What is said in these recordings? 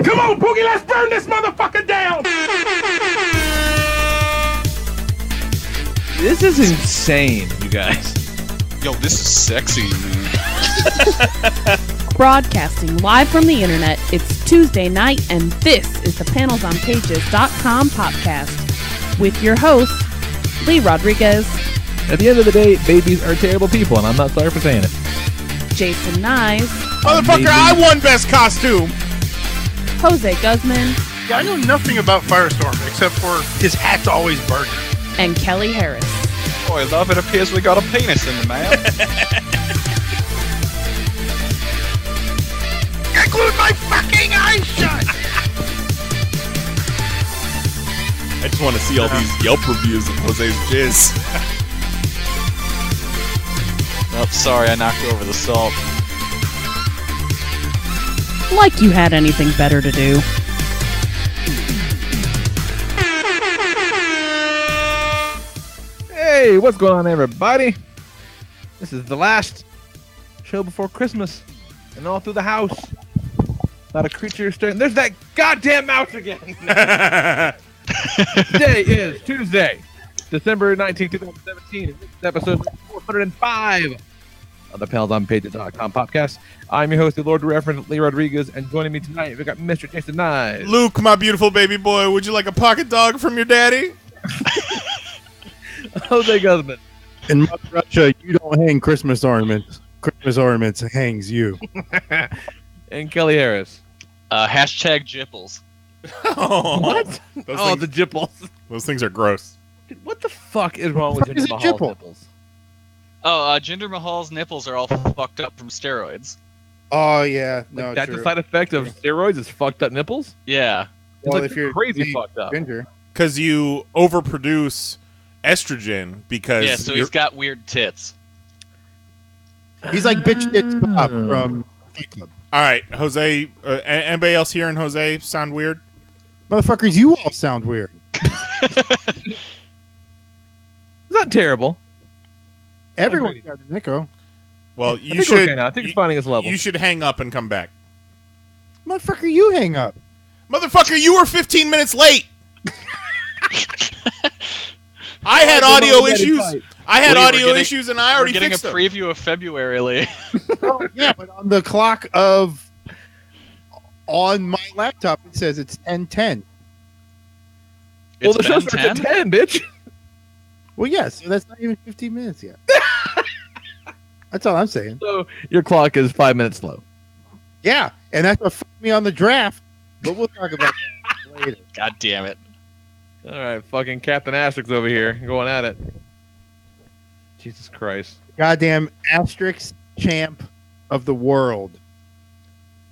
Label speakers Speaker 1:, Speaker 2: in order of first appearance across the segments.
Speaker 1: Come on, Boogie, let's burn this motherfucker down!
Speaker 2: This is insane, you guys.
Speaker 3: Yo, this is sexy.
Speaker 4: Broadcasting live from the internet, it's Tuesday night, and this is the PanelsOnPages.com podcast with your host, Lee Rodriguez.
Speaker 2: At the end of the day, babies are terrible people, and I'm not sorry for saying it.
Speaker 4: Jason Nyes.
Speaker 5: Motherfucker, I won best costume.
Speaker 4: Jose Guzman.
Speaker 5: Yeah, I know nothing about Firestorm except for his hat's always burning.
Speaker 4: And Kelly Harris.
Speaker 3: Boy, love, it appears we got a penis in the mail.
Speaker 5: I glued my fucking eyes shut!
Speaker 6: I just want to see all these Yelp reviews of Jose's jizz.
Speaker 3: Oh, sorry, I knocked over the salt.
Speaker 4: Like you had anything better to do.
Speaker 2: Hey, what's going on, everybody? This is the last show before Christmas, and all through the house, not a creature staring. There's that goddamn mouse again. Today is Tuesday, December 19th, 2017. This is episode 405 of the PanelsOnPages.com podcast. I'm your host, the Lord Reverend Lee Rodriguez, and joining me tonight, we got Mr. Jason Nyes.
Speaker 5: Luke, my beautiful baby boy, would you like a pocket dog from your daddy?
Speaker 2: Jose Guzman.
Speaker 7: In Mother Russia, you don't hang Christmas ornaments. Christmas ornaments hangs you.
Speaker 2: And Kelly Harris.
Speaker 3: Hashtag Jipples.
Speaker 5: Oh,
Speaker 2: What?
Speaker 5: Those
Speaker 2: The jipples.
Speaker 5: those things are gross.
Speaker 2: Dude, what the fuck is wrong with
Speaker 7: What is
Speaker 2: Jinder
Speaker 7: a
Speaker 2: Mahal's
Speaker 7: jipple?
Speaker 2: nipples?
Speaker 3: Oh, Jinder Mahal's nipples are all fucked up from steroids.
Speaker 7: Oh, yeah.
Speaker 2: Like,
Speaker 7: No,
Speaker 2: that's
Speaker 7: true.
Speaker 2: a side effect of steroids is fucked up nipples?
Speaker 3: Yeah.
Speaker 2: It's
Speaker 7: Well,
Speaker 2: like
Speaker 7: if you're
Speaker 2: crazy fucked up.
Speaker 7: ginger.
Speaker 5: Because you overproduce estrogen because
Speaker 3: Yeah, so he's got weird tits.
Speaker 7: He's like bitch tits Bob from Fight Club.
Speaker 5: All right, Jose. Anybody else here and Jose sound weird?
Speaker 7: Motherfuckers, you all sound weird.
Speaker 2: It's not terrible.
Speaker 7: Everyone got a Nico.
Speaker 5: Well,
Speaker 2: I
Speaker 5: you
Speaker 2: think
Speaker 5: should.
Speaker 2: we're okay now. I think it's finding his level.
Speaker 5: You should hang up and come back.
Speaker 7: Motherfucker, you hang up.
Speaker 5: Motherfucker, you were 15 minutes late. I had audio issues. I had audio issues, and I
Speaker 3: We're
Speaker 5: already
Speaker 3: getting a
Speaker 5: fixed them.
Speaker 3: preview of February, Lee.
Speaker 7: Oh, yeah, but on the clock on my laptop, it says it's 10:10.
Speaker 2: Well, the
Speaker 3: It's
Speaker 2: show
Speaker 3: been
Speaker 2: starts
Speaker 3: 10?
Speaker 2: at 10, bitch.
Speaker 7: Well, yes, so that's not even 15 minutes yet. That's all I'm saying.
Speaker 2: So your clock is 5 minutes slow.
Speaker 7: Yeah, and that's what fucked me on the draft, but we'll talk about that later.
Speaker 3: God damn it.
Speaker 2: All right, fucking Captain Asterix over here going at it. Jesus Christ.
Speaker 7: Goddamn Asterix champ of the world.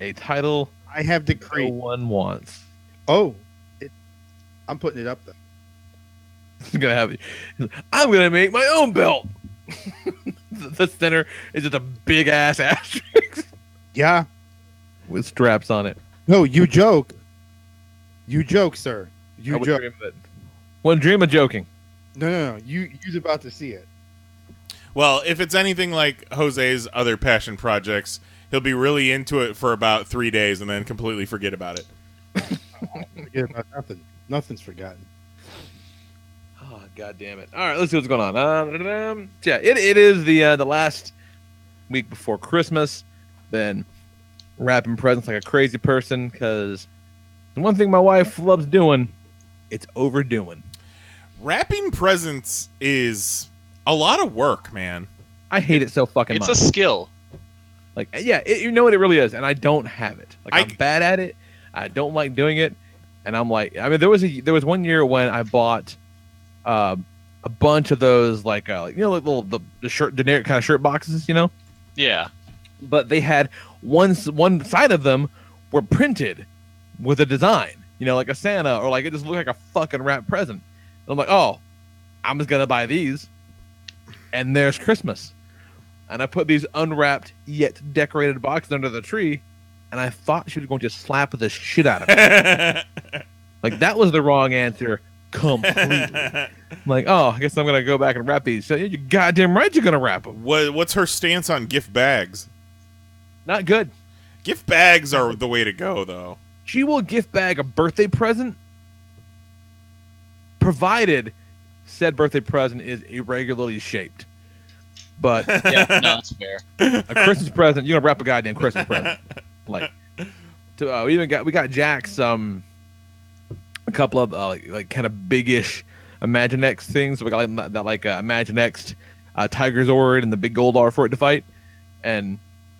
Speaker 2: A title
Speaker 7: I have
Speaker 2: no
Speaker 7: decreed.
Speaker 2: one wants.
Speaker 7: Oh, I'm putting it up though.
Speaker 2: He's gonna have. I'm gonna make my own belt. The center is just a big ass Asterix
Speaker 7: Yeah.
Speaker 2: with straps on it.
Speaker 7: No, you joke. You joke, sir.
Speaker 2: I
Speaker 7: You
Speaker 2: would
Speaker 7: joke.
Speaker 2: dream of it. One dream of joking.
Speaker 7: No. You're about to see it.
Speaker 5: Well, if it's anything like Jose's other passion projects, he'll be really into it for about 3 days and then completely forget about it.
Speaker 7: Forget about nothing. Nothing's forgotten.
Speaker 2: Oh, God damn it. All right, let's see what's going on. Yeah, it is the last week before Christmas. Been wrapping presents like a crazy person because the one thing my wife loves doing, it's overdoing.
Speaker 5: Wrapping presents is a lot of work, man.
Speaker 2: I hate it so fucking
Speaker 3: It's
Speaker 2: much.
Speaker 3: a skill.
Speaker 2: Like, yeah, you know what it really is, and I don't have it. Like, I'm
Speaker 5: I-
Speaker 2: bad at it. I don't like doing it, and I'm like, I mean, there was 1 year when I bought a bunch of those, like little the shirt generic kind of shirt boxes, you know.
Speaker 3: Yeah.
Speaker 2: But they had one side of them were printed with a design, you know, like a Santa, or like it just looked like a fucking wrapped present. And I'm like, oh, I'm just gonna buy these, and there's Christmas. And I put these unwrapped yet decorated boxes under the tree, and I thought she was going to slap the shit out of me. Like, that was the wrong answer completely. I'm like, oh, I guess I'm going to go back and wrap these. So, you're goddamn right you're going to wrap them.
Speaker 5: What's her stance on gift bags?
Speaker 2: Not good.
Speaker 5: Gift bags are the way to go, though.
Speaker 2: she will gift bag a birthday present, provided said birthday present is irregularly shaped. But
Speaker 3: Yeah, no, that's fair.
Speaker 2: a Christmas present, you're gonna wrap a goddamn Christmas present. Like, we got Jax a couple of like kind of biggish Imaginext things. We got that Imaginext Tiger Zord and the big gold R for it to fight. And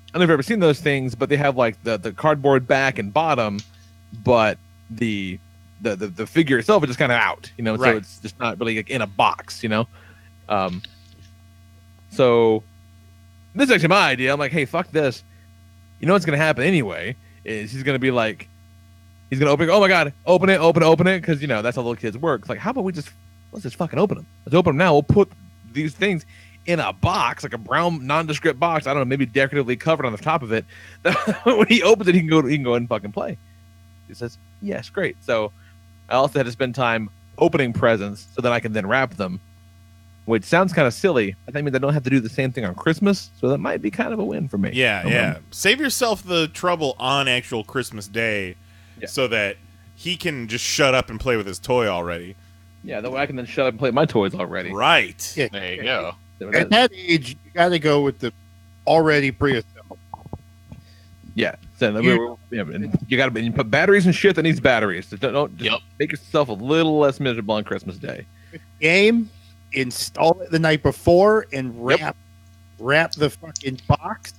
Speaker 2: I don't know if you've ever seen those things, but they have like the cardboard back and bottom, but the figure itself is just kind of out, you know,
Speaker 5: Right.
Speaker 2: so it's just not really like in a box, you know. So this is actually my idea. I'm like, hey, fuck this. You know what's gonna happen anyway? Is he's gonna open it. Oh my god, open it, because you know that's how little kids work. It's like, how about let's just fucking open them. Let's open them now. We'll put these things in a box, like a brown nondescript box. I don't know, maybe decoratively covered on the top of it. When he opens it, he can go and fucking play. He says, yes, great. So I also had to spend time opening presents so that I can then wrap them, which sounds kind of silly. But that means I don't have to do the same thing on Christmas, so that might be kind of a win for me.
Speaker 5: Yeah. Save yourself the trouble on actual Christmas Day, so that he can just shut up and play with his toy already.
Speaker 2: Yeah, that way I can then shut up and play with my toys already.
Speaker 5: Right.
Speaker 7: Yeah.
Speaker 3: There you go.
Speaker 7: At that age, you got to go with the already pre-assembled.
Speaker 2: Yeah. So and you got to put batteries and shit that needs batteries. So don't just make yourself a little less miserable on Christmas Day.
Speaker 7: Game, install it the night before, and wrap the fucking box.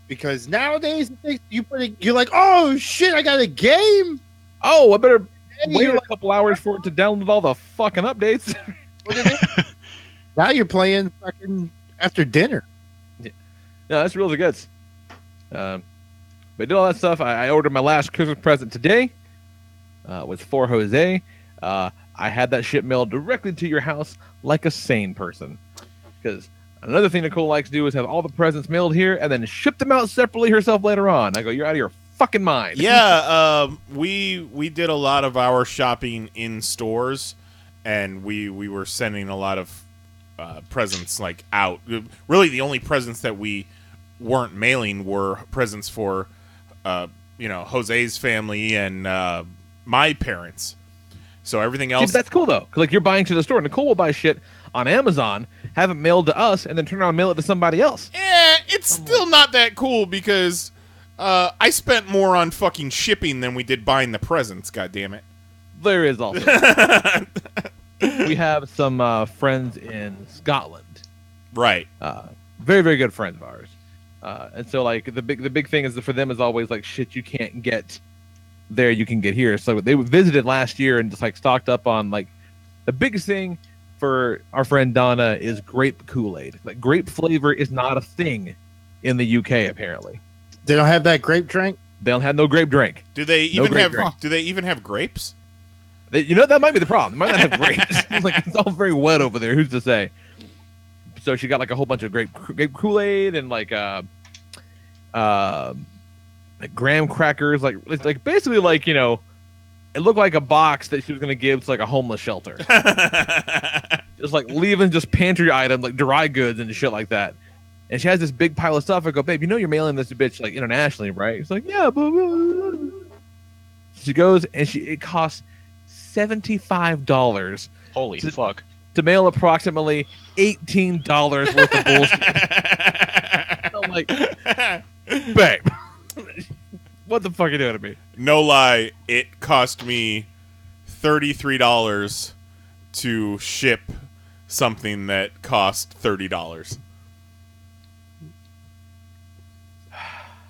Speaker 7: Because nowadays you're like, oh shit, I got a game.
Speaker 2: Oh, I better wait a couple hours for it to download all the fucking updates.
Speaker 7: Now you're playing fucking after dinner.
Speaker 2: No, that's really good. But did all that stuff. I ordered my last Christmas present today. Was for Jose. I had that shit mailed directly to your house like a sane person. Because another thing Nicole likes to do is have all the presents mailed here and then ship them out separately herself later on. I go, you're out of your fucking mind.
Speaker 5: Yeah, we did a lot of our shopping in stores, and we were sending a lot of presents like out. Really, the only presents that we weren't mailing were presents for Jose's family and my parents. So everything else.
Speaker 2: See, that's cool though, because like you're buying to the store. Nicole will buy shit on Amazon, have it mailed to us, and then turn around and mail it to somebody else.
Speaker 5: It's still not that cool because I spent more on fucking shipping than we did buying the presents. God damn it.
Speaker 2: There is also. We have some friends in Scotland.
Speaker 5: Right.
Speaker 2: Very, very good friends of ours. And so like the big thing is that for them is always like shit you can't get there you can get here. So they visited last year and just like stocked up on like the biggest thing for our friend Donna is grape Kool-Aid. Like grape flavor is not a thing in the UK apparently.
Speaker 7: They don't have that grape drink?
Speaker 2: They don't have no grape drink.
Speaker 5: Do they even have grapes?
Speaker 2: That might be the problem. They might not have grapes. Like it's all very wet over there. Who's to say? So she got like a whole bunch of grape Kool-Aid and like graham crackers, like basically like it looked like a box that she was gonna give to like a homeless shelter. Just like leaving just pantry items like dry goods and shit like that. And she has this big pile of stuff. I go, babe, you're mailing this bitch like internationally, right? It's like, yeah, but she goes and it costs $75.
Speaker 3: Holy fuck.
Speaker 2: To mail approximately $18 worth of bullshit. I'm like, babe, what the fuck are you doing to me?
Speaker 5: No lie, it cost me $33 to ship something that cost $30.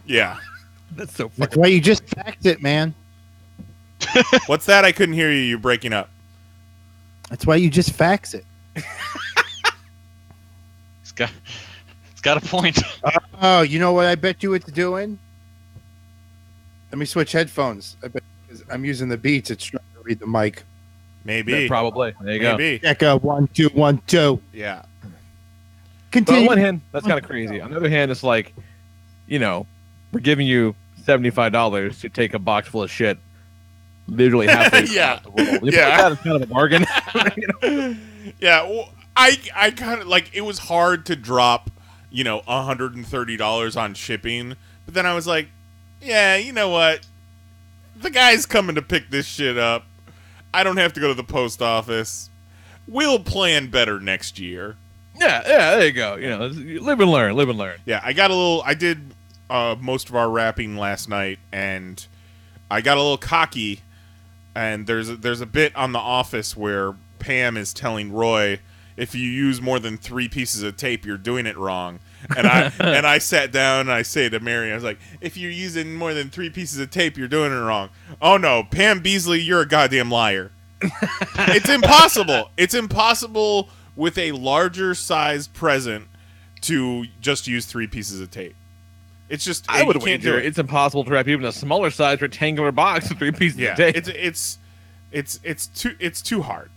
Speaker 5: Yeah.
Speaker 2: That's so
Speaker 7: That's
Speaker 2: fucking.
Speaker 7: why you just faxed it, man.
Speaker 5: What's that? I couldn't hear you. You're breaking up.
Speaker 7: That's why you just fax it.
Speaker 3: It's got a point.
Speaker 7: Oh, you know what I bet you it's doing? Let me switch headphones. I bet because I'm using the Beats. It's trying to read the mic.
Speaker 5: Maybe.
Speaker 2: Probably. There you go.
Speaker 5: Maybe.
Speaker 7: Echo 1 2 1 2.
Speaker 5: Yeah.
Speaker 2: But
Speaker 7: Continue.
Speaker 2: on one hand, that's kind of crazy. On the other hand, it's like, we're giving you $75 to take a box full of shit. Literally halfway
Speaker 5: Yeah.
Speaker 2: across the world. You
Speaker 5: Yeah.
Speaker 2: put that as kind of a bargain.
Speaker 5: Yeah. Well, I kind of like it was hard to drop, $130 on shipping, but then I was like, yeah, you know what? The guy's coming to pick this shit up. I don't have to go to the post office. We'll plan better next year.
Speaker 2: Yeah, there you go. You know, live and learn.
Speaker 5: Yeah, I did most of our wrapping last night, and I got a little cocky, and there's a bit on The Office where Pam is telling Roy, if you use more than 3 pieces of tape, you're doing it wrong. And I sat down and I say to Mary, I was like, if you're using more than 3 pieces of tape, you're doing it wrong. Oh no, Pam Beasley, you're a goddamn liar. It's impossible. It's impossible with a larger sized present to just use 3 pieces of tape. It's just
Speaker 2: I would
Speaker 5: can't
Speaker 2: wager
Speaker 5: do it.
Speaker 2: it's impossible to wrap even a smaller size rectangular box with 3 pieces
Speaker 5: Yeah,
Speaker 2: of tape.
Speaker 5: it's too hard.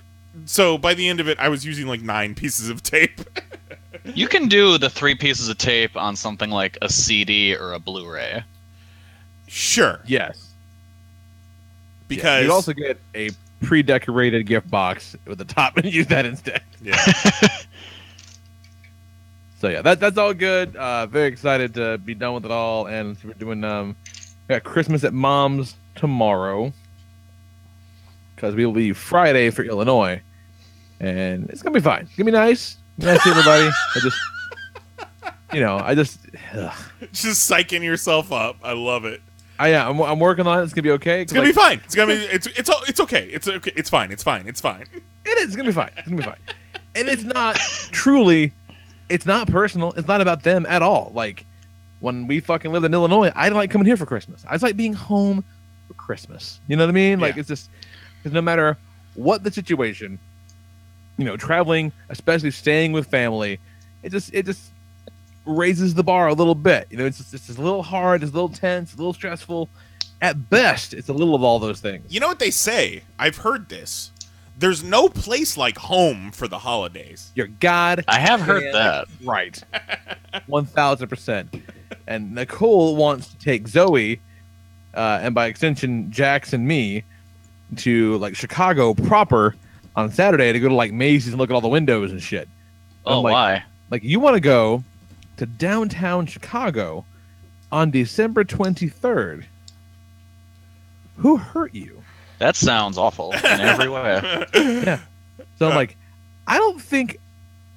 Speaker 5: So by the end of it, I was using like 9 pieces of tape.
Speaker 3: You can do the 3 pieces of tape on something like a CD or a Blu-ray.
Speaker 5: Sure,
Speaker 2: Yes.
Speaker 5: because
Speaker 2: you also get a pre-decorated gift box with the top and use that instead.
Speaker 5: yeah.
Speaker 2: So yeah, that's all good. Very excited to be done with it all, and we're doing we got Christmas at Mom's tomorrow because we leave Friday for Illinois, and it's gonna be fine. It's gonna be nice. Nice to everybody. I just
Speaker 5: Just psyching yourself up. I love it.
Speaker 2: I'm working on it. It's gonna be okay.
Speaker 5: It's gonna be fine. It's gonna be it's okay. It's okay. It's fine. It's fine. It's fine.
Speaker 2: It is. It's gonna be fine. It's gonna be fine. And it's not truly. It's not personal. It's not about them at all. Like when we fucking lived in Illinois, I didn't like coming here for Christmas. I just like being home for Christmas. You know what I mean? Like
Speaker 5: Yeah.
Speaker 2: it's just because no matter what the situation, traveling, especially staying with family, it just raises the bar a little bit. It's just a little hard, it's a little tense, a little stressful. At best, it's a little of all those things.
Speaker 5: You know what they say? I've heard this. There's no place like home for the holidays.
Speaker 2: Your God,
Speaker 3: I have heard that.
Speaker 2: right, 1000%. And Nicole wants to take Zoe, and by extension, Jax and me, to like Chicago proper on Saturday to go to like Macy's and look at all the windows and shit.
Speaker 3: Oh,
Speaker 2: like,
Speaker 3: why?
Speaker 2: Like, you want to go to downtown Chicago on December 23rd. Who hurt you?
Speaker 3: That sounds awful in every way.
Speaker 2: Yeah. So I'm like, I don't think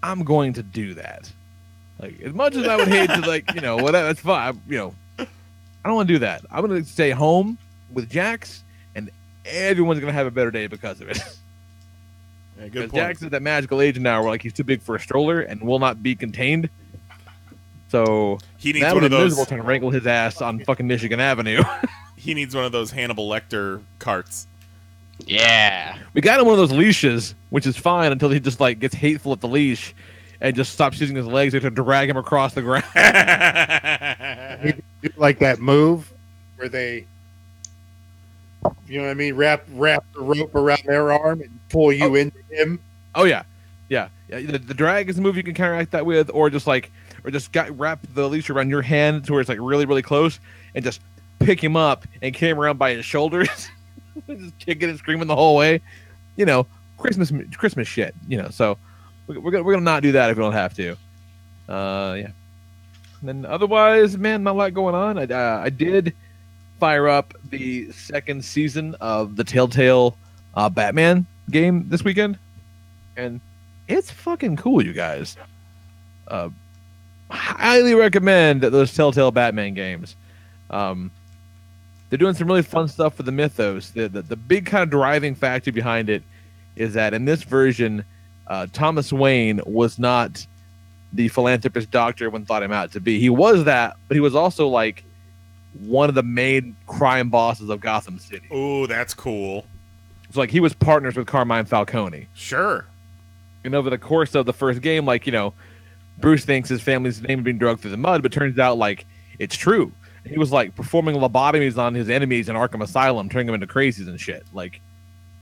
Speaker 2: I'm going to do that. Like, as much as I would hate to, like, whatever, that's fine. I don't want to do that. I'm going to stay home with Jax, and everyone's going to have a better day because of it.
Speaker 5: Yeah, good
Speaker 2: Because
Speaker 5: point.
Speaker 2: Jax is that magical age now where, like, he's too big for a stroller and will not be contained. So
Speaker 5: He needs
Speaker 2: that
Speaker 5: one
Speaker 2: would
Speaker 5: of
Speaker 2: be
Speaker 5: those.
Speaker 2: miserable trying to wrangle his ass on fucking Michigan Avenue.
Speaker 5: He needs one of those Hannibal Lecter carts.
Speaker 3: Yeah.
Speaker 2: We got him one of those leashes, which is fine until he just like gets hateful at the leash and just stops using his legs to drag him across the ground.
Speaker 7: You do like that move where they, you know what I mean, wrap the rope around their arm and pull you into him.
Speaker 2: Oh yeah. The drag is a move you can counteract that with, or just wrap the leash around your hand to where it's like really, really close, and just pick him up and carry him around by his shoulders, just kicking and screaming the whole way. Christmas shit. So we're gonna not do that if we don't have to. Yeah. And then otherwise, man, not a lot going on. I did fire up the second season of the Telltale Batman game this weekend, and it's fucking cool, you guys. Highly recommend those Telltale Batman games. They're doing some really fun stuff for the mythos. The big kind of driving factor behind it is that in this version, Thomas Wayne was not the philanthropist doctor everyone thought him out to be. He was that, but he was also like one of the main crime bosses of Gotham City.
Speaker 5: Ooh, that's cool.
Speaker 2: So like he was partners with Carmine Falcone.
Speaker 5: Sure.
Speaker 2: And over the course of the first game, like, Bruce thinks his family's name had been dragged through the mud, but turns out like it's true. He was like performing lobotomies on his enemies in Arkham Asylum, turning them into crazies and shit. Like,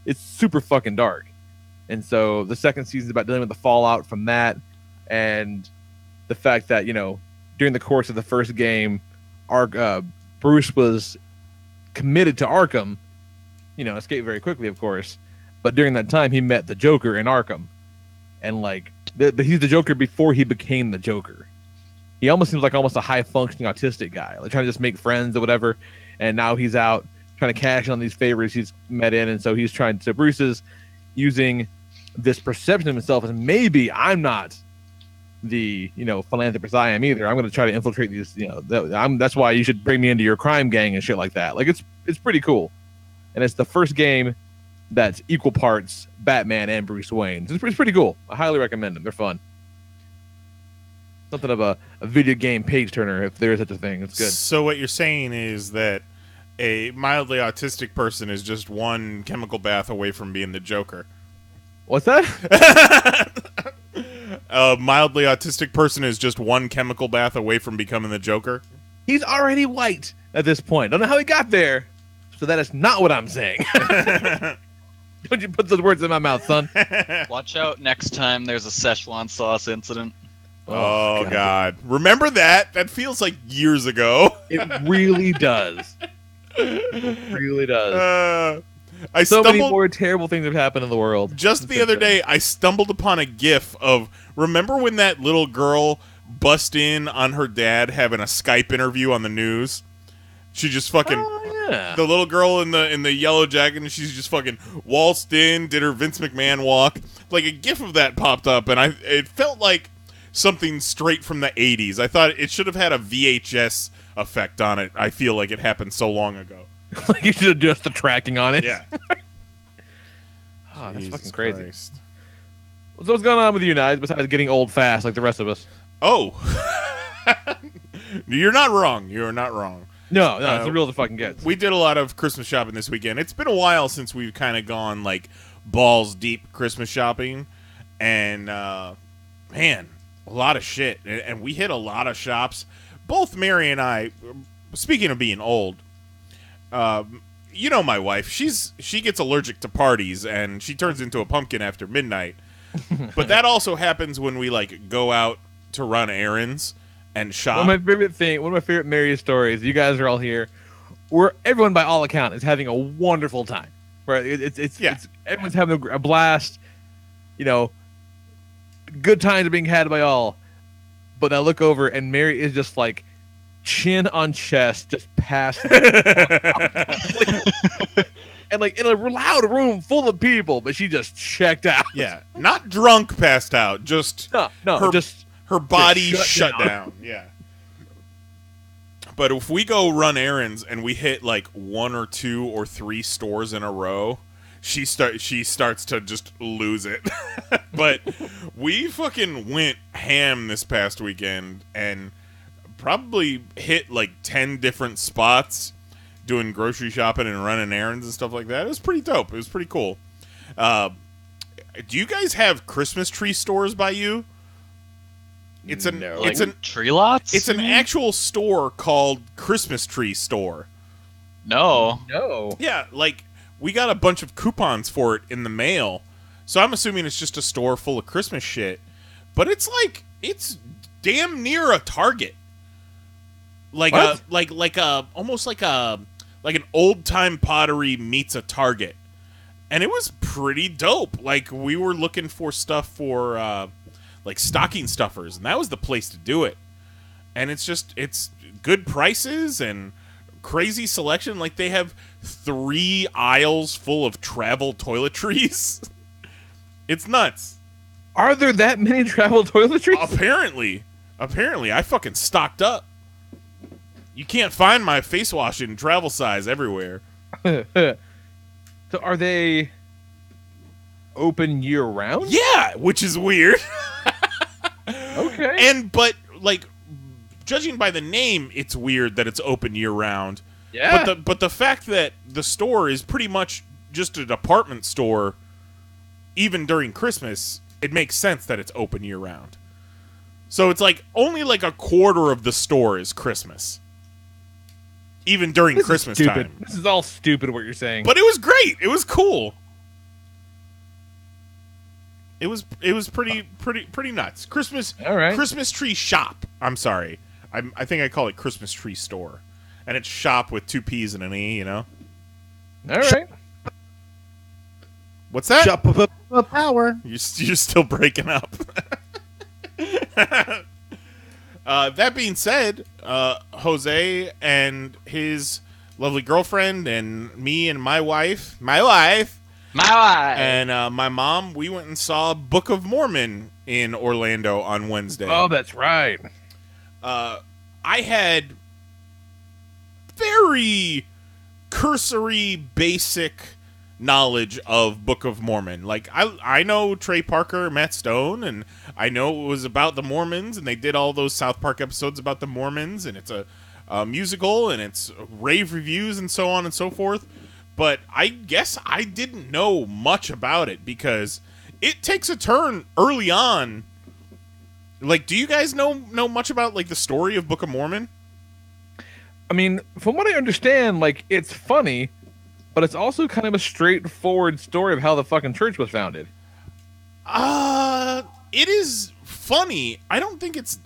Speaker 2: it's super fucking dark. And so the second season is about dealing with the fallout from that, and the fact that during the course of the first game, Bruce was committed to Arkham. Escaped very quickly, of course, but during that time he met the Joker in Arkham, and like he's the Joker before he became the Joker. He almost seems like a high functioning autistic guy, like trying to just make friends or whatever. And now he's out trying to cash in on these favors he's met in, and so he's trying to. Bruce is using this perception of himself as maybe I'm not the philanthropist I am either. I'm going to try to infiltrate these. That's why you should bring me into your crime gang and shit like that. Like it's pretty cool, and it's the first game that's equal parts Batman and Bruce Wayne. It's pretty cool. I highly recommend them. They're fun. Something of a video game page turner, if there is such a thing. It's good.
Speaker 5: So what you're saying is that a mildly autistic person is just one chemical bath away from being the Joker.
Speaker 2: What's that?
Speaker 5: A mildly autistic person is just one chemical bath away from becoming the Joker.
Speaker 2: He's already white at this point. Don't know how he got there. So that is not what I'm saying. Don't you put those words in my mouth, son.
Speaker 3: Watch out next time there's a Szechuan sauce incident.
Speaker 5: Oh, God. Remember that? That feels like years ago.
Speaker 2: It really does. It really does.
Speaker 5: So
Speaker 2: many more terrible things have happened in the world.
Speaker 5: Just the other day, I stumbled upon a GIF of, remember when that little girl bust in on her dad having a Skype interview on the news? She just fucking, the little girl in the yellow jacket, and she's just fucking waltzed in, did her Vince McMahon walk. Like a GIF of that popped up, and it felt like something straight from the 80s. I thought it should have had a VHS effect on it. I feel like it happened so long ago.
Speaker 2: Like you should adjust the tracking on it.
Speaker 5: Yeah.
Speaker 2: Oh, that's
Speaker 5: Jesus
Speaker 2: fucking crazy.
Speaker 5: Christ.
Speaker 2: So what's going on with you guys besides getting old fast like the rest of us?
Speaker 5: Oh. You're not wrong. You're not wrong.
Speaker 2: No, it's the real as it fucking gets.
Speaker 5: We did a lot of Christmas shopping this weekend. It's been a while since we've kind of gone like balls deep Christmas shopping. And, man, a lot of shit. And we hit a lot of shops. Both Mary and I, speaking of being old, you know my wife. She gets allergic to parties, and she turns into a pumpkin after midnight. But that also happens when we like go out to run errands and shop.
Speaker 2: One of my favorite Mary stories. You guys are all here. Everyone, by all accounts, is having a wonderful time. Right? It's everyone's having a blast. Good times are being had by all. But I look over, and Mary is just like chin on chest, just passed. And like in a loud room full of people, but she just checked out.
Speaker 5: Yeah, not drunk, passed out. Just her body shut down. Yeah. But if we go run errands and we hit like 1 or 2 or 3 stores in a row, she starts to just lose it. But we fucking went ham this past weekend and probably hit like 10 different spots doing grocery shopping and running errands and stuff like that. It was pretty dope. It was pretty cool. Do you guys have Christmas tree stores by you? It's
Speaker 3: tree lots?
Speaker 5: It's an actual store called Christmas Tree Store.
Speaker 3: No.
Speaker 5: Yeah, like we got a bunch of coupons for it in the mail. So I'm assuming it's just a store full of Christmas shit. But it's damn near a Target. Like almost like an old-time Pottery meets a Target. And it was pretty dope. Like we were looking for stuff for like stocking stuffers, and that was the place to do it. And it's good prices and crazy selection. Like they have 3 aisles full of travel toiletries. It's nuts.
Speaker 2: Are there that many travel toiletries?
Speaker 5: Apparently, I fucking stocked up. You can't find my face wash in travel size everywhere.
Speaker 2: So are they open year round?
Speaker 5: Yeah, which is weird.
Speaker 2: Okay.
Speaker 5: But like judging by the name, it's weird that it's open year round.
Speaker 2: Yeah.
Speaker 5: But the fact that the store is pretty much just a department store, even during Christmas, it makes sense that it's open year round. So it's like only like a quarter of the store is Christmas. Even during Christmas time.
Speaker 2: This is all stupid what you're saying.
Speaker 5: But it was great. It was cool. It was pretty nuts. Christmas
Speaker 2: all right.
Speaker 5: Christmas tree shop. I'm sorry. I think I call it Christmas tree store. And it's shop with 2 P's and an E, you know?
Speaker 2: All right.
Speaker 5: What's that?
Speaker 7: Shop of power.
Speaker 5: You're still breaking up. That being said, Jose and his lovely girlfriend and me and my wife,
Speaker 3: My wife.
Speaker 5: and my mom, we went and saw Book of Mormon in Orlando on Wednesday.
Speaker 2: Oh, that's right.
Speaker 5: I had very cursory, basic knowledge of Book of Mormon. Like, I know Trey Parker, Matt Stone, and I know it was about the Mormons, and they did all those South Park episodes about the Mormons, and it's a musical, and it's rave reviews, and so on and so forth. But I guess I didn't know much about it, because it takes a turn early on. Like, do you guys know much about, like, the story of Book of Mormon?
Speaker 2: I mean, from what I understand, like, it's funny, but it's also kind of a straightforward story of how the fucking church was founded.
Speaker 5: It is funny. I don't think it's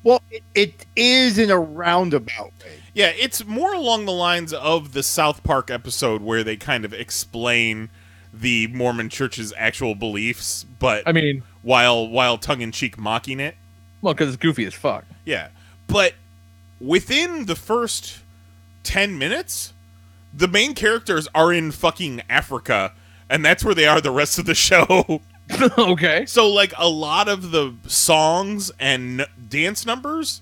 Speaker 7: Well, it is in a roundabout way.
Speaker 5: yeah, it's more along the lines of the South Park episode where they kind of explain the Mormon Church's actual beliefs, but
Speaker 2: I mean,
Speaker 5: while tongue-in-cheek mocking it.
Speaker 2: well, because it's goofy as fuck.
Speaker 5: Yeah. But within the first 10 minutes, the main characters are in fucking Africa, and that's where they are the rest of the show.
Speaker 2: Okay.
Speaker 5: So, like, a lot of the songs and dance numbers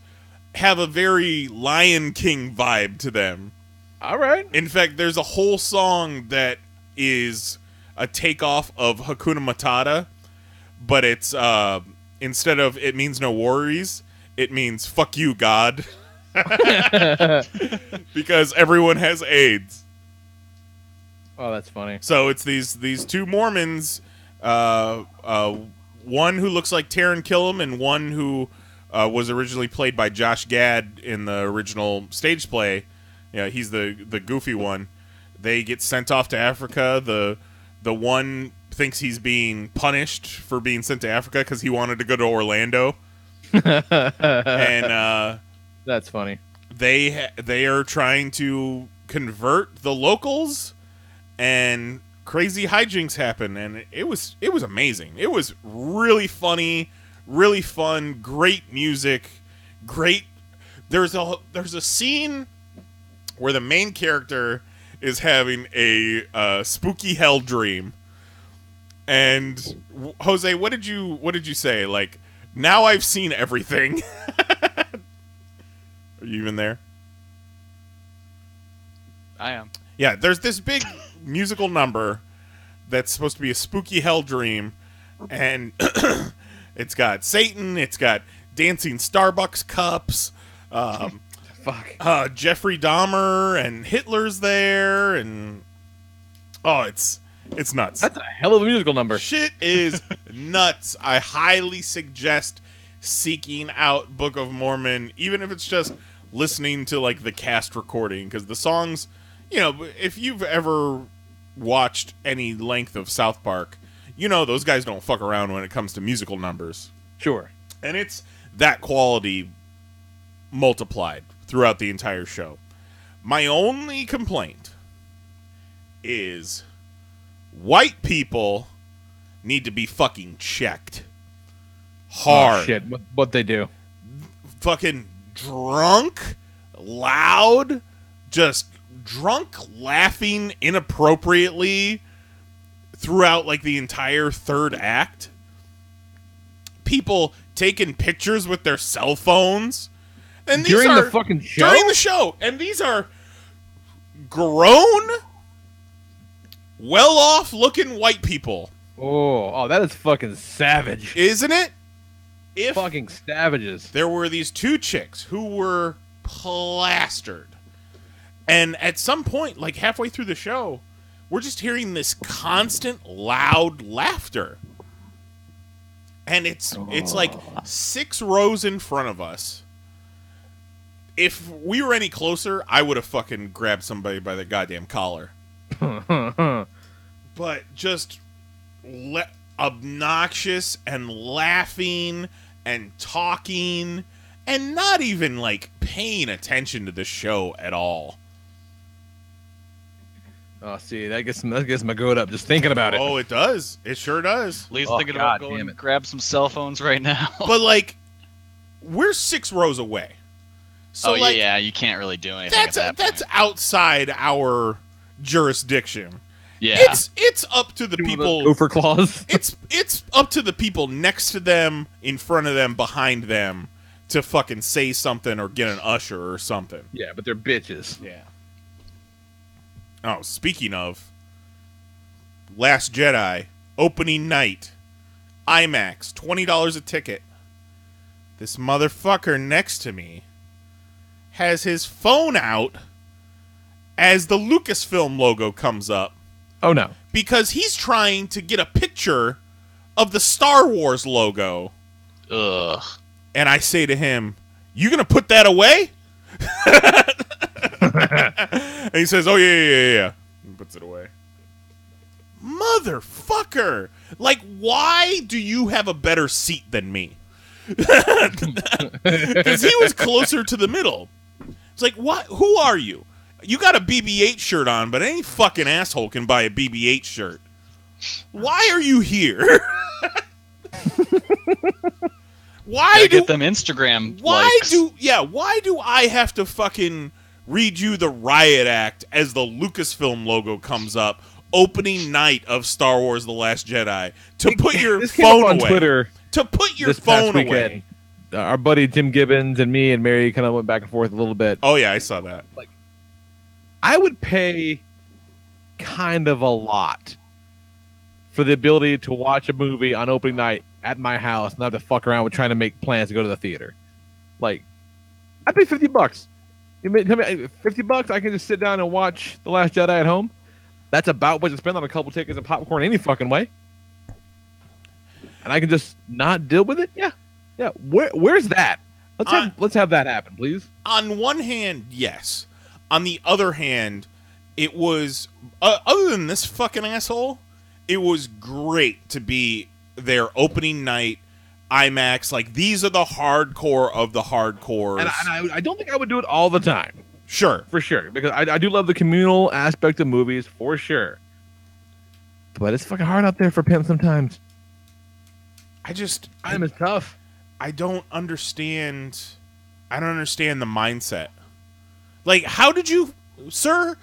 Speaker 5: have a very Lion King vibe to them.
Speaker 2: All right.
Speaker 5: In fact, there's a whole song that is a takeoff of Hakuna Matata, but it's, instead of "it means no worries," it means "fuck you, God." Because everyone has AIDS.
Speaker 2: Oh, that's funny.
Speaker 5: So it's these two Mormons, one who looks like Taron Killam and one who was originally played by Josh Gad in the original stage play. Yeah, he's the goofy one. They get sent off to Africa. The one thinks he's being punished for being sent to Africa because he wanted to go to Orlando. And
Speaker 2: That's funny.
Speaker 5: they are trying to convert the locals, and crazy hijinks happen, and it was amazing. It was really funny, really fun, great music, great. There's a scene where the main character is having a spooky hell dream, and Jose, what did you say? Like, now I've seen everything. Are you even there?
Speaker 3: I am.
Speaker 5: Yeah, there's this big musical number that's supposed to be a spooky hell dream, and it's got Satan, it's got dancing Starbucks cups,
Speaker 2: Fuck.
Speaker 5: Jeffrey Dahmer and Hitler's there, and it's nuts.
Speaker 2: That's a hell of a musical number.
Speaker 5: Shit is nuts. I highly suggest seeking out Book of Mormon, even if it's just listening to, like, the cast recording, because the songs, you know, if you've ever watched any length of South Park, you know those guys don't fuck around when it comes to musical numbers.
Speaker 2: Sure.
Speaker 5: And it's that quality multiplied throughout the entire show. My only complaint is white people need to be fucking checked hard.
Speaker 2: Oh, shit. What they do?
Speaker 5: Fucking drunk, loud, just drunk, laughing inappropriately throughout, like, the entire third act. People taking pictures with their cell phones. And these
Speaker 2: During
Speaker 5: are,
Speaker 2: the fucking show?
Speaker 5: During the show. And these are grown, well-off looking white people.
Speaker 2: Oh, that is fucking savage.
Speaker 5: Isn't it? If
Speaker 2: Fucking savages.
Speaker 5: there were these two chicks who were plastered, and at some point, like halfway through the show, we're just hearing this constant loud laughter, and it's like 6 rows in front of us. If we were any closer, I would have fucking grabbed somebody by the goddamn collar. But just obnoxious and laughing and talking and not even, like, paying attention to the show at all.
Speaker 2: Oh, see, that gets my goat up just thinking about it.
Speaker 5: Oh, it does. It sure does.
Speaker 3: Lee's
Speaker 2: Oh,
Speaker 3: thinking
Speaker 2: God
Speaker 3: about going
Speaker 2: damn
Speaker 3: to
Speaker 2: it.
Speaker 3: grab some cell phones right now.
Speaker 5: But, like, we're 6 rows away. So
Speaker 3: oh yeah, you can't really do anything.
Speaker 5: That's outside our jurisdiction.
Speaker 3: Yeah,
Speaker 5: It's up to the people.
Speaker 2: Gopher claws.
Speaker 5: It's up to the people next to them, in front of them, behind them, to fucking say something or get an usher or something.
Speaker 2: Yeah, but they're bitches.
Speaker 5: Yeah. Oh, speaking of, Last Jedi opening night, IMAX, $20 a ticket. This motherfucker next to me has his phone out as the Lucasfilm logo comes up.
Speaker 2: Oh no.
Speaker 5: Because he's trying to get a picture of the Star Wars logo.
Speaker 3: ugh.
Speaker 5: And I say to him, "You gonna put that away?" And he says, "Oh yeah. And puts it away. Motherfucker! Like, why do you have a better seat than me? Because he was closer to the middle. It's like, what? Who are you? You got a BB-8 shirt on, but any fucking asshole can buy a BB-8 shirt. Why are you here? Why
Speaker 3: Get them Instagram likes.
Speaker 5: Why do I have to fucking read you the riot act as the Lucasfilm logo comes up, opening night of Star Wars The Last Jedi, to put your
Speaker 2: This came up
Speaker 5: phone
Speaker 2: on
Speaker 5: away?
Speaker 2: Twitter
Speaker 5: To put your
Speaker 2: this past
Speaker 5: phone away.
Speaker 2: weekend. Our buddy Tim Gibbons and me and Mary kind of went back and forth a little bit.
Speaker 5: Oh yeah, I saw that.
Speaker 2: I would pay kind of a lot for the ability to watch a movie on opening night at my house and not have to fuck around with trying to make plans to go to the theater. Like, I'd pay $50. You tell me $50, I can just sit down and watch The Last Jedi at home. That's about what you spend on a couple tickets and popcorn any fucking way. And I can just not deal with it? Yeah. Where's that? Let's have that happen, please.
Speaker 5: On one hand, yes. On the other hand, it was other than this fucking asshole, it was great to be their opening night IMAX. Like, these are the hardcore of the hardcores.
Speaker 2: And I don't think I would do it all the time.
Speaker 5: Sure.
Speaker 2: For sure. Because I do love the communal aspect of movies, for sure. But it's fucking hard out there for pimps sometimes. Time is tough.
Speaker 5: I don't understand the mindset. Like, how did you, sir,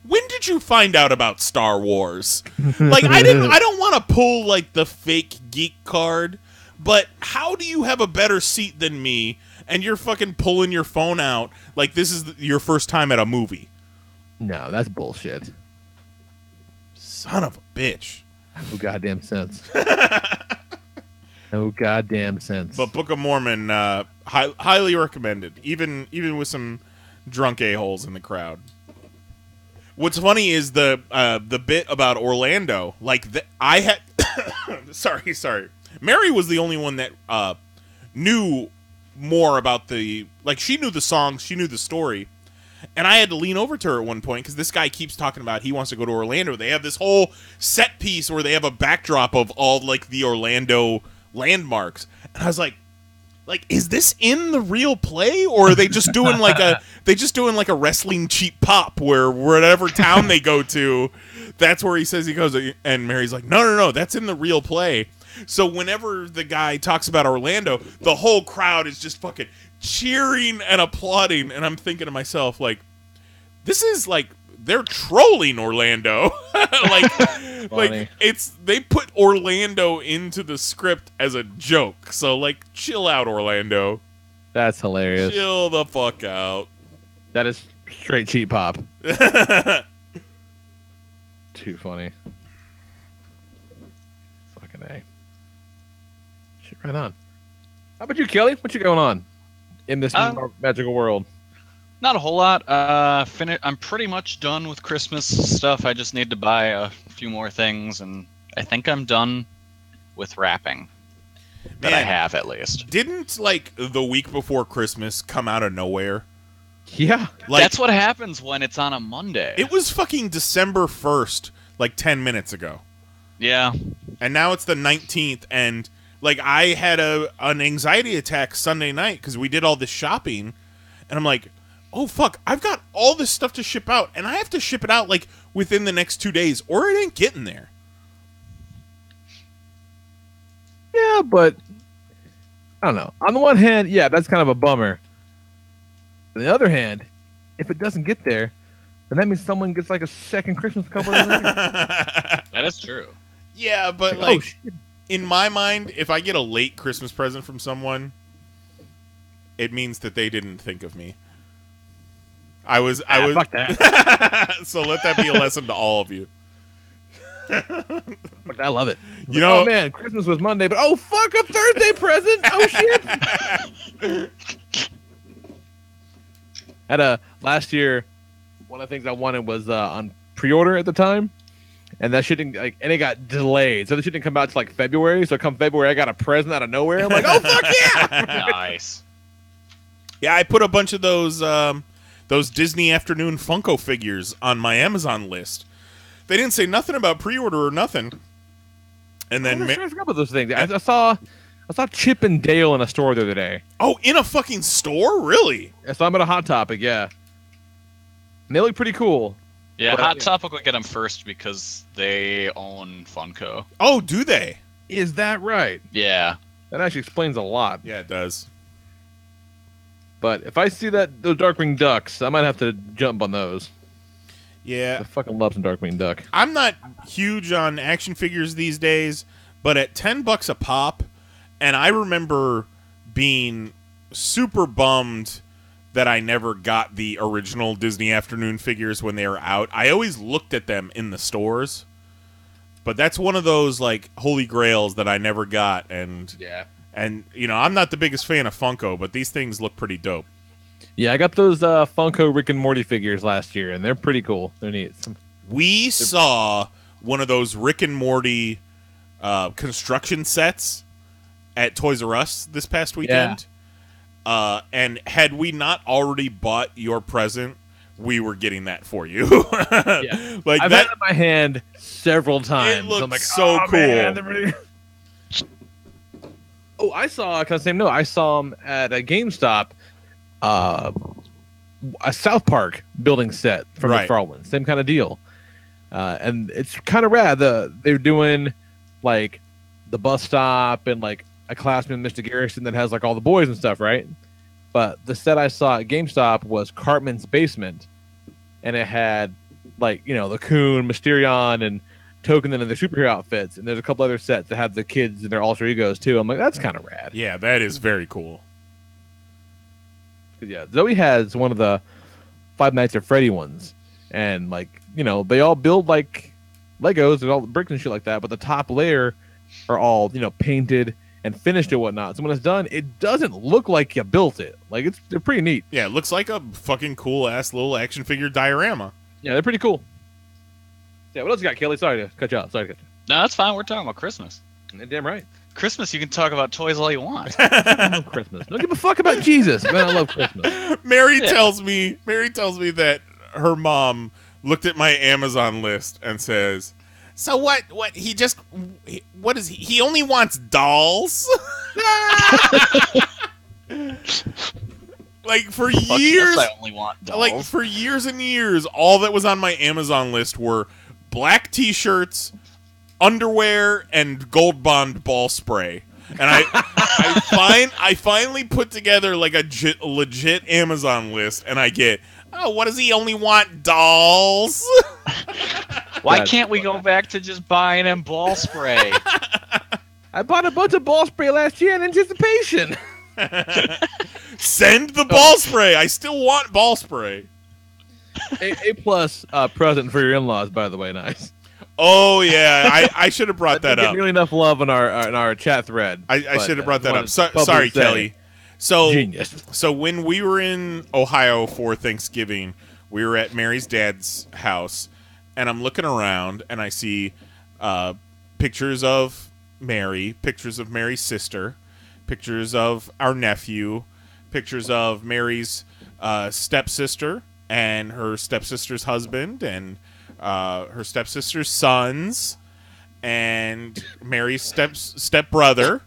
Speaker 5: when did you find out about Star Wars? Like, I don't want to pull, like, the fake geek card, but how do you have a better seat than me and you're fucking pulling your phone out like this is your first time at a movie?
Speaker 2: No, that's bullshit.
Speaker 5: Son of a bitch.
Speaker 2: No goddamn sense. No goddamn sense.
Speaker 5: But Book of Mormon, highly recommended, even with some drunk a-holes in the crowd. What's funny is the bit about Orlando. Like, I had sorry. Mary was the only one that knew more about the, like, she knew the songs, she knew the story. And I had to lean over to her at one point because this guy keeps talking about he wants to go to Orlando. They have this whole set piece where they have a backdrop of all, like, the Orlando landmarks. And I was like, is this in the real play, or are they just doing like a wrestling cheap pop where whatever town they go to, that's where he says he goes? And Mary's like, no, that's in the real play. So whenever the guy talks about Orlando, the whole crowd is just fucking cheering and applauding, and I'm thinking to myself, like, this is like they're trolling Orlando. like they put Orlando into the script as a joke. So, like, chill out, Orlando.
Speaker 2: That's hilarious.
Speaker 5: Chill the fuck out.
Speaker 2: That is straight cheap pop. Too funny. Fucking A. Shit, right on. How about you, Kelly? What you going on in this magical world?
Speaker 3: Not a whole lot. I'm pretty much done with Christmas stuff. I just need to buy a few more things, and I think I'm done with wrapping. That I have, at least.
Speaker 5: Didn't, like, the week before Christmas come out of nowhere?
Speaker 2: Yeah.
Speaker 5: Like,
Speaker 3: that's what happens when it's on a Monday.
Speaker 5: It was fucking December 1st, like 10 minutes ago.
Speaker 3: Yeah.
Speaker 5: And now it's the 19th, and, like, I had an anxiety attack Sunday night because we did all this shopping, and I'm like, oh, fuck, I've got all this stuff to ship out, and I have to ship it out, like, within the next 2 days, or it ain't getting there.
Speaker 2: Yeah, but I don't know. On the one hand, yeah, that's kind of a bummer. On the other hand, if it doesn't get there, then that means someone gets like a second Christmas couple of days later.
Speaker 3: That is true.
Speaker 5: Yeah, but
Speaker 2: Oh,
Speaker 5: like
Speaker 2: shit.
Speaker 5: in my mind, if I get a late Christmas present from someone, it means that they didn't think of me. I was
Speaker 2: Fuck that.
Speaker 5: So let that be a lesson to all of you.
Speaker 2: Fuck, I love it.
Speaker 5: You know-
Speaker 2: oh man, Christmas was Monday, but oh fuck, a Thursday present. Oh shit. Last year, one of the things I wanted was on pre-order at the time, and that shit didn't and it got delayed, so the shit didn't come out till like February. So come February, I got a present out of nowhere. I'm like, oh fuck yeah!
Speaker 3: Nice.
Speaker 5: Yeah, I put a bunch of those Disney Afternoon Funko figures on my Amazon list. They didn't say nothing about pre-order or nothing. And then
Speaker 2: I forgot about those things. I saw Chip and Dale in a store the other day.
Speaker 5: oh, in a fucking store? Really?
Speaker 2: I saw them at a Hot Topic, yeah. And they look pretty cool.
Speaker 3: Yeah,
Speaker 2: But,
Speaker 3: Hot Topic would get them first because they own Funko.
Speaker 5: Oh, do they?
Speaker 2: Is that right?
Speaker 3: Yeah.
Speaker 2: That actually explains a lot.
Speaker 5: Yeah, it does.
Speaker 2: But if I see those Darkwing Ducks, I might have to jump on those.
Speaker 5: Yeah.
Speaker 2: I fucking love some Darkwing Duck.
Speaker 5: I'm not huge on action figures these days, but at $10 a pop, and I remember being super bummed that I never got the original Disney Afternoon figures when they were out. I always looked at them in the stores, but that's one of those like holy grails that I never got. And you know, I'm not the biggest fan of Funko, but these things look pretty dope.
Speaker 2: Yeah, I got those Funko Rick and Morty figures last year, and they're pretty cool. They're neat.
Speaker 5: We saw one of those Rick and Morty construction sets at Toys R Us this past weekend. And had we not already bought your present, we were getting that for you.
Speaker 2: Yeah.
Speaker 5: Like
Speaker 2: I've
Speaker 5: that.
Speaker 2: had it in my hand several times.
Speaker 5: It looked
Speaker 2: I'm like,
Speaker 5: so
Speaker 2: oh,
Speaker 5: cool.
Speaker 2: man, they're really- Oh, I saw them at a GameStop, a South Park building set from
Speaker 5: Right.
Speaker 2: McFarlane. Same kind of deal. And it's kind of rad. They're doing like the bus stop and like a classman, Mr. Garrison, that has like all the boys and stuff, right? But the set I saw at GameStop was Cartman's Basement, and it had like, you know, the Coon, Mysterion, and Token in their superhero outfits, and there's a couple other sets that have the kids and their alter egos too. I'm like, that's kind of rad.
Speaker 5: Yeah, that is very cool.
Speaker 2: Yeah, Zoe has one of the Five Nights at Freddy ones, and like, you know, they all build like Legos and all the bricks and shit like that, but the top layer are all, you know, painted and finished and whatnot. So when it's done, it doesn't look like you built it. Like they're pretty neat.
Speaker 5: Yeah, it looks like a fucking cool ass little action figure diorama.
Speaker 2: Yeah, they're pretty cool. Yeah, what else you got, Kelly? Sorry to cut you out. No,
Speaker 3: No, that's fine. We're talking about Christmas.
Speaker 2: damn right.
Speaker 3: Christmas, you can talk about toys all you want.
Speaker 2: I love Christmas. Don't give a fuck about Jesus. Man, I love Christmas.
Speaker 5: Mary tells me that her mom looked at my Amazon list and says, "So what he only wants dolls?" Like for
Speaker 3: Fuck
Speaker 5: years,
Speaker 3: yes, I only want dolls.
Speaker 5: like for years and years, all that was on my Amazon list were black t-shirts, underwear, and Gold Bond ball spray. And I finally put together like a legit Amazon list, and I get, oh, what does he only want? Dolls?
Speaker 3: Why can't we go back to just buying him ball spray?
Speaker 2: I bought a bunch of ball spray last year in anticipation.
Speaker 5: Send the ball spray. I still want ball spray.
Speaker 2: A plus present for your in-laws, by the way. Nice.
Speaker 5: Oh yeah, I should have brought that
Speaker 2: Didn't
Speaker 5: up.
Speaker 2: get nearly enough love in our chat thread.
Speaker 5: I should have brought that up.
Speaker 2: Public
Speaker 5: Sorry,
Speaker 2: say.
Speaker 5: Kelly. So
Speaker 2: Genius.
Speaker 5: So when we were in Ohio for Thanksgiving, we were at Mary's dad's house, and I'm looking around, and I see pictures of Mary, pictures of Mary's sister, pictures of our nephew, pictures of Mary's stepsister and her stepsister's husband, and her stepsister's sons, and Mary's stepbrother,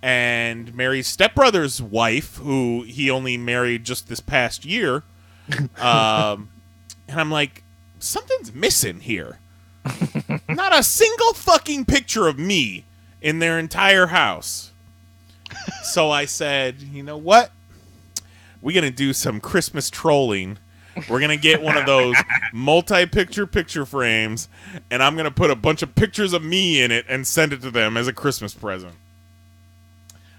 Speaker 5: and Mary's stepbrother's wife, who he only married just this past year. And I'm like, something's missing here. Not a single fucking picture of me in their entire house. So I said, you know what? we're gonna do some Christmas trolling. We're gonna get one of those multi-picture frames, and I'm gonna put a bunch of pictures of me in it and send it to them as a Christmas present.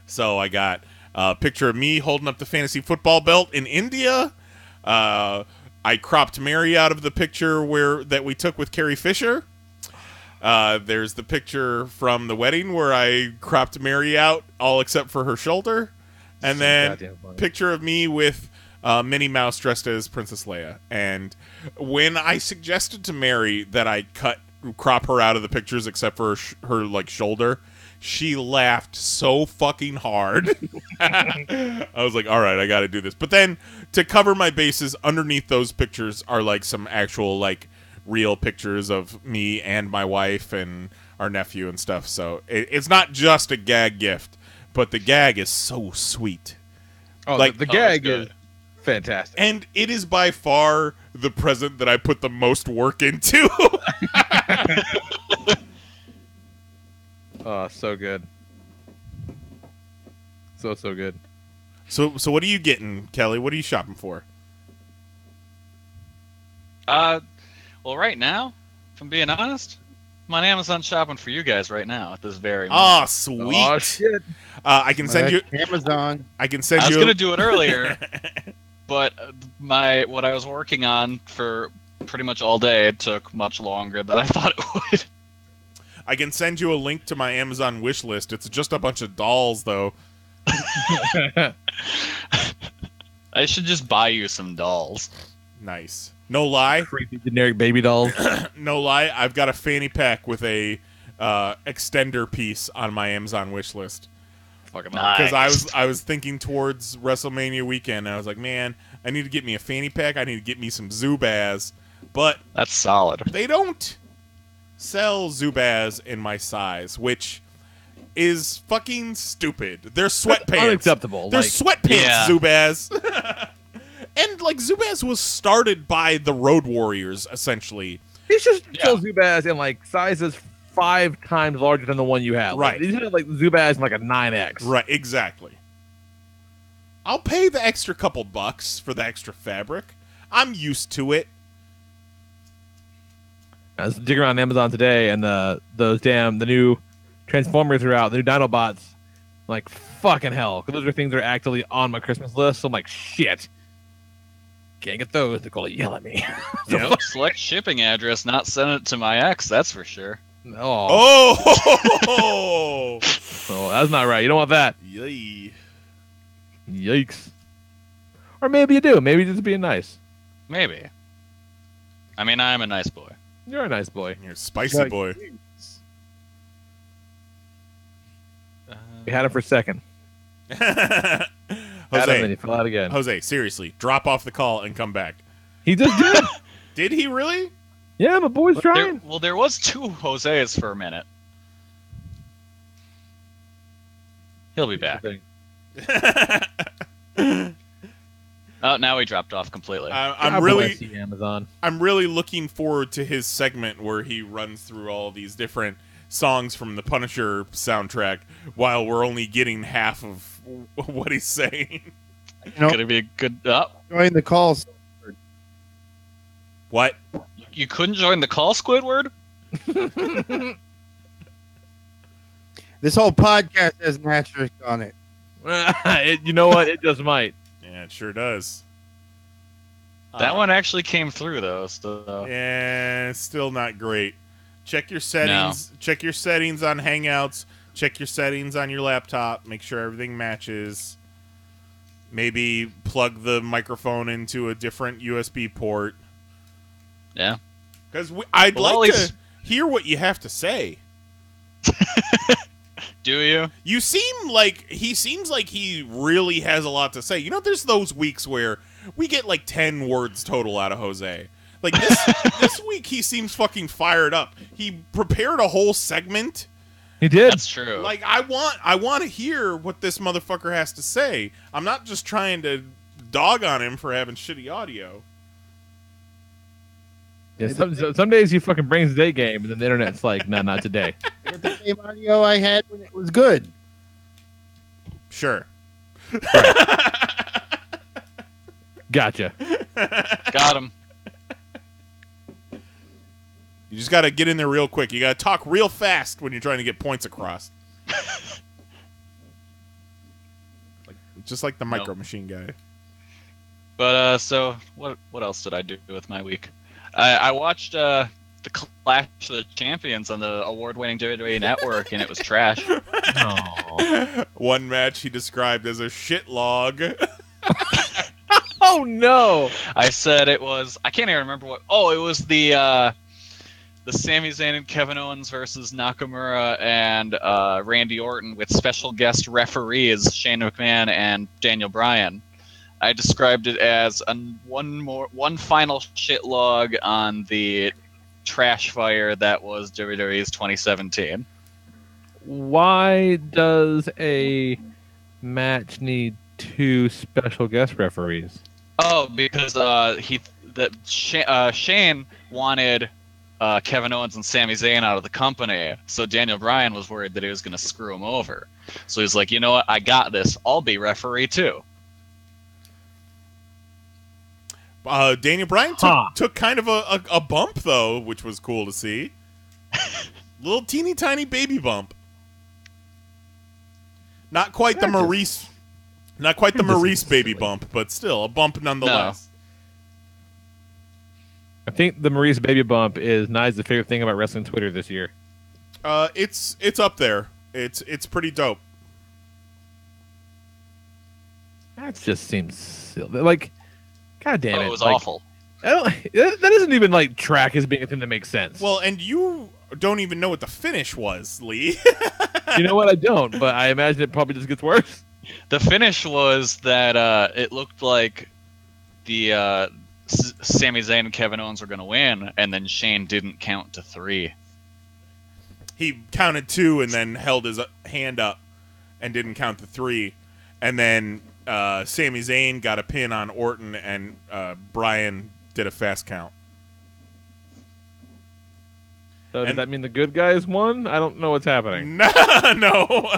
Speaker 5: So I got a picture of me holding up the fantasy football belt in India. I cropped Mary out of the picture that we took with Carrie Fisher. There's the picture from the wedding where I cropped Mary out, all except for her shoulder. And then picture of me with Minnie Mouse dressed as Princess Leia. And when I suggested to Mary that I crop her out of the pictures except for her like shoulder, she laughed so fucking hard. I was like, all right, I got to do this. But then to cover my bases, underneath those pictures are like some actual like real pictures of me and my wife and our nephew and stuff. So it's not just a gag gift, but the gag is so sweet.
Speaker 2: Oh,
Speaker 5: like
Speaker 2: the gag is fantastic.
Speaker 5: And it is by far the present that I put the most work into.
Speaker 2: Oh, so good. So good.
Speaker 5: So what are you getting, Kelly? What are you shopping for?
Speaker 3: Well, right now, if I'm being honest, I'm on Amazon shopping for you guys right now at this very moment.
Speaker 5: Oh, sweet.
Speaker 2: Oh, shit.
Speaker 5: I can send you
Speaker 7: Amazon.
Speaker 5: I can send
Speaker 3: I was
Speaker 5: you.
Speaker 3: going to do it earlier, but what I was working on for pretty much all day took much longer than I thought it would.
Speaker 5: I can send you a link to my Amazon wish list. It's just a bunch of dolls, though.
Speaker 3: I should just buy you some dolls.
Speaker 5: Nice. No lie.
Speaker 2: Creepy generic baby dolls.
Speaker 5: No lie. I've got a fanny pack with a extender piece on my Amazon wish list.
Speaker 2: Fucking
Speaker 3: Nice.
Speaker 5: Because I was thinking towards WrestleMania weekend. And I was like, man, I need to get me a fanny pack. I need to get me some Zubaz. But
Speaker 3: That's solid.
Speaker 5: they don't sell Zubaz in my size, which is fucking stupid. They're sweatpants.
Speaker 2: Unacceptable.
Speaker 5: They're
Speaker 2: Like,
Speaker 5: sweatpants,
Speaker 3: Yeah.
Speaker 5: Zubaz. And like Zubaz was started by the Road Warriors, essentially.
Speaker 2: he should
Speaker 3: Yeah.
Speaker 2: sell Zubaz in like sizes 5 times larger than the one you have.
Speaker 5: Right.
Speaker 2: Like, these are like Zubaz in like a 9X.
Speaker 5: Right, exactly. I'll pay the extra couple bucks for the extra fabric. I'm used to it.
Speaker 2: I was digging around Amazon today, and the new Transformers are out, the new Dinobots. Like, fucking hell. 'Cause those are things that are actively on my Christmas list, so I'm like, shit. Can't get those. They're going to yell at me.
Speaker 5: Yep.
Speaker 3: Select shipping address, not send it to my ex, that's for sure.
Speaker 2: Oh,
Speaker 5: Oh!
Speaker 2: oh, that's not right. You don't want that.
Speaker 5: Yay.
Speaker 2: Yikes. Or maybe you do. Maybe just being nice.
Speaker 3: Maybe. I mean, I'm a nice boy.
Speaker 2: You're a nice boy.
Speaker 5: You're a spicy boy.
Speaker 2: We had it for a second. Had him, and he fell out again.
Speaker 5: Jose, seriously, drop off the call and come back.
Speaker 2: He just did.
Speaker 5: Did he really?
Speaker 2: Yeah, my boy's trying.
Speaker 3: There was 2 Jose's for a minute. He'll be back. Oh, now he dropped off completely.
Speaker 5: I'm
Speaker 2: God
Speaker 5: really
Speaker 2: bless you, Amazon.
Speaker 5: I'm really looking forward to his segment where he runs through all these different songs from the Punisher soundtrack while we're only getting half of what he's saying.
Speaker 7: You know,
Speaker 3: Gonna be a good.
Speaker 7: join the calls.
Speaker 5: What?
Speaker 3: You couldn't join the call, Squidward?
Speaker 7: This whole podcast has an asterisk on it.
Speaker 2: You know what? It just might.
Speaker 5: Yeah, it sure does.
Speaker 3: That one actually came through though. So
Speaker 5: Yeah, it's still not great. Check your settings. Check your settings on Hangouts. Check your settings on your laptop. Make sure everything matches. Maybe plug the microphone into a different USB port.
Speaker 3: yeah.
Speaker 5: Because I'd
Speaker 3: Well,
Speaker 5: like
Speaker 3: at
Speaker 5: to
Speaker 3: least-
Speaker 5: hear what you have to say.
Speaker 3: Do you?
Speaker 5: He seems like he really has a lot to say. You know, there's those weeks where we get like 10 words total out of Jose. Like this week, he seems fucking fired up. He prepared a whole segment.
Speaker 2: He did.
Speaker 3: That's true.
Speaker 5: Like I want to hear what this motherfucker has to say. I'm not just trying to dog on him for having shitty audio.
Speaker 2: Yeah, some days he fucking brings the day game, and then the internet's like, no, not today.
Speaker 7: With the same audio I had when it was good.
Speaker 5: Sure.
Speaker 2: Gotcha.
Speaker 3: Got him.
Speaker 5: You just got to get in there real quick. You got to talk real fast when you're trying to get points across. Just like the Micro Machine guy.
Speaker 3: But so what else did I do with my week? I watched the Clash of the Champions on the award-winning WWE Network, and it was trash.
Speaker 2: Oh.
Speaker 5: One match he described as a shit log.
Speaker 2: Oh no!
Speaker 3: I said it was. I can't even remember what. Oh, it was the Sami Zayn and Kevin Owens versus Nakamura and Randy Orton with special guest referees Shane McMahon and Daniel Bryan. I described it as one final shit log on the trash fire that was WWE's 2017.
Speaker 2: Why does a match need 2 special guest referees?
Speaker 3: Oh, because Shane wanted Kevin Owens and Sami Zayn out of the company, so Daniel Bryan was worried that he was going to screw him over. So he's like, you know what? I got this. I'll be referee too.
Speaker 5: Daniel Bryan took kind of a bump, though, which was cool to see. Little teeny tiny baby bump. Not quite the Maurice baby bump, but still a bump nonetheless.
Speaker 2: I think the Maurice baby bump is Nye's the favorite thing about wrestling Twitter this year.
Speaker 5: It's up there. It's pretty dope.
Speaker 2: That just seems silly. Like, god damn it!
Speaker 3: It was
Speaker 2: like,
Speaker 3: awful.
Speaker 2: That doesn't even like track as being a thing that makes sense.
Speaker 5: Well, and you don't even know what the finish was, Lee.
Speaker 2: You know what? I don't, but I imagine it probably just gets worse.
Speaker 3: The finish was that it looked like the Sami Zayn and Kevin Owens were going to win, and then Shane didn't count to 3.
Speaker 5: He counted 2 and then held his hand up and didn't count to 3. And then Sami Zayn got a pin on Orton, and Bryan did a fast count.
Speaker 2: So does that mean the good guys won? I don't know what's happening.
Speaker 5: No.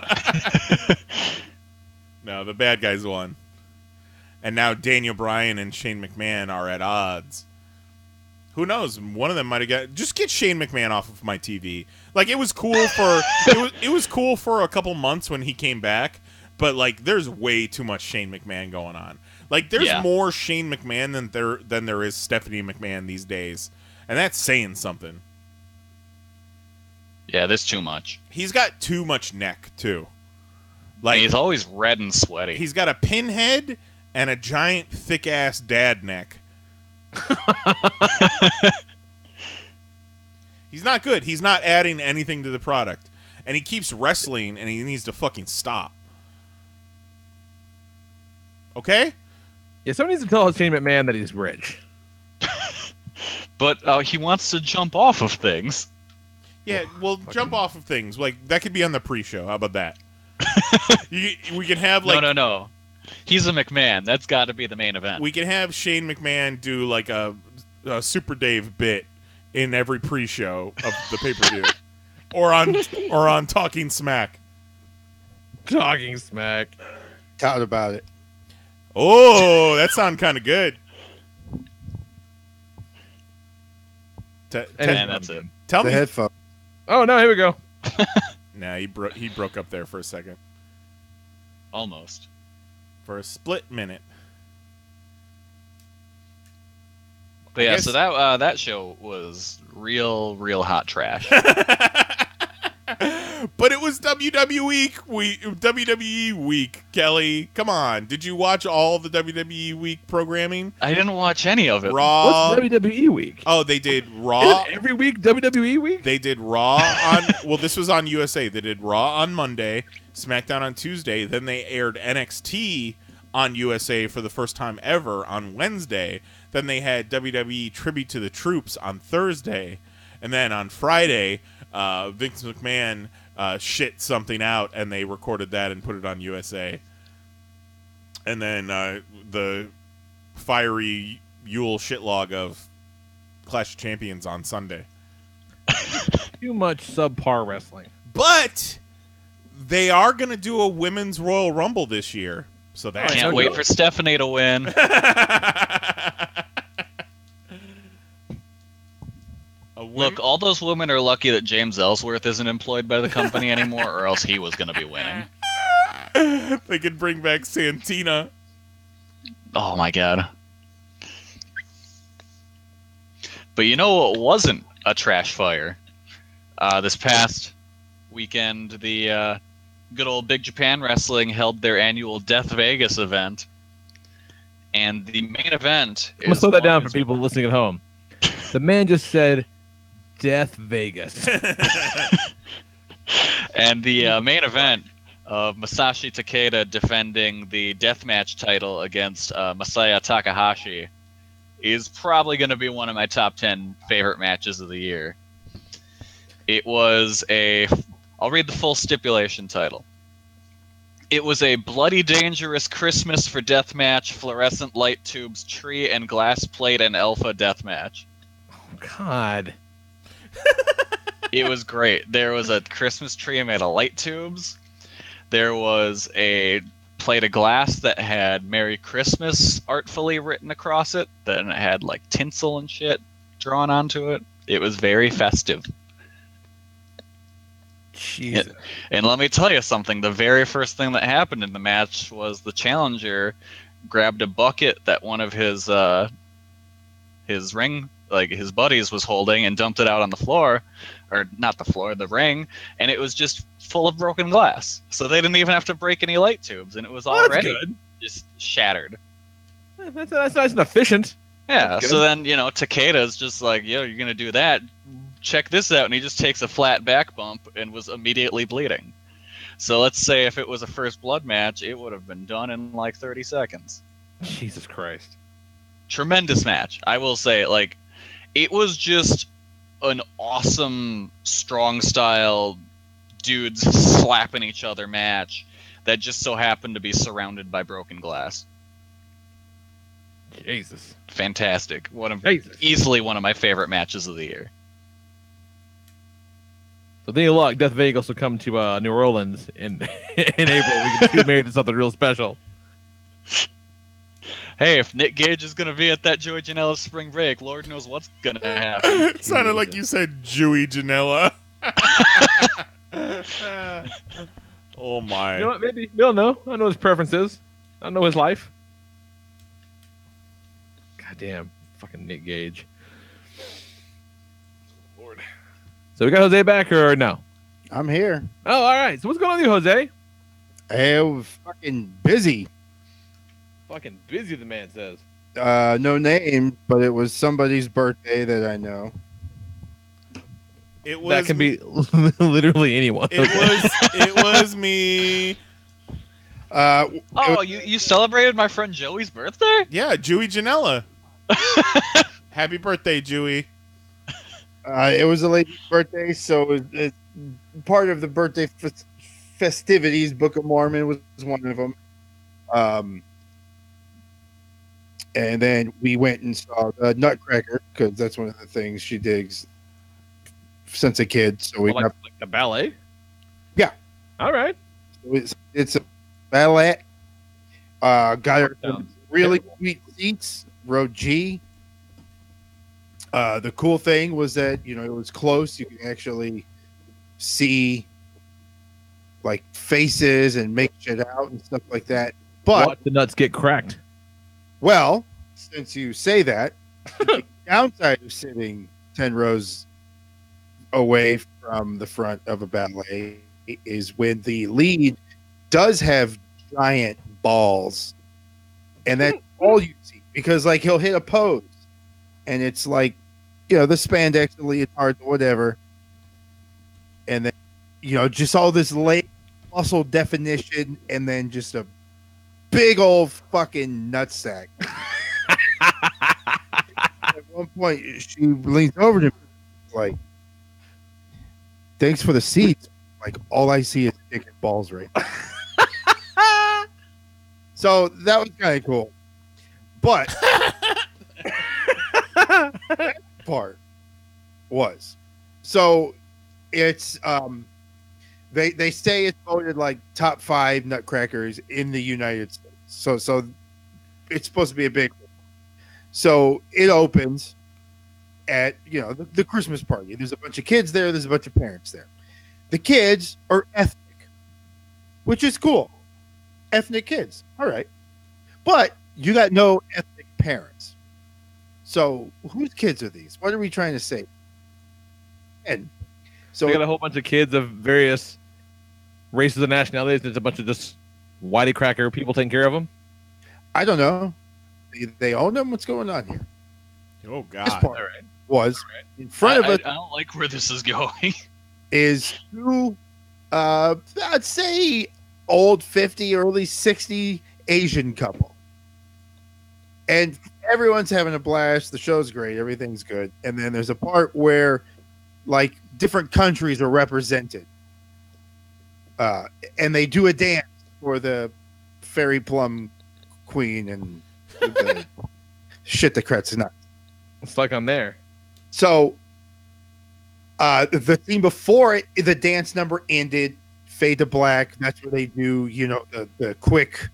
Speaker 5: No, the bad guys won. And now Daniel Bryan and Shane McMahon are at odds. Who knows? One of them might have got. Just get Shane McMahon off of my TV. Like, it was cool for it was cool for a couple months when he came back, but like there's way too much Shane McMahon going on. Like, there's more Shane McMahon than there is Stephanie McMahon these days, and that's saying something.
Speaker 3: Yeah, there's too much.
Speaker 5: He's got too much neck too. Like,
Speaker 3: and he's always red and sweaty.
Speaker 5: He's got a pinhead and a giant thick ass dad neck. He's not good. He's not adding anything to the product. And he keeps wrestling, and he needs to fucking stop. Okay?
Speaker 2: Yeah, somebody needs to tell Shane McMahon that he's rich.
Speaker 3: But he wants to jump off of things.
Speaker 5: Yeah, well, jump off of things. Like, that could be on the pre-show. How about that? We can have, like...
Speaker 3: No. He's a McMahon. That's got to be the main event.
Speaker 5: We can have Shane McMahon do, like, a Super Dave bit in every pre-show of the pay-per-view. or on Talking Smack.
Speaker 2: Talking Smack.
Speaker 7: Talk about it.
Speaker 5: Oh, that sounds kind of good.
Speaker 3: And that's it.
Speaker 5: Tell
Speaker 7: The
Speaker 5: me.
Speaker 7: headphone.
Speaker 2: Oh no, here we go.
Speaker 5: Nah, he broke up there for a second.
Speaker 3: Almost.
Speaker 5: For a split minute.
Speaker 3: But yeah, so that show was real hot trash.
Speaker 5: But it was WWE week, Kelly. Come on. Did you watch all the WWE week programming?
Speaker 3: I didn't watch any of it.
Speaker 5: Raw.
Speaker 2: What's WWE week?
Speaker 5: Oh, they did Raw.
Speaker 2: Isn't every week WWE week?
Speaker 5: They did Raw on... Well, this was on USA. They did Raw on Monday, SmackDown on Tuesday. Then they aired NXT on USA for the first time ever on Wednesday. Then they had WWE Tribute to the Troops on Thursday. And then on Friday, Vince McMahon shit something out, and they recorded that and put it on USA. And then the fiery Yule shitlog of Clash of Champions on Sunday.
Speaker 2: Too much subpar wrestling.
Speaker 5: But they are going to do a Women's Royal Rumble this year. So that
Speaker 3: Can't wait for Stephanie to win. Look, all those women are lucky that James Ellsworth isn't employed by the company anymore, or else he was going to be winning.
Speaker 5: They could bring back Santina.
Speaker 3: Oh my god. But you know what wasn't a trash fire? This past weekend, the good old Big Japan Wrestling held their annual Death Vegas event. And the main event
Speaker 2: I'm going to slow that down for people listening at home. The man just said Death Vegas.
Speaker 3: And the main event of Masashi Takeda defending the deathmatch title against Masaya Takahashi is probably going to be one of my top 10 favorite matches of the year. It was I'll read the full stipulation title. It was a bloody dangerous Christmas for deathmatch, fluorescent light tubes, tree and glass plate and alpha deathmatch.
Speaker 2: Oh, God.
Speaker 3: It was great. There was a Christmas tree made of light tubes. There was a plate of glass that had Merry Christmas artfully written across it. Then it had like tinsel and shit drawn onto it. It was very festive.
Speaker 2: Jesus.
Speaker 3: And let me tell you something. The very first thing that happened in the match was the challenger grabbed a bucket that one of his ring, like his buddies, was holding and dumped it out on the floor, or not the floor, the ring, and it was just full of broken glass. So they didn't even have to break any light tubes, and it was already just shattered.
Speaker 2: That's nice and efficient.
Speaker 3: Yeah, so then, Takeda's just like, yo, you're going to do that. Check this out. And he just takes a flat back bump and was immediately bleeding. So let's say if it was a first blood match, it would have been done in like 30 seconds.
Speaker 2: Jesus Christ.
Speaker 3: Tremendous match. I will say, like, it was just an awesome, strong style dudes slapping each other match that just so happened to be surrounded by broken glass.
Speaker 2: Jesus.
Speaker 3: Fantastic.
Speaker 2: Jesus.
Speaker 3: Easily one of my favorite matches of the year.
Speaker 2: So then you luck, Death Vegas will come to New Orleans in April. We can get married to something real special.
Speaker 3: Hey, if Nick Gage is going to be at that Joey Janela spring break, Lord knows what's going to happen.
Speaker 5: It sounded like you said Joey Janela. Oh my.
Speaker 2: You know what? Maybe. We don't know. I know his preferences. I know his life. Goddamn. Fucking Nick Gage. Lord. So we got Jose back or no?
Speaker 7: I'm here.
Speaker 2: Oh, all right. So what's going on with you, Jose?
Speaker 7: I was fucking busy.
Speaker 2: Fucking busy, the man says.
Speaker 7: No name, but it was somebody's birthday that I know.
Speaker 5: It was
Speaker 2: that can be literally anyone.
Speaker 5: It was me.
Speaker 3: You celebrated my friend Joey's birthday?
Speaker 5: Yeah, Joey Janela. Happy birthday, Joey.
Speaker 7: It was a lady's birthday, so it's part of the birthday festivities. Book of Mormon was one of them. And then we went and saw the Nutcracker, because that's one of the things she digs since a kid. So we
Speaker 2: like the ballet?
Speaker 7: Yeah.
Speaker 2: All right.
Speaker 7: It's a ballet. Got her some really sweet seats, row G. The cool thing was that, it was close. You can actually see like faces and make shit out and stuff like that. But
Speaker 2: watch the nuts get cracked.
Speaker 7: Well, since you say that, the downside of sitting 10 rows away from the front of a ballet is when the lead does have giant balls, and that's all you see, because like he'll hit a pose and it's like, the spandex, the leotard, whatever, and then just all this muscle definition, and then just a big old fucking nutsack. At one point, she leans over to me like, "Thanks for the seats." Like, all I see is dick and balls right now. So that was kind of cool. But that part was it's they say it's voted like top 5 nutcrackers in the United States. So it's supposed to be a big. So it opens at the Christmas party. There's a bunch of kids there. There's a bunch of parents there. The kids are ethnic, which is cool. Ethnic kids, all right. But you got no ethnic parents. So whose kids are these? What are we trying to say? And so
Speaker 2: we got a whole bunch of kids of various races and nationalities. There's a bunch of just whitey cracker people taking care of them.
Speaker 7: I don't know. They own them. What's going on here?
Speaker 5: Oh God!
Speaker 7: This part was in front of us.
Speaker 3: I don't like where this is going.
Speaker 7: Is two, I'd say, old 50, early 60 Asian couple. And everyone's having a blast. The show's great. Everything's good. And then there's a part where, like, different countries are represented. And they do a dance for the fairy plum queen and the shit that cracks nuts.
Speaker 2: It's like I'm there.
Speaker 7: So, the scene before it, the dance number ended, fade to black. That's where they do, the quick,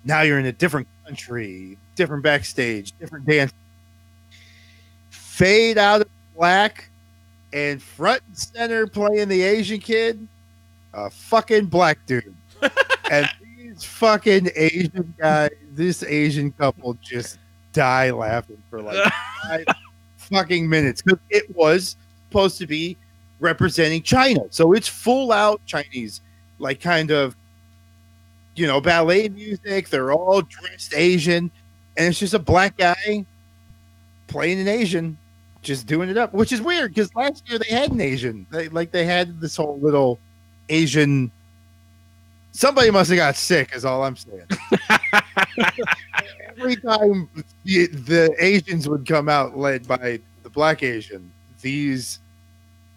Speaker 7: now you're in a different country, different backstage, different dance. Fade out of black, and front and center playing the Asian kid, a fucking black dude. And these fucking Asian guys, this Asian couple just die laughing for like 5 fucking minutes. Because it was supposed to be representing China. So it's full out Chinese, like kind of, ballet music. They're all dressed Asian. And it's just a black guy playing an Asian, just doing it up, which is weird because last year they had an Asian. They had this whole little Asian. Somebody must have got sick, is all I'm saying. Every time the Asians would come out led by the black Asian, these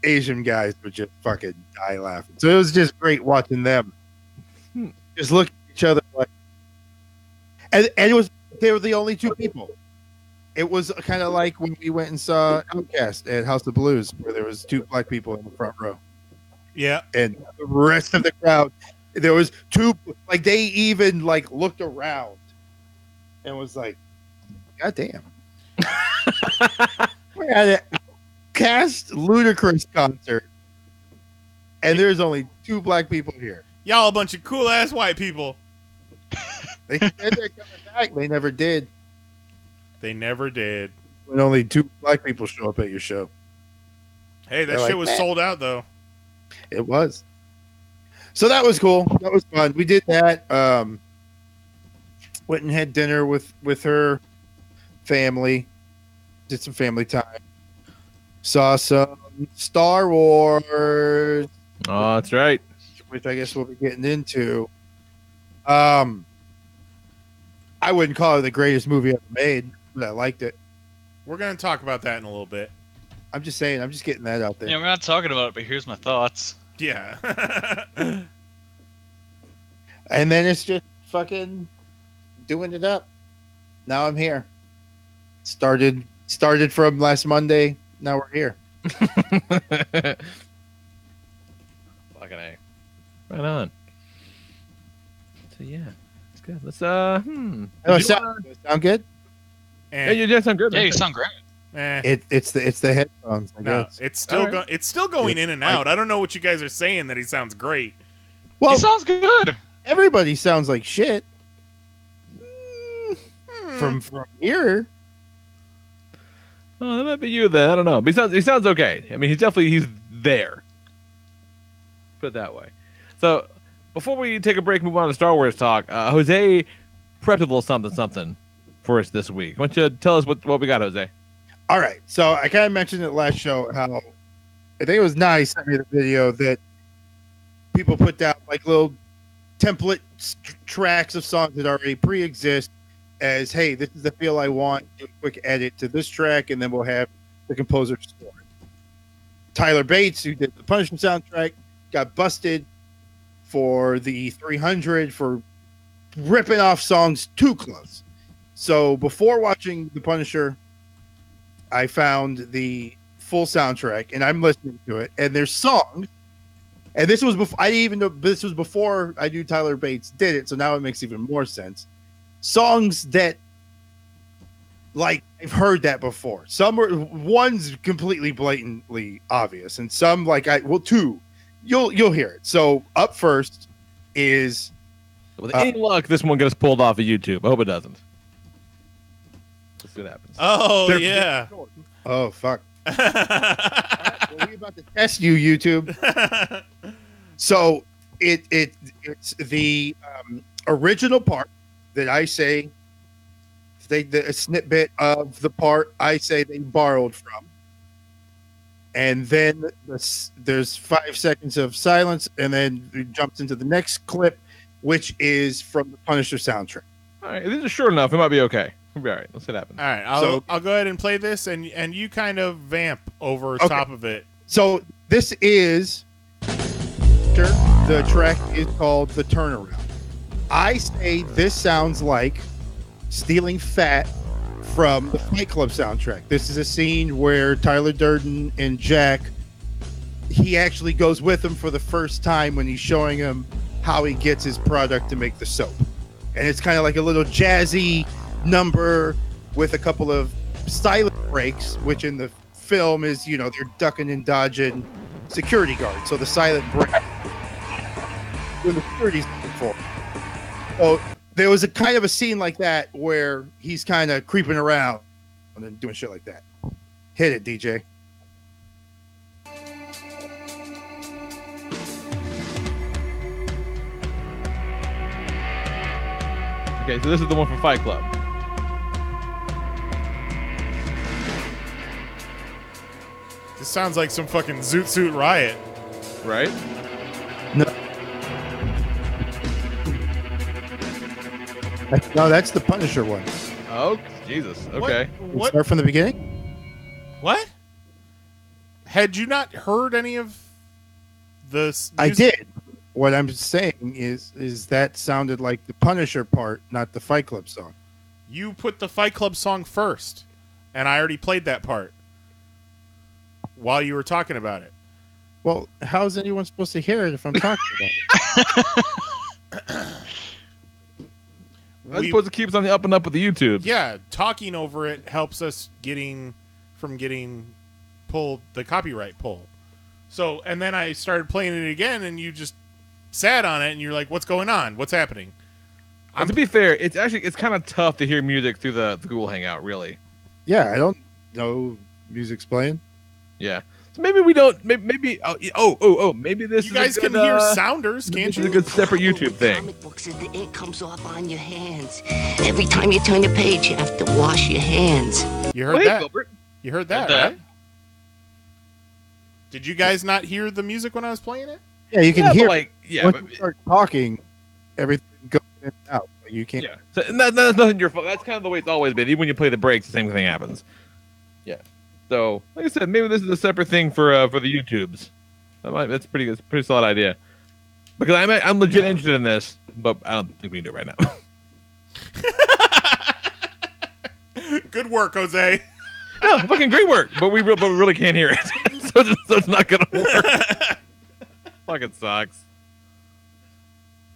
Speaker 7: Asian guys would just fucking die laughing. So it was just great watching them just look at each other like, and they were the only two people. It was kind of like when we went and saw Outcast at House of Blues, where there was 2 black people in the front row.
Speaker 5: Yeah,
Speaker 7: and the rest of the crowd, there was 2. Like they even like looked around and was like, "God damn, we're at a Outcast Ludacris concert, and there's only 2 black people here."
Speaker 5: Y'all a bunch of cool ass white people.
Speaker 7: They said they're coming back. They never did.
Speaker 5: They never did.
Speaker 7: When only 2 black people show up at your show.
Speaker 5: Hey, that
Speaker 7: They're
Speaker 5: shit
Speaker 7: like,
Speaker 5: was
Speaker 7: "Man."
Speaker 5: sold out though.
Speaker 7: It was. So that was cool. That was fun. We did that. Went and had dinner with her family. Did some family time. Saw some Star Wars.
Speaker 2: Oh, that's right.
Speaker 7: Which I guess we'll be getting into. I wouldn't call it the greatest movie ever made, but I liked it.
Speaker 5: We're gonna talk about that in a little bit.
Speaker 7: I'm just saying. I'm just getting that out there.
Speaker 3: Yeah, we're not talking about it, but here's my thoughts.
Speaker 5: Yeah.
Speaker 7: And then it's just fucking doing it up. Now I'm here. Started from last Monday. Now we're here.
Speaker 2: Fucking A. Right on. So yeah, it's good. Let's
Speaker 7: Oh,
Speaker 2: Did you
Speaker 7: sound good?
Speaker 2: yeah, you did sound good.
Speaker 3: Yeah,
Speaker 2: man.
Speaker 3: you sound great.
Speaker 7: It's the headphones. I
Speaker 5: No,
Speaker 7: guess.
Speaker 5: it's still
Speaker 2: All right.
Speaker 5: it's still going
Speaker 7: It's
Speaker 5: in and
Speaker 7: like-
Speaker 5: out. I don't know what you guys are saying that he sounds great.
Speaker 7: Well,
Speaker 3: He sounds good.
Speaker 7: everybody sounds like shit from here.
Speaker 2: Oh, that might be you then. I don't know. But he sounds okay. I mean, he's there. Put it that way. So before we take a break, move on to Star Wars talk. Jose prepped a little something for us this week. Why don't you tell us what we got, Jose?
Speaker 7: All right. So I kind of mentioned it last show how I think it was nice. I made a video that people put down like little template tracks of songs that already pre-exist as, hey, this is the feel I want. Do a quick edit to this track, and then we'll have the composer score it. Tyler Bates, who did the Punisher soundtrack, got busted for the 300 for ripping off songs too close. So before watching The Punisher, I found the full soundtrack and I'm listening to it, and there's songs. And this was before I didn't even know this was before I knew Tyler Bates did it, so now it makes even more sense. songs that, like, I've heard that before. One's completely blatantly obvious, and some two. You'll hear it. So up first is
Speaker 2: With any luck, this one gets pulled off of YouTube. I hope it doesn't. Let's see what happens.
Speaker 5: Oh,
Speaker 7: They're-
Speaker 5: yeah.
Speaker 7: oh fuck. All right, well, we're about to test you, YouTube. So it's the original part that I say a snippet of the part I say they borrowed from, and then there's 5 seconds of silence, and then it jumps into the next clip, which is from the Punisher soundtrack.
Speaker 2: All right, if this is short enough, it might be okay. We'll be all right. Let's see what happens.
Speaker 5: All right, I'll go ahead and play this, and you kind of vamp over
Speaker 7: Okay.
Speaker 5: top of it.
Speaker 7: So this is the track is called The Turnaround. I say this sounds like stealing fat from the Fight Club soundtrack. This is a scene where Tyler Durden and Jack, he actually goes with him for the first time when he's showing him how he gets his product to make the soap. And it's kind of like a little jazzy number with a couple of silent breaks, which in the film is, they're ducking and dodging security guards. So the silent break when the security's looking for. So there was a kind of a scene like that where he's kind of creeping around and then doing shit like that. Hit it, DJ.
Speaker 2: Okay, so this is the one from Fight Club.
Speaker 5: This sounds like some fucking Zoot Suit Riot.
Speaker 2: Right?
Speaker 7: No, that's the Punisher one.
Speaker 2: Oh, Jesus. Okay.
Speaker 5: What?
Speaker 7: Start from the beginning.
Speaker 5: What? Had you not heard any of this?
Speaker 7: I did. What I'm saying is that sounded like the Punisher part, not the Fight Club song.
Speaker 5: You put the Fight Club song first, and I already played that part while you were talking about it.
Speaker 7: Well, how's anyone supposed to hear it if I'm talking about it?
Speaker 2: I suppose it keeps on the up and up with the YouTube.
Speaker 5: Yeah, talking over it helps us from getting pulled the copyright pull. So, and then I started playing it again, and you just sat on it, and you're like, "What's going on? What's happening?"
Speaker 2: To be fair, it's kind of tough to hear music through the Google Hangout. Really.
Speaker 7: Yeah, I don't know music's playing.
Speaker 2: Yeah. So maybe we don't. Maybe. Maybe this.
Speaker 5: You
Speaker 2: is
Speaker 5: guys
Speaker 2: a good,
Speaker 5: can hear sounders,
Speaker 2: This
Speaker 5: can't
Speaker 2: is a
Speaker 5: you?
Speaker 2: good separate YouTube thing.
Speaker 8: Comic books, the ink comes off on your hands. Every time you turn the page, you have to wash your hands.
Speaker 5: You heard
Speaker 2: Wait,
Speaker 5: that?
Speaker 2: Gilbert.
Speaker 5: You heard that,
Speaker 3: Heard that.
Speaker 5: right? Did you guys not hear the music when I was playing it?
Speaker 7: Yeah, you can
Speaker 2: Yeah,
Speaker 7: hear
Speaker 2: but like, yeah,
Speaker 7: once
Speaker 2: but,
Speaker 7: you start talking, everything goes in and out. But you can't.
Speaker 2: yeah. So, and that's nothing your fault. That's kind of the way it's always been. Even when you play the breaks, the same thing happens. Yeah. So, like I said, maybe this is a separate thing for the YouTubes. That's a pretty solid idea. Because I'm legit interested in this, but I don't think we can do it right now.
Speaker 5: Good work, Jose.
Speaker 2: No, fucking great work, but we really can't hear it, so it's not gonna work. Fucking sucks.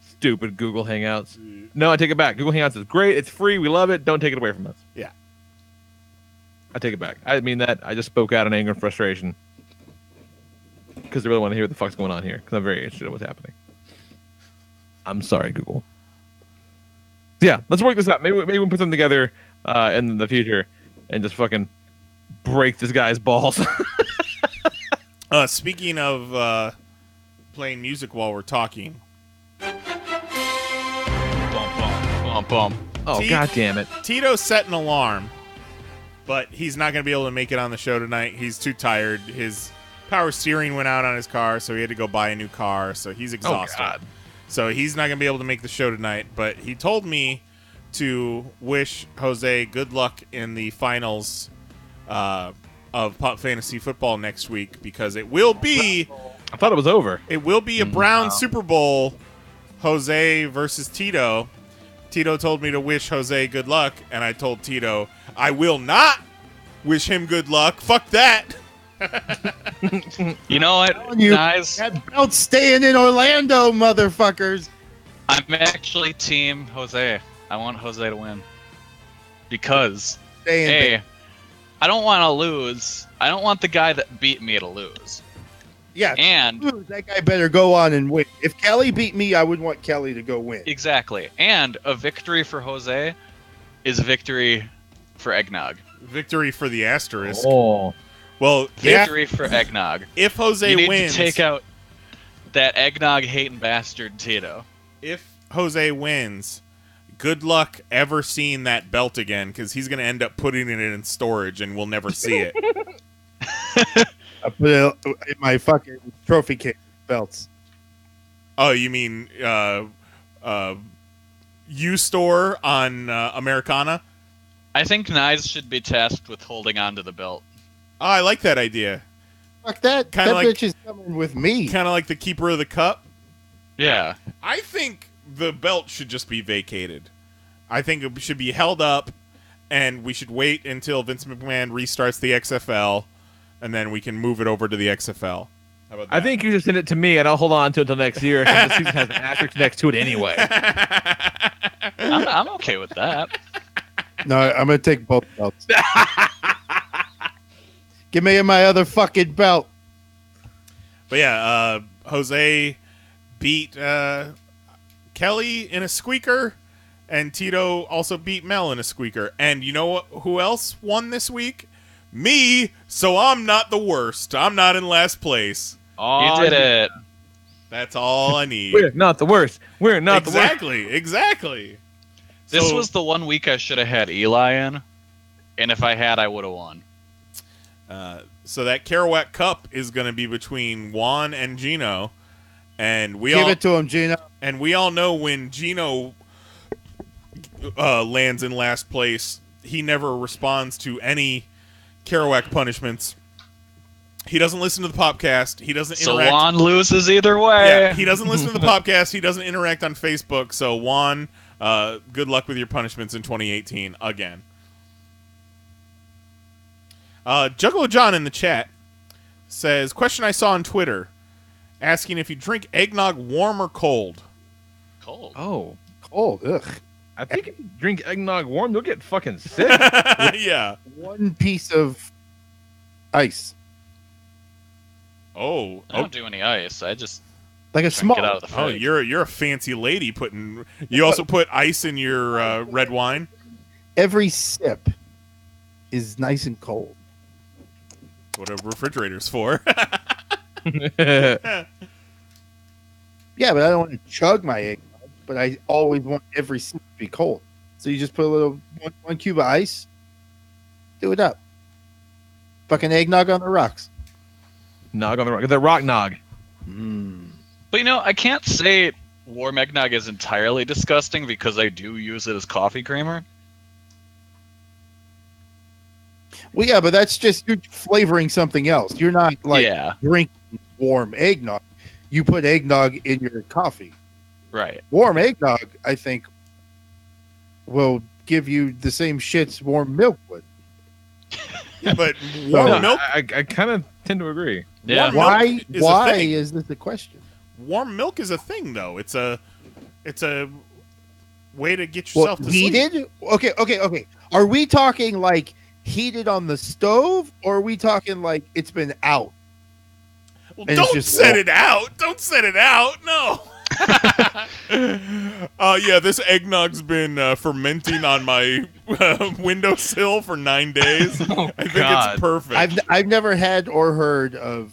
Speaker 2: Stupid Google Hangouts. No, I take it back. Google Hangouts is great. It's free. We love it. Don't take it away from us.
Speaker 5: Yeah.
Speaker 2: I take it back. I didn't mean that. I just spoke out in anger and frustration because I really want to hear what the fuck's going on here. Because I'm very interested in what's happening. I'm sorry, Google. Yeah, let's work this out. Maybe we'll put something together in the future and just fucking break this guy's balls.
Speaker 5: Speaking of playing music while we're talking,
Speaker 3: Bum, bum.
Speaker 2: Oh, God damn it.
Speaker 5: Tito set an alarm, but he's not going to be able to make it on the show tonight. He's too tired. His power steering went out on his car, so he had to go buy a new car, so he's exhausted.
Speaker 2: Oh, God.
Speaker 5: So he's not going to be able to make the show tonight, but he told me to wish Jose good luck in the finals of Pop Fantasy Football next week, because it will be
Speaker 2: I thought it was over.
Speaker 5: a Brown Super Bowl, Jose versus Tito. Tito told me to wish Jose good luck, and I told Tito I will not wish him good luck. Fuck that.
Speaker 3: You know what,
Speaker 7: telling you,
Speaker 3: guys?
Speaker 7: that belt's staying in Orlando, motherfuckers.
Speaker 3: I'm actually Team Jose. I want Jose to win. Because,
Speaker 7: Stay in
Speaker 3: A, I don't want to lose. I don't want the guy that beat me to lose.
Speaker 7: Yeah,
Speaker 3: And
Speaker 7: that guy better go on and win. If Kelly beat me, I would want Kelly to go win.
Speaker 3: exactly. And a victory for Jose is a victory for Eggnog.
Speaker 5: Victory for the asterisk.
Speaker 2: Oh,
Speaker 5: Well,
Speaker 3: Victory for Eggnog.
Speaker 5: if Jose
Speaker 3: You need
Speaker 5: wins,
Speaker 3: to take out that Eggnog hating bastard Tito.
Speaker 5: if Jose wins, good luck ever seeing that belt again, because he's going to end up putting it in storage and we'll never see it.
Speaker 7: I put it in my fucking trophy case belts.
Speaker 5: Oh, you mean U-Store on Americana?
Speaker 3: I think Nyes should be tasked with holding on to the belt.
Speaker 5: Oh, I like that idea.
Speaker 7: Fuck that.
Speaker 5: Kinda
Speaker 7: That
Speaker 5: like-
Speaker 7: bitch is coming with me.
Speaker 5: Kind of like the Keeper of the Cup.
Speaker 3: Yeah.
Speaker 5: I think the belt should just be vacated. I think it should be held up, and we should wait until Vince McMahon restarts the XFL, and then we can move it over to the XFL. How about that?
Speaker 2: I think you just send it to me, and I'll hold on to it until next year. Because the season has an asterisk next to it anyway.
Speaker 3: I'm okay with that.
Speaker 7: No, I'm going to take both belts. Give me my other fucking belt.
Speaker 5: But yeah, Jose beat Kelly in a squeaker, and Tito also beat Mel in a squeaker. And you know what? Who else won this week? Me. So I'm not the worst. I'm not in last place.
Speaker 3: You did it.
Speaker 5: That's all I need.
Speaker 2: We're not the worst. We're not the worst.
Speaker 5: Exactly.
Speaker 3: This
Speaker 5: So-
Speaker 3: was the 1 week I should have had Eli in, and if I had, I would have won.
Speaker 5: So that Kerouac Cup is going to be between Juan and Gino, and
Speaker 7: Give it to him, Gino.
Speaker 5: And we all know when Gino lands in last place, he never responds to any Kerouac punishments. He doesn't listen to the podcast. He doesn't
Speaker 3: So
Speaker 5: interact.
Speaker 3: Juan loses either way.
Speaker 5: Yeah, he doesn't listen to the podcast. He doesn't interact on Facebook. So Juan, good luck with your punishments in 2018 again. Juggalo John in the chat says, question I saw on Twitter asking if you drink eggnog warm or cold.
Speaker 3: Cold.
Speaker 2: Oh,
Speaker 7: Cold. Ugh.
Speaker 2: I think if you drink eggnog warm, you'll get fucking sick.
Speaker 5: Yeah.
Speaker 7: One piece of ice.
Speaker 5: Oh.
Speaker 3: I don't do any ice. I just
Speaker 7: Like a
Speaker 3: drink
Speaker 7: small.
Speaker 3: it out of the
Speaker 5: Oh,
Speaker 3: fridge.
Speaker 5: you're a fancy lady putting. You also put ice in your red wine.
Speaker 7: Every sip is nice and cold.
Speaker 5: What a refrigerator's for.
Speaker 7: Yeah, but I don't want to chug my eggnog, but I always want every sip to be cold. So you just put a little one cube of ice, do it up. Fucking eggnog on the rocks.
Speaker 2: Nog on the rock. The rock nog.
Speaker 3: But you know, I can't say warm eggnog is entirely disgusting because I do use it as coffee creamer.
Speaker 7: Well, yeah, but that's just you're flavoring something else. You're not like
Speaker 3: Yeah.
Speaker 7: drinking warm eggnog. You put eggnog in your coffee.
Speaker 3: Right.
Speaker 7: Warm eggnog, I think, will give you the same shits warm milk would.
Speaker 5: But warm milk.
Speaker 2: I kind of tend to agree.
Speaker 3: Yeah.
Speaker 5: Warm milk is a
Speaker 7: Why
Speaker 5: thing.
Speaker 7: is this the question?
Speaker 5: Warm milk is a thing, though. It's a way to get
Speaker 7: Well,
Speaker 5: yourself to sleep.
Speaker 7: heated? Okay. Are we talking like heated on the stove, or are we talking like it's been out?
Speaker 5: Well,
Speaker 7: and it's
Speaker 5: don't
Speaker 7: just
Speaker 5: set
Speaker 7: warm.
Speaker 5: it out. Don't set it out. No. Yeah, this eggnog's been fermenting on my windowsill for 9 days. I think
Speaker 2: God.
Speaker 5: it's perfect.
Speaker 7: I've never had or heard of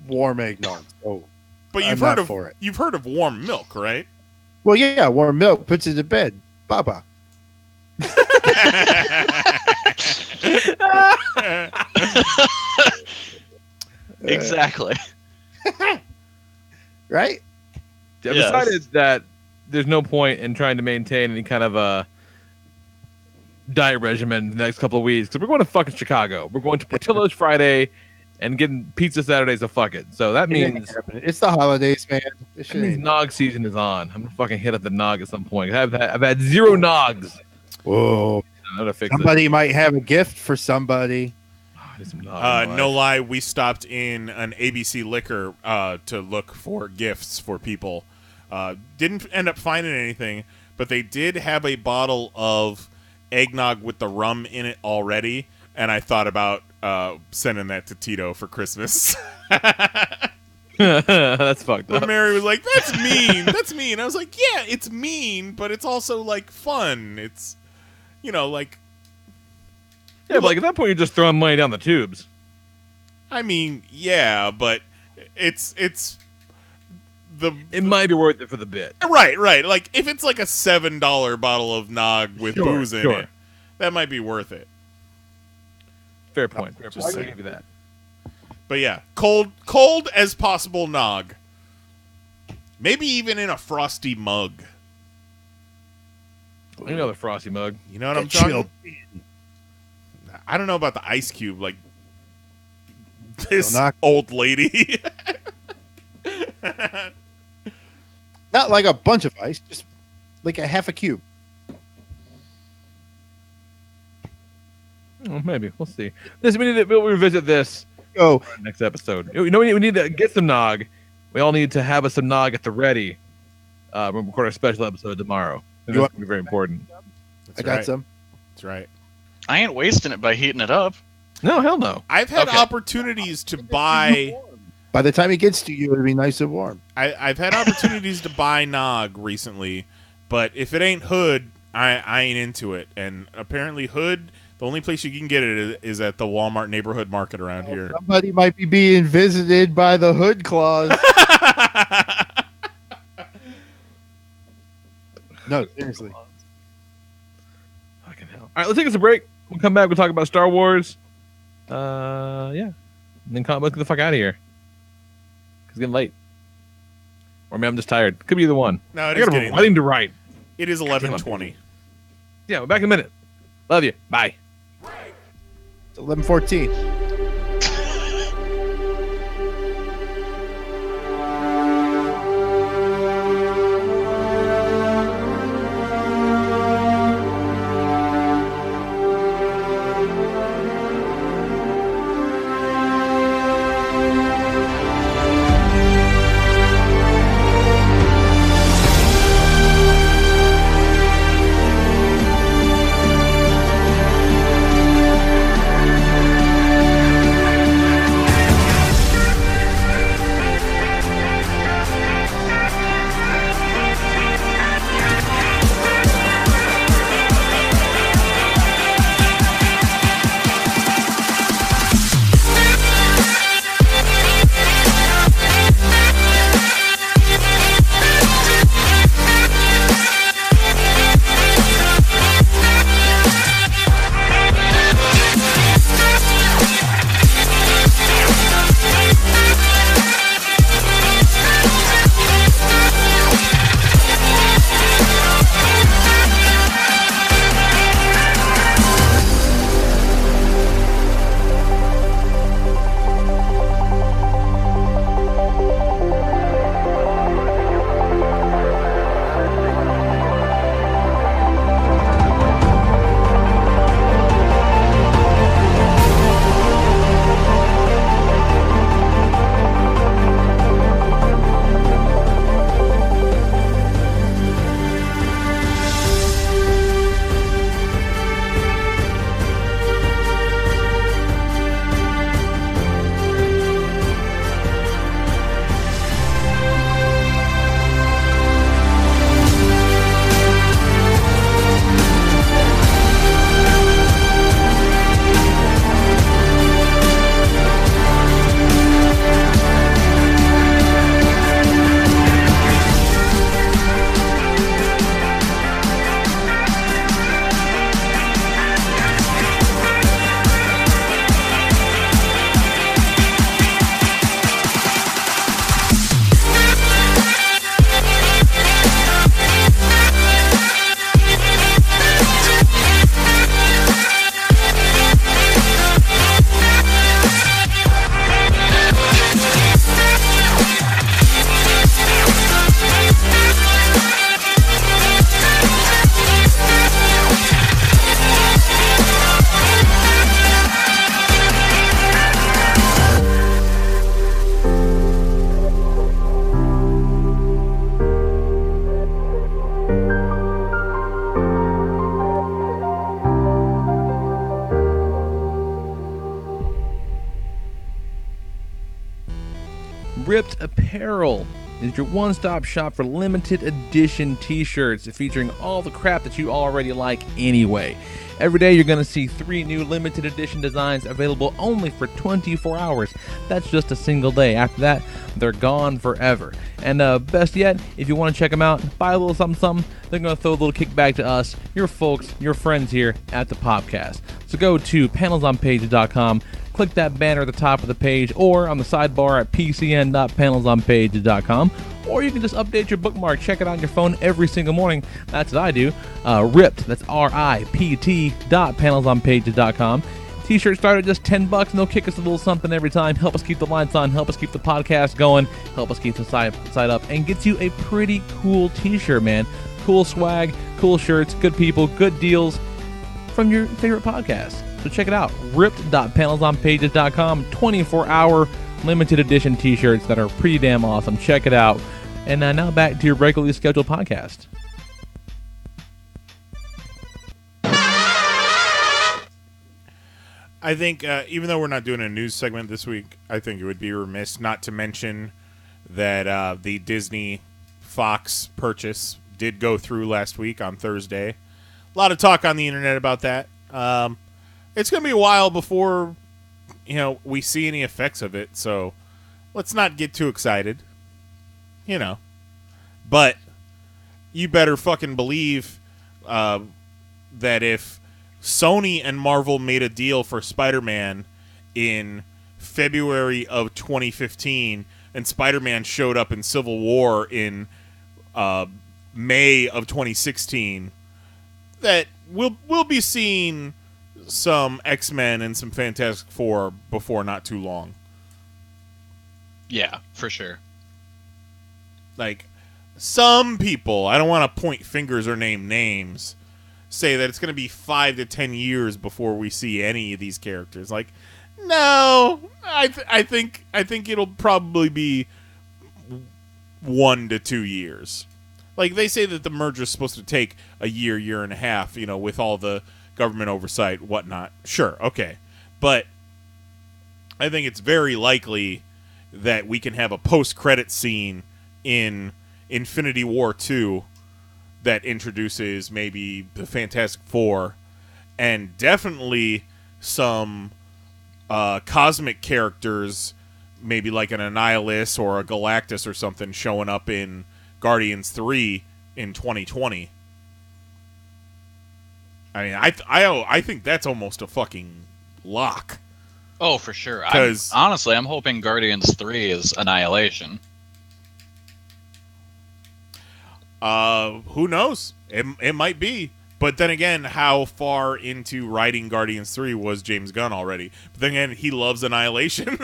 Speaker 7: warm eggnog. So,
Speaker 5: but
Speaker 7: I'm
Speaker 5: you've
Speaker 7: not
Speaker 5: heard
Speaker 7: for it.
Speaker 5: you've heard of warm milk, right?
Speaker 7: well, yeah, warm milk puts it to bed. Baba.
Speaker 3: Exactly.
Speaker 7: Right?
Speaker 2: I've
Speaker 3: Yes.
Speaker 2: decided that there's no point in trying to maintain any kind of a diet regimen the next couple of weeks because we're going to fucking Chicago. We're going to Portillo's Friday and getting pizza Saturday, so fuck it. So that means
Speaker 7: It's the holidays, man. This
Speaker 2: that
Speaker 7: shit
Speaker 2: means
Speaker 7: ain't-
Speaker 2: nog season is on. I'm gonna fucking hit up the nog at some point. I've had 0 nogs.
Speaker 7: Whoa.
Speaker 2: I'm gonna fix it.
Speaker 7: Somebody might have a gift for somebody.
Speaker 2: I need some nog in my
Speaker 5: No
Speaker 2: life.
Speaker 5: lie, we stopped in an ABC Liquor to look for gifts for people. Didn't end up finding anything, but they did have a bottle of eggnog with the rum in it already, and I thought about sending that to Tito for Christmas.
Speaker 2: That's fucked
Speaker 5: But
Speaker 2: up.
Speaker 5: Mary was like, "That's mean. That's mean." I was like, "Yeah, it's mean, but it's also like fun. It's, you know, like."
Speaker 2: Yeah, but like at that point, you're just throwing money down the tubes.
Speaker 5: I mean, yeah, but it's
Speaker 2: It might be worth it for the bit.
Speaker 5: right. Like if it's like a $7 bottle of nog with
Speaker 2: Sure,
Speaker 5: booze in
Speaker 2: sure.
Speaker 5: it, that might be worth it.
Speaker 2: Fair point. Fair
Speaker 5: Just
Speaker 2: point. I'll
Speaker 5: saying.
Speaker 2: give you that.
Speaker 5: But yeah, cold as possible nog. Maybe even in a frosty mug.
Speaker 2: Another frosty mug.
Speaker 5: You know what I'm
Speaker 7: Chill.
Speaker 5: talking? I don't know about the ice cube, like this
Speaker 7: Don't knock-
Speaker 5: old lady.
Speaker 7: Not like a bunch of ice, just like a half a cube.
Speaker 2: Oh, maybe we'll see. We'll revisit this
Speaker 7: Oh,
Speaker 2: next episode. You know, we need to get some nog. We all need to have us some nog at the ready. We'll record a special episode tomorrow. And
Speaker 7: You
Speaker 2: that's
Speaker 7: want-
Speaker 2: going to be very important.
Speaker 5: That's
Speaker 7: I got
Speaker 5: right.
Speaker 7: some.
Speaker 5: That's right.
Speaker 3: I ain't wasting it by heating it up.
Speaker 2: No, hell no.
Speaker 5: I've had
Speaker 3: Okay.
Speaker 5: opportunities to buy.
Speaker 7: By the time it gets to you, it'll be nice and warm.
Speaker 5: I've had opportunities to buy nog recently, but if it ain't Hood, I ain't into it. And apparently, Hood, the only place you can get it is at the Walmart neighborhood market around here.
Speaker 7: Somebody might be being visited by the hood clause. No, seriously.
Speaker 2: Fucking hell. All right, let's take us a break. We'll come back. We'll talk about Star Wars. Yeah. And then let's get the fuck out of here. It's getting late. Or maybe I'm just tired. Could be either one.
Speaker 5: No,
Speaker 2: I
Speaker 5: it is
Speaker 2: got a
Speaker 5: getting
Speaker 2: writing to write.
Speaker 5: It is 11:20.
Speaker 2: Yeah, we're back in a minute. Love you. Bye.
Speaker 7: It's 11:14.
Speaker 2: Ripped Apparel is your one-stop shop for limited edition t-shirts featuring all the crap that you already like anyway. Every day you're going to see 3 new limited edition designs available only for 24 hours. That's just a single day. After that, they're gone forever. And best yet, if you want to check them out, buy a little something, they're going to throw a little kickback to us, your folks, your friends here at the Popcast. So go to PanelsOnPages.com, click that banner at the top of the page, or on the sidebar at pcn.PanelsOnPages.com, or you can just update your bookmark, check it out on your phone every single morning. That's what I do. Ripped, that's RIPT.PanelsOnPages.com. T-shirts start at just $10 and they'll kick us a little something every time. Help us keep the lights on, help us keep the podcast going, help us keep the site up, and gets you a pretty cool t-shirt, man. Cool swag, cool shirts, good people, good deals from your favorite podcast. So check it out. Ripped.PanelsOnPages.com. 24-hour limited edition t-shirts that are pretty damn awesome. Check it out. And now back to your regularly scheduled podcast.
Speaker 5: I think even though we're not doing a news segment this week, I think it would be remiss not to mention that the Disney Fox purchase did go through last week on Thursday. A lot of talk on the internet about that. It's going to be a while before we see any effects of it, so let's not get too excited. But you better fucking believe that if Sony and Marvel made a deal for Spider-Man in February of 2015, and Spider-Man showed up in Civil War in May of 2016, that we'll be seeing some X-Men and some Fantastic Four before not too long.
Speaker 3: Yeah, for sure.
Speaker 5: Like, some people, I don't want to point fingers or name names, say that it's going to be 5 to 10 years before we see any of these characters. Like, no, I think it'll probably be 1 to 2 years. Like, they say that the merger is supposed to take a year and a half, with all the government oversight, whatnot. Sure, okay. But I think it's very likely that we can have a post-credit scene in Infinity War 2 that introduces maybe the Fantastic Four, and definitely some cosmic characters, maybe like an Annihilus or a Galactus or something, showing up in Guardians 3 in 2020. I mean, I think that's almost a fucking lock.
Speaker 3: Oh, for sure.
Speaker 5: Honestly,
Speaker 3: I'm hoping Guardians 3 is Annihilation.
Speaker 5: Who knows? It might be. But then again, how far into writing Guardians 3 was James Gunn already? But then again, he loves Annihilation.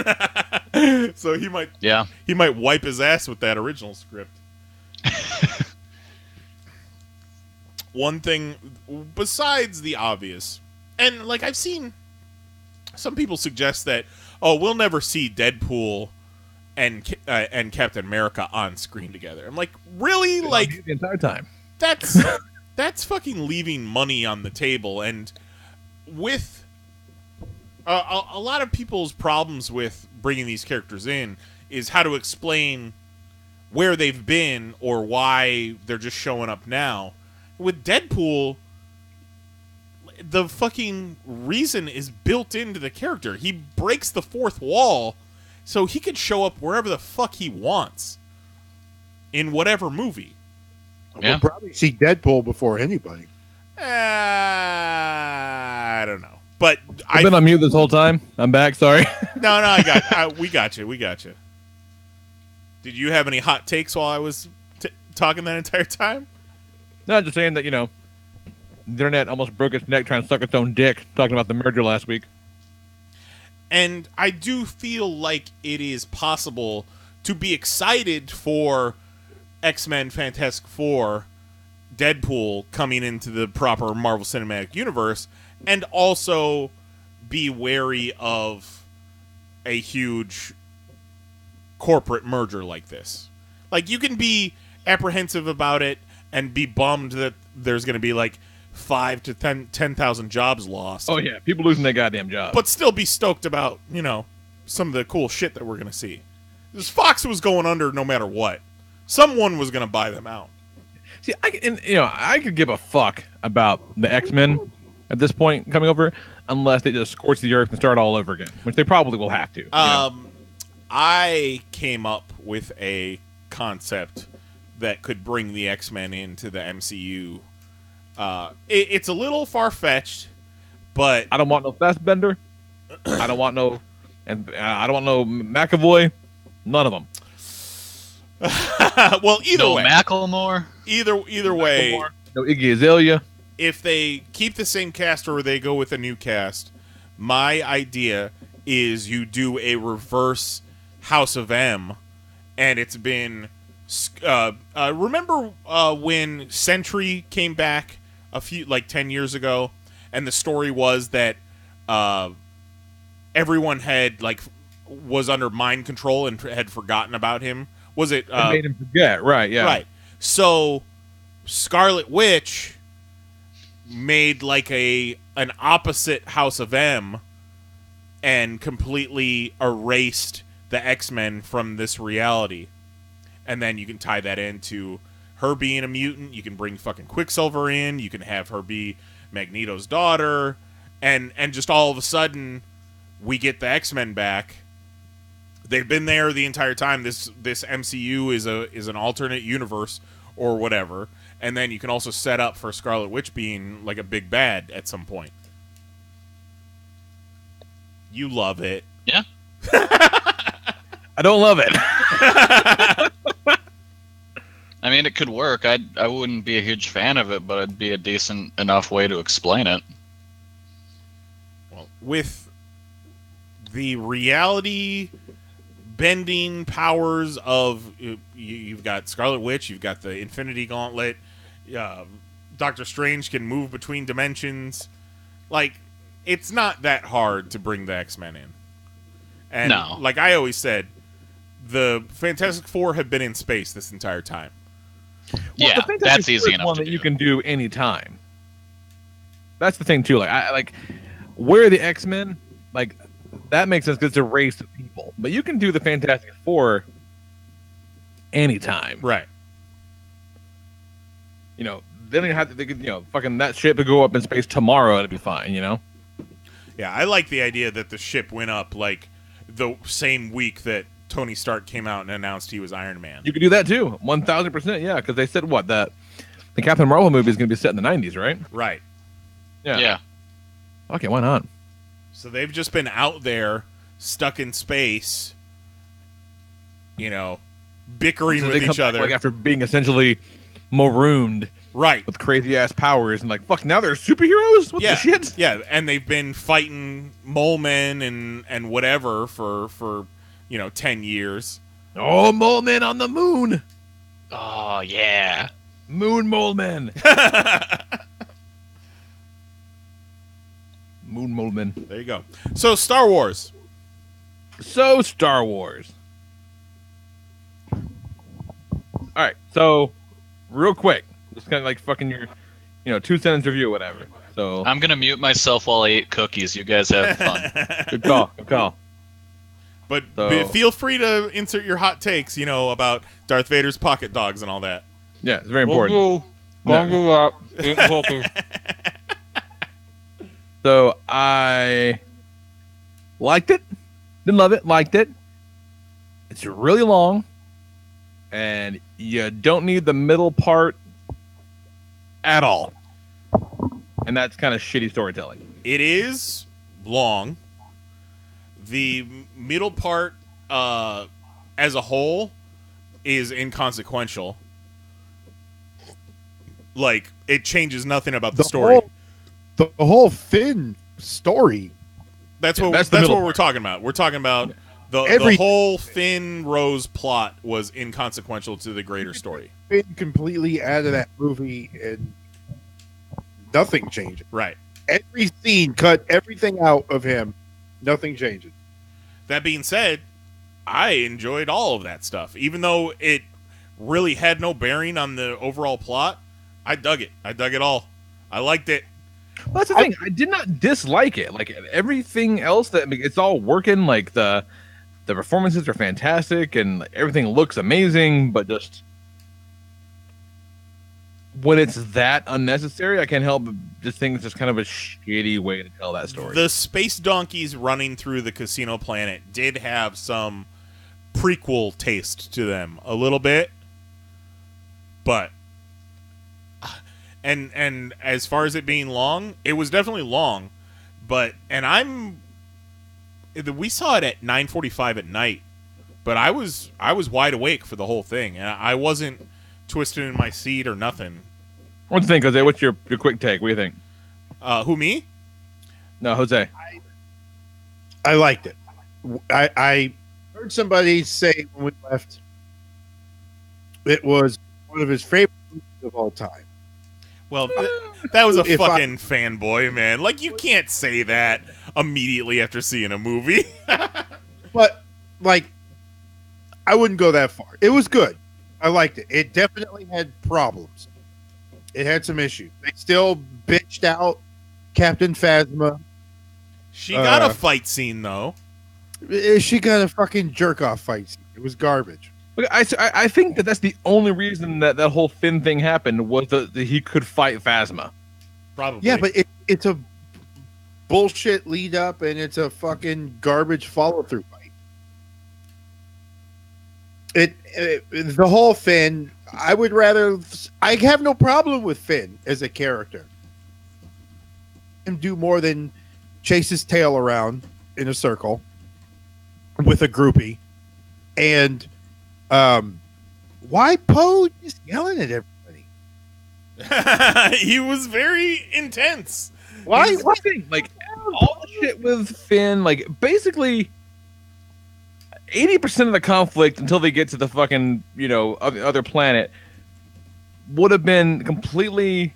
Speaker 5: So he might wipe his ass with that original script. One thing, besides the obvious, and like I've seen some people suggest that, we'll never see Deadpool and Captain America on screen together. I'm like, really? Like,
Speaker 2: the entire time.
Speaker 5: That's fucking leaving money on the table. And with a lot of people's problems with bringing these characters in is how to explain where they've been or why they're just showing up now. With Deadpool, the fucking reason is built into the character. He breaks the fourth wall, so he could show up wherever the fuck he wants in whatever movie.
Speaker 7: We'll probably see Deadpool before anybody.
Speaker 5: I don't know, but
Speaker 2: I've been on mute this whole time. I'm back. Sorry.
Speaker 5: No, we got you. Did you have any hot takes while I was talking that entire time?
Speaker 2: No, just saying that the internet almost broke its neck trying to suck its own dick talking about the merger last week.
Speaker 5: And I do feel like it is possible to be excited for X-Men, Fantastic Four, Deadpool coming into the proper Marvel Cinematic Universe, and also be wary of a huge corporate merger like this. Like, you can be apprehensive about it and be bummed that there's going to be like 5,000 to 10,000 jobs lost.
Speaker 2: Oh yeah, people losing their goddamn jobs.
Speaker 5: But still be stoked about, some of the cool shit that we're going to see. This Fox was going under no matter what. Someone was going to buy them out.
Speaker 2: See, I could give a fuck about the X-Men at this point coming over, unless they just scorch the earth and start all over again, which they probably will have to.
Speaker 5: I came up with a concept that could bring the X-Men into the MCU. It's a little far-fetched, but
Speaker 2: I don't want no Fassbender. I don't want no McAvoy. None of them.
Speaker 5: Well, either
Speaker 3: No
Speaker 5: way,
Speaker 3: Macklemore.
Speaker 5: either way,
Speaker 2: No Iggy Azalea.
Speaker 5: if they keep the same cast or they go with a new cast, my idea is you do a reverse House of M, and it's been. Remember when Sentry came back a few 10 years ago, and the story was that everyone had was under mind control and had forgotten about him. Was it?
Speaker 2: It made him forget, right? Yeah,
Speaker 5: Right. So Scarlet Witch made an opposite House of M and completely erased the X-Men from this reality. And then you can tie that into her being a mutant. You can bring fucking Quicksilver in. You can have her be Magneto's daughter. And just all of a sudden, we get the X-Men back. They've been there the entire time. This MCU is an alternate universe or whatever. And then you can also set up for Scarlet Witch being a big bad at some point. You love it.
Speaker 3: Yeah.
Speaker 2: I don't love it.
Speaker 3: I mean, it could work. I wouldn't be a huge fan of it, but it'd be a decent enough way to explain it.
Speaker 5: Well, with the reality bending powers of you've got Scarlet Witch, you've got the Infinity Gauntlet, Doctor Strange can move between dimensions. It's not that hard to bring the X-Men in. And
Speaker 3: No.
Speaker 5: like I always said, the Fantastic Four have been in space this entire time.
Speaker 3: Yeah,
Speaker 2: the Fantastic
Speaker 3: that's
Speaker 2: Four
Speaker 3: easy
Speaker 2: is
Speaker 3: enough
Speaker 2: one
Speaker 3: to
Speaker 2: that
Speaker 3: do.
Speaker 2: you can do anytime. That's the thing too. Where are the X-Men? That makes sense because it's a race of people. But you can do the Fantastic Four anytime.
Speaker 5: Right.
Speaker 2: They don't even have to. They could, fucking that ship could go up in space tomorrow and it'd be fine.
Speaker 5: Yeah, I like the idea that the ship went up the same week that Tony Stark came out and announced he was Iron Man.
Speaker 2: You could do that too. 1,000%. Yeah, because they said that the Captain Marvel movie is going to be set in the 90s, right?
Speaker 5: Right.
Speaker 3: Yeah.
Speaker 2: Okay, why not?
Speaker 5: So they've just been out there, stuck in space, bickering
Speaker 2: So
Speaker 5: with
Speaker 2: they come
Speaker 5: each
Speaker 2: back,
Speaker 5: other.
Speaker 2: after being essentially marooned
Speaker 5: Right.
Speaker 2: with crazy ass powers, and fuck, now they're superheroes. What
Speaker 5: Yeah.
Speaker 2: the shit?
Speaker 5: Yeah, and they've been fighting mole men and whatever for 10 years.
Speaker 2: Oh, mole men on the moon.
Speaker 3: Oh, yeah.
Speaker 2: Moon mole men. Moon mole men.
Speaker 5: There you go. So Star Wars.
Speaker 2: So Star Wars. All right. So real quick, just kind of fucking your, 2-sentence review or whatever. So
Speaker 3: I'm going to mute myself while I eat cookies. You guys have fun.
Speaker 2: good call. Good call.
Speaker 5: But
Speaker 2: So-
Speaker 5: feel free to insert your hot takes, about Darth Vader's pocket dogs and all that.
Speaker 2: Yeah, it's very important. No. So I liked it. Didn't love it. Liked it. It's really long, and you don't need the middle part at all. And that's kind of shitty storytelling.
Speaker 5: It is long. The middle part, as a whole, is inconsequential. It changes nothing about the story.
Speaker 7: The whole Finn story.
Speaker 5: That's
Speaker 2: Yeah,
Speaker 5: what
Speaker 2: that's the
Speaker 5: that's
Speaker 2: middle
Speaker 5: what we're
Speaker 2: part.
Speaker 5: talking about. We're talking about the
Speaker 7: Every-
Speaker 5: whole Finn Rose plot was inconsequential to the greater story.
Speaker 7: Finn completely out of that movie and nothing changes.
Speaker 5: Right.
Speaker 7: Every scene cut everything out of him. Nothing changes.
Speaker 5: That being said, I enjoyed all of that stuff. Even though it really had no bearing on the overall plot, I dug it. I dug it all. I liked it.
Speaker 2: Well, that's the thing. I did not dislike it. Everything else it's all working. The the performances are fantastic and everything looks amazing, but just when it's that unnecessary, I can't help but just think it's just kind of a shitty way to tell that story.
Speaker 5: The space donkeys running through the casino planet did have some prequel taste to them a little bit, but and as far as it being long, it was definitely long, but we saw it at 9:45 at night, but I was wide awake for the whole thing, and I wasn't twisted in my seat or nothing.
Speaker 2: What do you think, Jose? What's your quick take? What do you think?
Speaker 5: Who, me?
Speaker 2: No, Jose.
Speaker 7: I liked it. I heard somebody say when we left it was one of his favorite movies of all time.
Speaker 5: Well, that was a
Speaker 7: If
Speaker 5: fucking fanboy, man. Like, you can't say that immediately after seeing a movie.
Speaker 7: But, like, I wouldn't go that far. It was good. I liked it. It definitely had problems. It had some issues. They still bitched out Captain Phasma.
Speaker 5: She got a fight scene, though.
Speaker 7: She got a fucking jerk-off fight scene. It was garbage.
Speaker 2: Look, I think that's the only reason that whole Finn thing happened was that he could fight Phasma.
Speaker 5: Probably.
Speaker 7: Yeah, but it's a bullshit lead-up, and it's a fucking garbage follow-through fight. The whole Finn, I have no problem with Finn as a character. Him do more than chase his tail around in a circle with a groupie. And why Poe just yelling at everybody?
Speaker 5: He was very intense.
Speaker 7: Why?
Speaker 2: Like, all the shit with Finn, like, basically 80% of the conflict until they get to the fucking, other planet would have been completely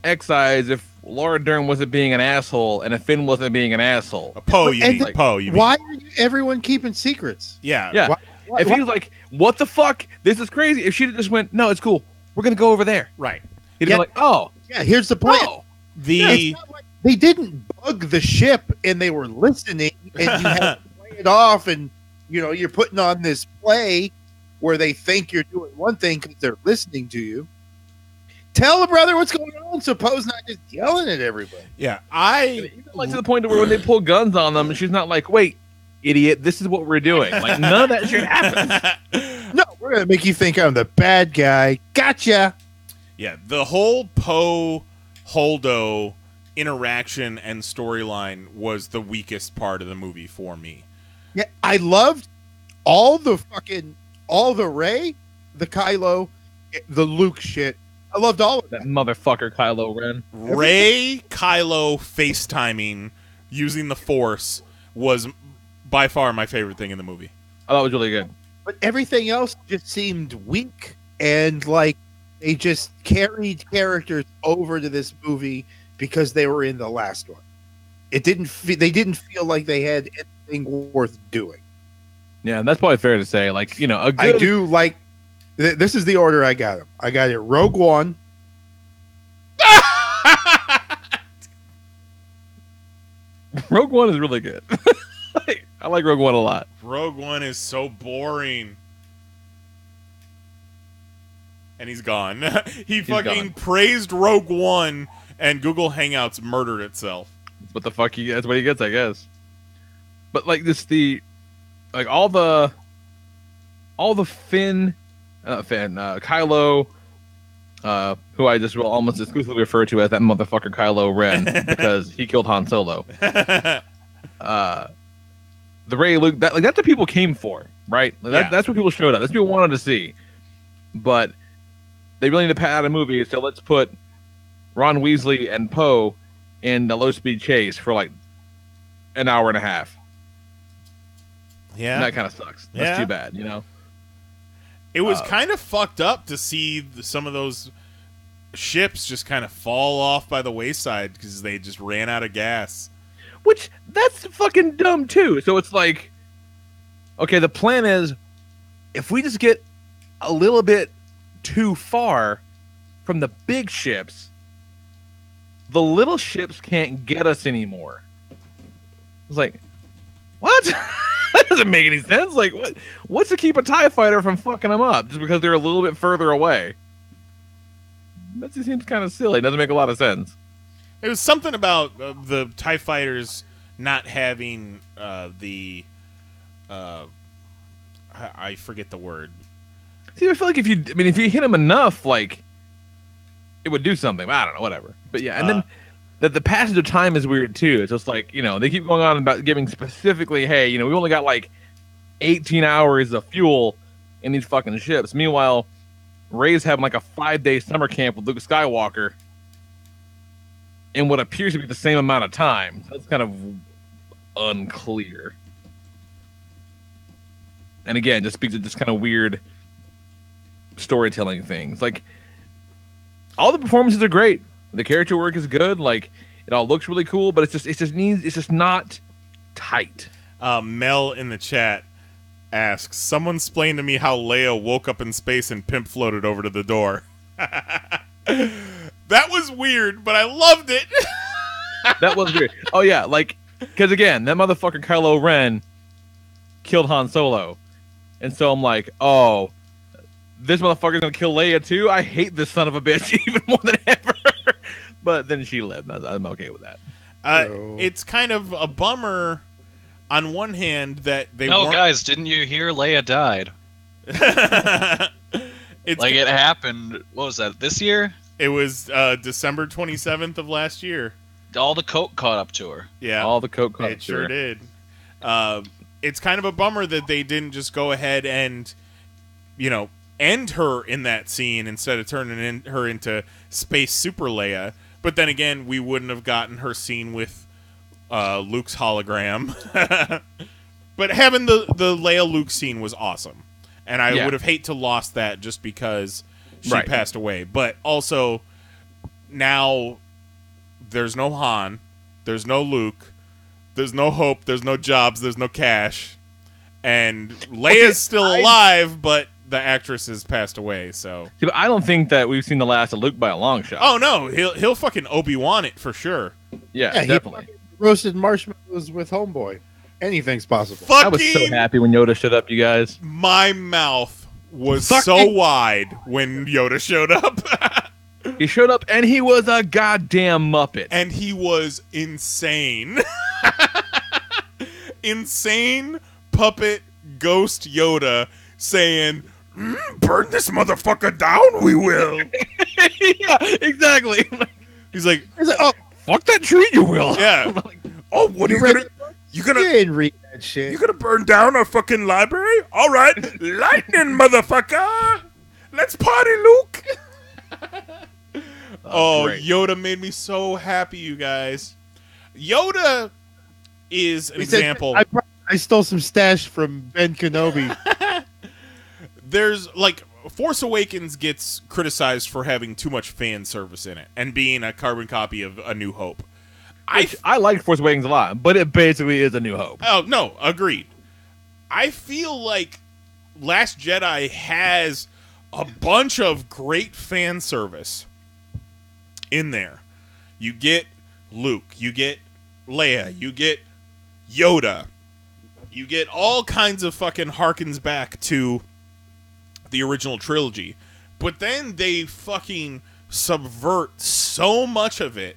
Speaker 2: excised if Laura Dern wasn't being an asshole and if Finn wasn't being an asshole.
Speaker 5: Poe, you mean. Poe, you mean.
Speaker 7: Why are everyone keeping secrets?
Speaker 5: Yeah.
Speaker 2: Yeah. If he was like, what the fuck? This is crazy. If she just went, no, it's cool. We're going to go over there.
Speaker 5: Right.
Speaker 2: He'd be like, oh.
Speaker 7: Yeah, here's the plan.
Speaker 2: Oh.
Speaker 7: It's not like they didn't bug the ship and they were listening and you had to play it off and, you're putting on this play where they think you're doing one thing because they're listening to you. Tell the brother what's going on so Poe's not just yelling at everybody.
Speaker 5: Yeah,
Speaker 2: like to the point where when they pull guns on them, she's not like, wait, idiot, this is what we're doing. Like, none of that shit happens.
Speaker 7: No, we're going to make you think I'm the bad guy. Gotcha.
Speaker 5: Yeah, the whole Poe Holdo interaction and storyline was the weakest part of the movie for me.
Speaker 7: Yeah, I loved all the Rey, the Kylo, the Luke shit. I loved all of
Speaker 2: that motherfucker Kylo Ren.
Speaker 5: Rey Kylo FaceTiming using the Force was by far my favorite thing in the movie.
Speaker 2: I thought it was really good.
Speaker 7: But everything else just seemed weak and like they just carried characters over to this movie because they were in the last one. They didn't feel like they had anything worth doing.
Speaker 2: Yeah, that's probably fair to say. Like,
Speaker 7: I do like. This is the order I got them. I got it. Rogue One.
Speaker 2: Rogue One is really good. I like Rogue One a lot.
Speaker 5: Rogue One is so boring. And he's gone. He's fucking praised Rogue One, and Google Hangouts murdered itself.
Speaker 2: What the fuck? That's what he gets, I guess. But like all the Finn, Kylo, who I just will almost exclusively refer to as that motherfucker Kylo Ren because he killed Han Solo. The Rey Luke, that's what people came for, right? That's what people showed up. That's what people wanted to see. But they really need to pad out a movie, so let's put Ron Weasley and Poe in the low-speed chase for like an hour and a half.
Speaker 5: Yeah,
Speaker 2: and that kind of sucks. That's too bad,
Speaker 5: It was kind of fucked up to see some of those ships just kind of fall off by the wayside because they just ran out of gas.
Speaker 2: Which, that's fucking dumb, too. So it's like, okay, the plan is, if we just get a little bit too far from the big ships, the little ships can't get us anymore. It's like, what? That doesn't make any sense. Like, what's to keep a TIE fighter from fucking them up just because they're a little bit further away? That just seems kind of silly. It doesn't make a lot of sense.
Speaker 5: It was something about the TIE fighters not having I forget the word.
Speaker 2: See, I feel like if you hit them enough, like, it would do something. I don't know, whatever. But yeah, and then the passage of time is weird too. It's just like, they keep going on about giving specifically, hey, we only got like 18 hours of fuel in these fucking ships. Meanwhile, Rey's having like a 5-day summer camp with Luke Skywalker in what appears to be the same amount of time. That's kind of unclear. And again, just speaks to just kind of weird storytelling things. Like, all the performances are great. The character work is good. Like, it all looks really cool, but it's just not tight.
Speaker 5: Mel in the chat asks, "Someone explain to me how Leia woke up in space and pimp floated over to the door." That was weird, but I loved it.
Speaker 2: That was weird. Oh yeah, like, because again, that motherfucker Kylo Ren killed Han Solo, and so I'm like, oh, this motherfucker's gonna kill Leia too. I hate this son of a bitch even more than ever. But then she lived. I'm okay with that.
Speaker 5: It's kind of a bummer on one hand that they
Speaker 3: No,
Speaker 5: weren't...
Speaker 3: guys, didn't you hear Leia died? It happened, what was that, this year?
Speaker 5: It was December 27th of last year.
Speaker 3: All the coke caught up to her.
Speaker 5: Yeah.
Speaker 2: All the coke caught up
Speaker 5: It
Speaker 2: to
Speaker 5: sure
Speaker 2: her.
Speaker 5: did. It's kind of a bummer that they didn't just go ahead and, end her in that scene instead of turning her into Space Super Leia. But then again, we wouldn't have gotten her scene with Luke's hologram. But having the Leia Luke scene was awesome. And I would have hate to lost that just because she passed away. But also, now there's no Han, there's no Luke, there's no Hope, there's no Jobs, there's no Cash. And Leia's still alive, but the actress has passed away, so...
Speaker 2: See, but I don't think that we've seen the last of Luke by a long shot.
Speaker 5: Oh, no. He'll fucking Obi-Wan it for sure.
Speaker 2: Yeah, definitely.
Speaker 7: He roasted marshmallows with Homeboy. Anything's possible.
Speaker 5: Fucking
Speaker 2: I was so happy when Yoda showed up, you guys.
Speaker 5: My mouth was so wide when Yoda showed up.
Speaker 2: He showed up, and he was a goddamn Muppet.
Speaker 5: And he was insane. Insane puppet ghost Yoda saying... burn this motherfucker down, we will.
Speaker 2: Yeah, exactly.
Speaker 5: He's like,
Speaker 7: oh,
Speaker 2: fuck that tree, you will.
Speaker 5: Yeah. Oh, what are you gonna? You
Speaker 7: didn't read that shit.
Speaker 5: You gonna burn down our fucking library? All right, lightning, motherfucker. Let's party, Luke.
Speaker 2: Great.
Speaker 5: Yoda made me so happy, you guys. Yoda is an example.
Speaker 7: I stole some stash from Ben Kenobi.
Speaker 5: There's Force Awakens gets criticized for having too much fan service in it and being a carbon copy of A New Hope.
Speaker 2: I like Force Awakens a lot, but it basically is A New Hope.
Speaker 5: Oh, no, agreed. I feel like Last Jedi has a bunch of great fan service in there. You get Luke, you get Leia, you get Yoda, you get all kinds of fucking harkens back to the original trilogy, but then they fucking subvert so much of it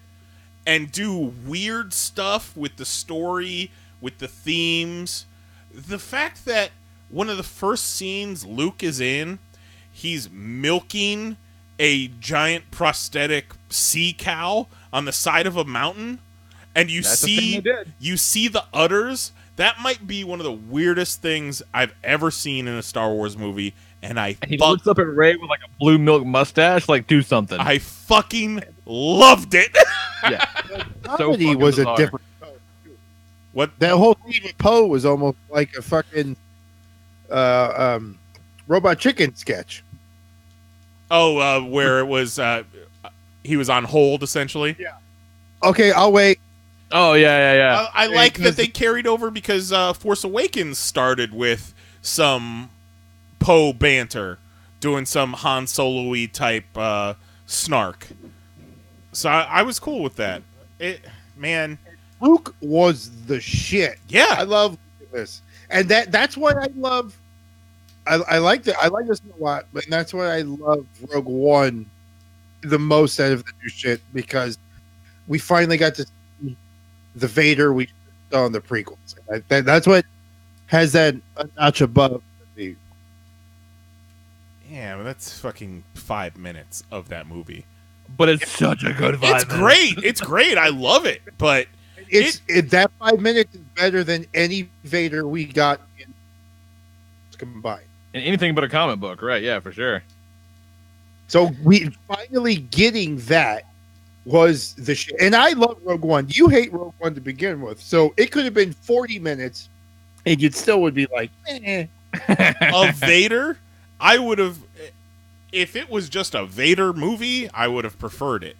Speaker 5: and do weird stuff with the story, with the themes. The fact that one of the first scenes Luke is in, he's milking a giant prosthetic sea cow on the side of a mountain, and you see the udders. That might be one of the weirdest things I've ever seen in a Star Wars movie. And he
Speaker 2: looks up at Rey with like a blue milk mustache, like, do something.
Speaker 5: I fucking loved it.
Speaker 2: Yeah.
Speaker 7: Comedy was a different Poe.
Speaker 5: What?
Speaker 7: That whole thing with Poe was almost like a fucking Robot Chicken sketch.
Speaker 5: Oh, where it was he was on hold essentially.
Speaker 7: Yeah. Okay, I'll wait.
Speaker 2: Oh yeah.
Speaker 5: I like that they carried over because Force Awakens started with some Poe banter, doing some Han Solo-y type snark. So I was cool with that. Man,
Speaker 7: Luke was the shit.
Speaker 5: Yeah.
Speaker 7: I love this. And that's what I love. I like that. I like this a lot, but that's why I love Rogue One the most out of the new shit, because we finally got to see the Vader we saw in the prequels. That's what has that a notch above the.
Speaker 5: Yeah, but that's fucking 5 minutes of that movie.
Speaker 2: But it's such a good vibe.
Speaker 5: It's great. It's great. I love it. But
Speaker 7: that 5 minutes is better than any Vader we got in combined.
Speaker 2: And anything but a comic book, right? Yeah, for sure.
Speaker 7: So we finally getting that was the shit. And I love Rogue One. You hate Rogue One to begin with, so it could have been 40 minutes, and you'd still would be like, eh.
Speaker 5: Of Vader, I would have. If it was just a Vader movie, I would have preferred it.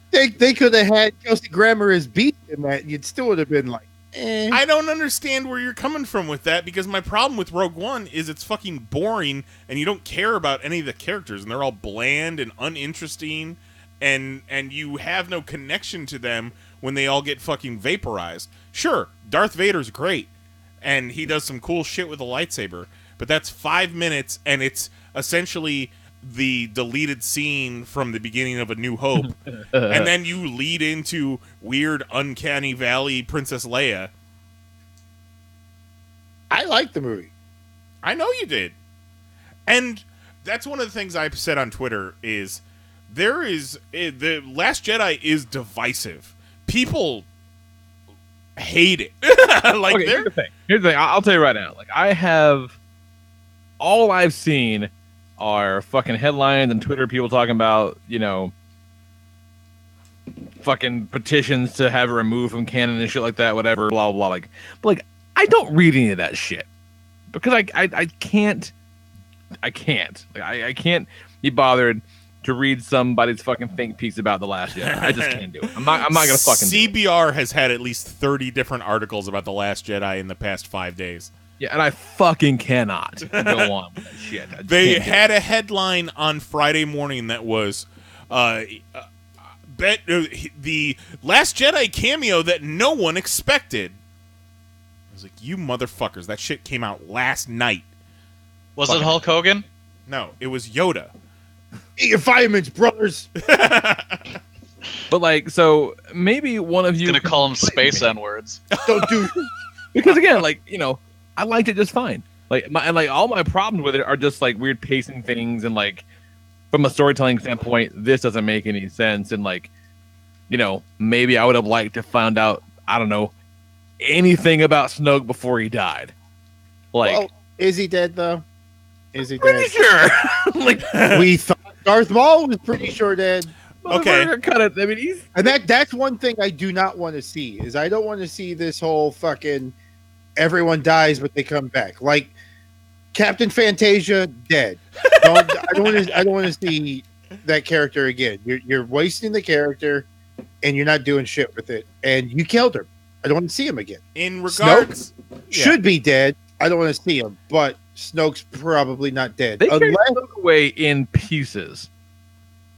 Speaker 7: They could have had Kelsey Grammer as Beast in that, and you'd still would have been like, eh.
Speaker 5: I don't understand where you're coming from with that, because my problem with Rogue One is it's fucking boring, and you don't care about any of the characters, and they're all bland and uninteresting, and you have no connection to them when they all get fucking vaporized. Sure, Darth Vader's great, and he does some cool shit with a lightsaber, but that's 5 minutes, and it's essentially the deleted scene from the beginning of A New Hope, and then you lead into weird Uncanny Valley Princess Leia.
Speaker 7: I like the movie.
Speaker 5: I know you did. And that's one of the things I've said on Twitter is the Last Jedi is divisive. People hate it. Like,
Speaker 2: okay, here's the thing. I'll tell you right now. Like, all I've seen are fucking headlines and Twitter people talking about, fucking petitions to have it removed from canon and shit like that, whatever, blah, blah, blah. But I don't read any of that shit because I can't. I can't be bothered to read somebody's fucking think piece about The Last Jedi. I just can't do it. I'm not gonna fucking do it.
Speaker 5: CBR has had at least 30 different articles about The Last Jedi in the past 5 days.
Speaker 2: Yeah, and I fucking cannot go on with that shit.
Speaker 5: They had a headline on Friday morning that was the Last Jedi cameo that no one expected. I was like, you motherfuckers, that shit came out last night.
Speaker 3: Was it Hulk Hogan?
Speaker 5: No, it was Yoda.
Speaker 7: Eat your vitamins, brothers.
Speaker 2: But so maybe one of you
Speaker 3: Gonna call him space N-words.
Speaker 7: Don't do
Speaker 2: because again, I liked it just fine. All my problems with it are just weird pacing things, and from a storytelling standpoint, this doesn't make any sense. And maybe I would have liked to find out, I don't know, anything about Snoke before he died.
Speaker 7: Well, is he dead though? Is he
Speaker 2: pretty
Speaker 7: dead?
Speaker 2: Sure.
Speaker 7: We thought Darth Maul was pretty sure dead.
Speaker 5: Okay.
Speaker 2: Cut it. I mean,
Speaker 7: and that's one thing I do not want to see is I don't want to see this whole fucking everyone dies but they come back. Like Captain Fantasia dead. I don't want to see that character again. You're wasting the character and you're not doing shit with it. And you killed her. I don't want to see him again.
Speaker 5: In regards,
Speaker 7: should be dead. I don't want to see him, but Snoke's probably not dead.
Speaker 2: They carry Snoke away in pieces.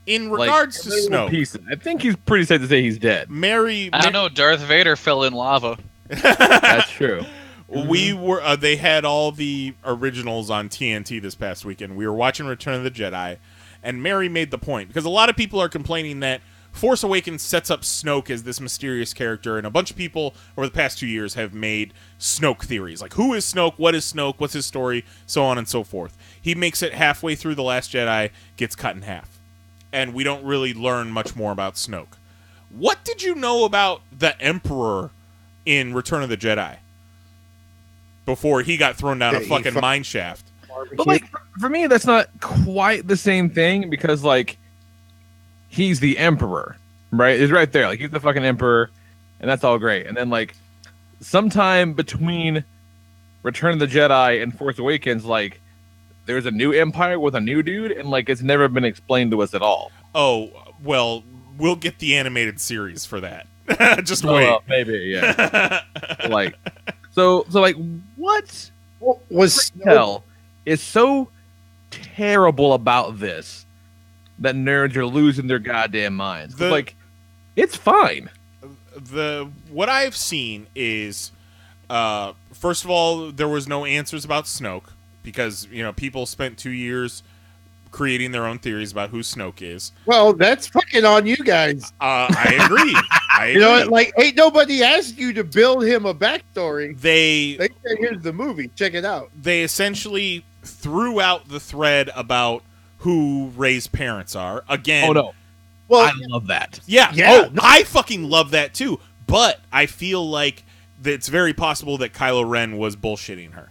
Speaker 5: In regards to Snoke,
Speaker 2: pieces. I think he's pretty safe to say he's dead.
Speaker 3: I don't know. Darth Vader fell in lava.
Speaker 2: That's true.
Speaker 5: We were. They had all the originals on TNT this past weekend. We were watching Return of the Jedi, and Mary made the point because a lot of people are complaining that Force Awakens sets up Snoke as this mysterious character, and a bunch of people over the past 2 years have made Snoke theories. Like, who is Snoke? What is Snoke? What's his story? So on and so forth. He makes it halfway through The Last Jedi, gets cut in half. And we don't really learn much more about Snoke. What did you know about the Emperor in Return of the Jedi? Before he got thrown down a fucking mine shaft.
Speaker 2: But, for me, that's not quite the same thing because, he's the Emperor, right? He's right there. He's the fucking Emperor, and that's all great. And then, sometime between Return of the Jedi and Force Awakens, there's a new Empire with a new dude, and, it's never been explained to us at all.
Speaker 5: Oh, well, we'll get the animated series for that. Just wait.
Speaker 2: Well, maybe, yeah. So, what
Speaker 7: was
Speaker 2: hell is so terrible about this that nerds are losing their goddamn minds? It's fine.
Speaker 5: What I've seen is First of all, there was no answers about Snoke because people spent 2 years creating their own theories about who Snoke is.
Speaker 7: Well, that's fucking on you guys.
Speaker 5: I agree.
Speaker 7: You know what? Like, ain't nobody asked you to build him a backstory.
Speaker 5: They
Speaker 7: said, here's the movie. Check it out.
Speaker 5: They essentially threw out the thread about who Rey's parents are. Again.
Speaker 2: Oh, no.
Speaker 7: Well,
Speaker 2: I love that.
Speaker 5: Yeah.
Speaker 7: Yeah.
Speaker 5: I fucking love that, too. But I feel like it's very possible that Kylo Ren was bullshitting her.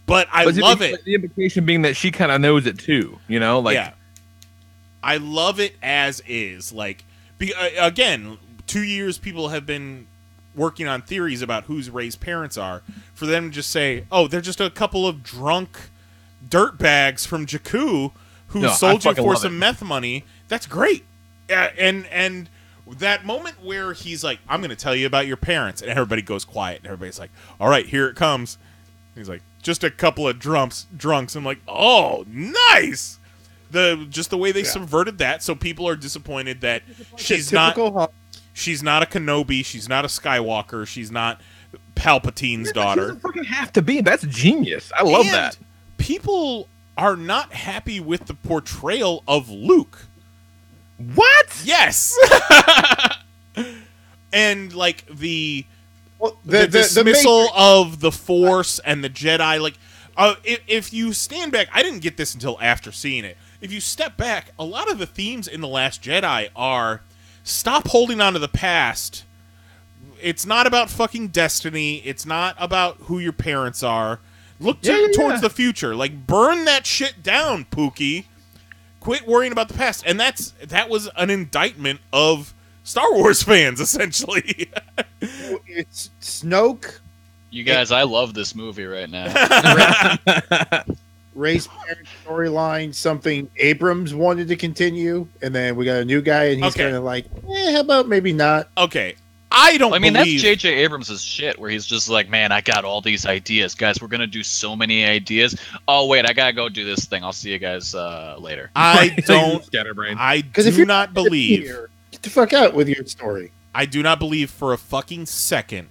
Speaker 5: But I love it.
Speaker 2: The implication being that she kind of knows it too, yeah.
Speaker 5: I love it as is. Like, again, 2 years people have been working on theories about who's Rey's parents are. For them to just say, "Oh, they're just a couple of drunk dirtbags from Jakku who sold you for some meth money." That's great. And that moment where he's like, "I'm going to tell you about your parents," and everybody goes quiet, and everybody's like, "All right, here it comes." He's like, "Just a couple of drunks." I'm like, "Oh, nice!" The way they subverted that, so people are disappointed that she's not a Kenobi, she's not a Skywalker, she's not Palpatine's daughter.
Speaker 2: She doesn't fucking have to be. That's genius. I love that.
Speaker 5: People are not happy with the portrayal of Luke.
Speaker 2: What?
Speaker 5: Yes. And like the dismissal of the Force and the Jedi, like if you stand back, I didn't get this until after seeing it. If you step back, a lot of the themes in The Last Jedi are stop holding on to the past. It's not about fucking destiny. It's not about who your parents are. Look towards the future. Like, burn that shit down, Pookie. Quit worrying about the past. And that was an indictment of Star Wars fans, essentially.
Speaker 7: It's Snoke.
Speaker 3: You guys, I love this movie right now.
Speaker 7: Rey's parent storyline, something Abrams wanted to continue, and then we got a new guy, and he's kind of like, how about maybe not?
Speaker 5: Okay. I mean,
Speaker 3: that's J.J. Abrams' shit, where he's just like, man, I got all these ideas. Guys, we're going to do so many ideas. Oh, wait, I got to go do this thing. I'll see you guys later.
Speaker 5: I do not believe...
Speaker 7: Get the fuck out with your story.
Speaker 5: I do not believe for a fucking second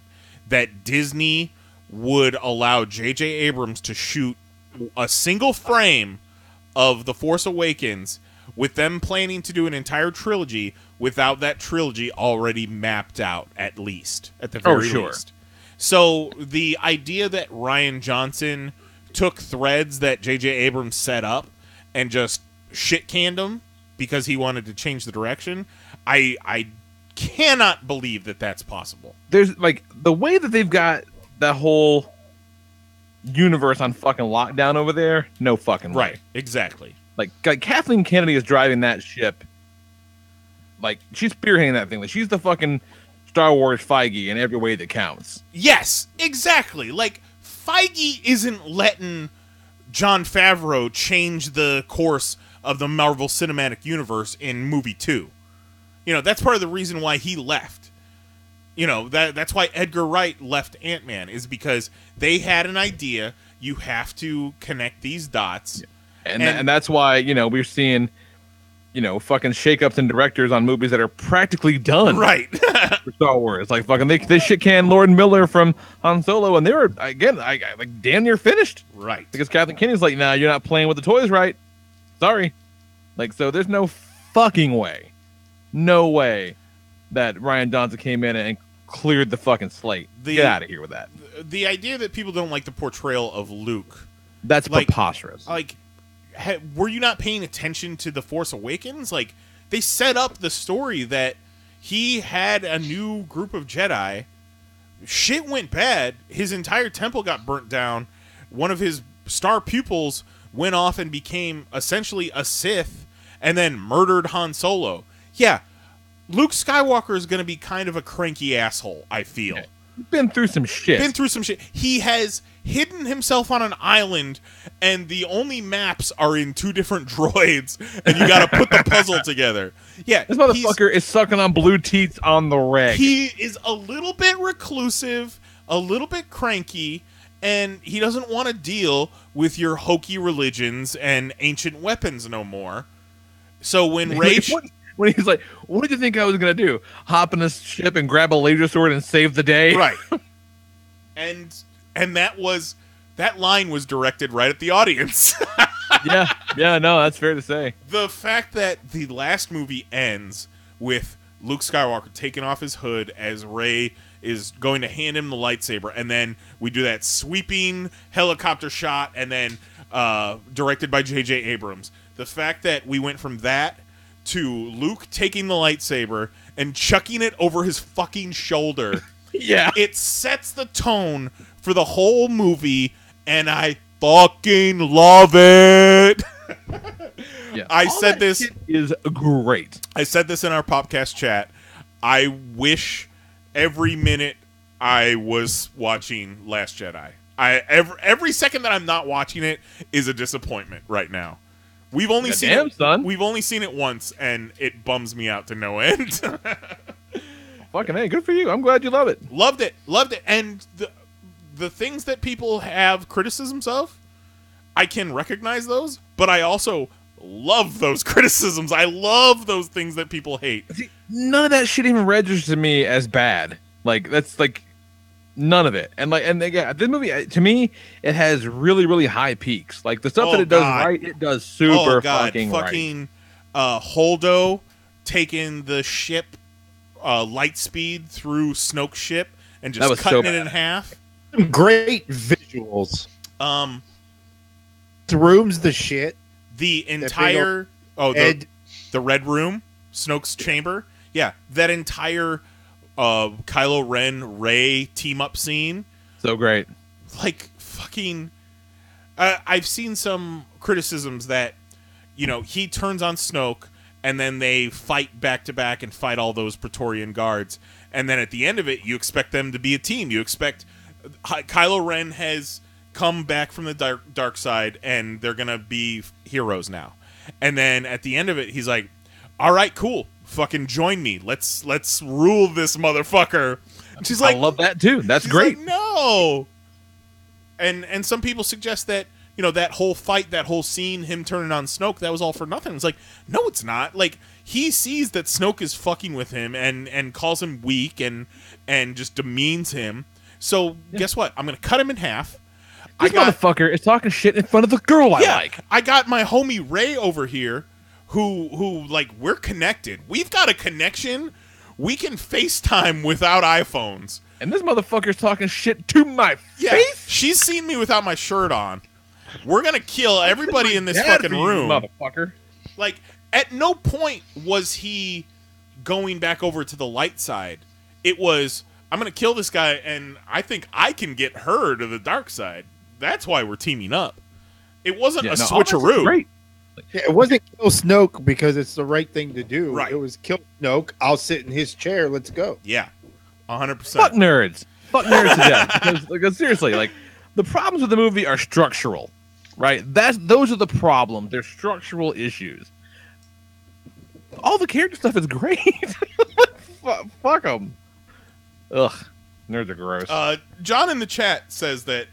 Speaker 5: that Disney would allow J.J. Abrams to shoot a single frame of The Force Awakens with them planning to do an entire trilogy without that trilogy already mapped out, at the very least. So the idea that Rian Johnson took threads that J.J. Abrams set up and just shit-canned them because he wanted to change the direction, I cannot believe that that's possible.
Speaker 2: There's, like, the way that they've got that whole universe on fucking lockdown over there, no fucking way.
Speaker 5: Right, exactly.
Speaker 2: Like Kathleen Kennedy is driving that ship. Like, she's spearheading that thing. Like, she's the fucking Star Wars Feige in every way that counts.
Speaker 5: Yes, exactly. Like, Feige isn't letting Jon Favreau change the course of the Marvel Cinematic Universe in movie 2. That's part of the reason why he left. That's why Edgar Wright left Ant-Man, is because they had an idea. You have to connect these dots.
Speaker 2: Yeah. And that's why, we're seeing, fucking shakeups in directors on movies that are practically done.
Speaker 5: Right.
Speaker 2: For Star Wars. Like, fucking, they shit can Lord Miller from Han Solo, and they were, again, like, damn near finished.
Speaker 5: Right.
Speaker 2: Because Kathleen Kennedy's like, nah, you're not playing with the toys right. Sorry. Like, so there's no fucking way. No way that Rian Johnson came in and cleared the fucking slate. Get out of here with that.
Speaker 5: The idea that people don't like the portrayal of Luke.
Speaker 2: That's preposterous.
Speaker 5: Like, were you not paying attention to The Force Awakens? Like, they set up the story that he had a new group of Jedi. Shit went bad. His entire temple got burnt down. One of his star pupils went off and became essentially a Sith and then murdered Han Solo. Yeah, Luke Skywalker is going to be kind of a cranky asshole, I feel.
Speaker 2: Yeah. Been through some shit.
Speaker 5: He has hidden himself on an island, and the only maps are in two different droids, and you got to put the puzzle together. Yeah,
Speaker 2: this motherfucker is sucking on blue teats on the reg.
Speaker 5: He is a little bit reclusive, a little bit cranky, and he doesn't want to deal with your hokey religions and ancient weapons no more. So when Rage...
Speaker 2: When he's like, what did you think I was going to do? Hop in a ship and grab a laser sword and save the day?
Speaker 5: Right. and that line was directed right at the audience.
Speaker 2: yeah, no, that's fair to say.
Speaker 5: The fact that the last movie ends with Luke Skywalker taking off his hood as Rey is going to hand him the lightsaber, and then we do that sweeping helicopter shot, and then directed by J.J. Abrams. The fact that we went from that to Luke taking the lightsaber and chucking it over his fucking shoulder.
Speaker 2: Yeah.
Speaker 5: It sets the tone for the whole movie, and I fucking love it.
Speaker 2: Yeah.
Speaker 5: I
Speaker 2: All
Speaker 5: said
Speaker 2: that
Speaker 5: this
Speaker 2: shit is great.
Speaker 5: I said this in our Popcast chat. I wish every minute I was watching Last Jedi. Every second that I'm not watching it is a disappointment right now. We've only seen
Speaker 2: Damn,
Speaker 5: it,
Speaker 2: son.
Speaker 5: We've only seen it once, and it bums me out to no end.
Speaker 2: Fucking hey, good for you. I'm glad you love it.
Speaker 5: Loved it. And the things that people have criticisms of, I can recognize those, but I also love those criticisms. I love those things that people hate.
Speaker 2: See, none of that shit even registers to me as bad. Like, that's like none of it. And yeah, this movie, to me, it has really, really high peaks. Like the stuff that it does right, it does super fucking right.
Speaker 5: Holdo taking the ship light speed through Snoke's ship and just cutting it in half.
Speaker 7: Great visuals. The room's the shit.
Speaker 5: The entire the Red Room, Snoke's chamber. Yeah, that entire Kylo Ren Rey team up scene.
Speaker 2: So great.
Speaker 5: Like fucking I've seen some criticisms that he turns on Snoke and then they fight back to back and fight all those Praetorian guards, and then at the end of it you expect them to be a team. You expect Kylo Ren has come back from the dark side and they're gonna be heroes now, and then at the end of it he's like, all right, cool, fucking join me, let's rule this motherfucker. And she's like,
Speaker 2: I love that too, that's great.
Speaker 5: Like, no. And some people suggest that that whole fight, that whole scene, him turning on Snoke, that was all for nothing. It's like, no, it's not. Like, he sees that Snoke is fucking with him and calls him weak and just demeans him. So guess what? I'm gonna cut him in half.
Speaker 2: This motherfucker is talking shit in front of the girl I like.
Speaker 5: I got my homie Ray over here, who like, we're connected. We've got a connection. We can FaceTime without iPhones.
Speaker 2: And this motherfucker's talking shit to my face.
Speaker 5: She's seen me without my shirt on. We're gonna kill everybody in this fucking room,
Speaker 2: motherfucker.
Speaker 5: Like, at no point was he going back over to the light side. It was, I'm gonna kill this guy, and I think I can get her to the dark side. That's why we're teaming up. It wasn't a switcheroo.
Speaker 2: Great.
Speaker 7: Yeah, it wasn't kill Snoke because it's the right thing to do.
Speaker 5: Right.
Speaker 7: It was kill Snoke. I'll sit in his chair. Let's go.
Speaker 5: Yeah, 100%.
Speaker 2: Fuck nerds to death. Because seriously, like, the problems with the movie are structural, right? Those are the problems. They're structural issues. All the character stuff is great. Fuck them. Ugh, nerds are gross.
Speaker 5: John in the chat says that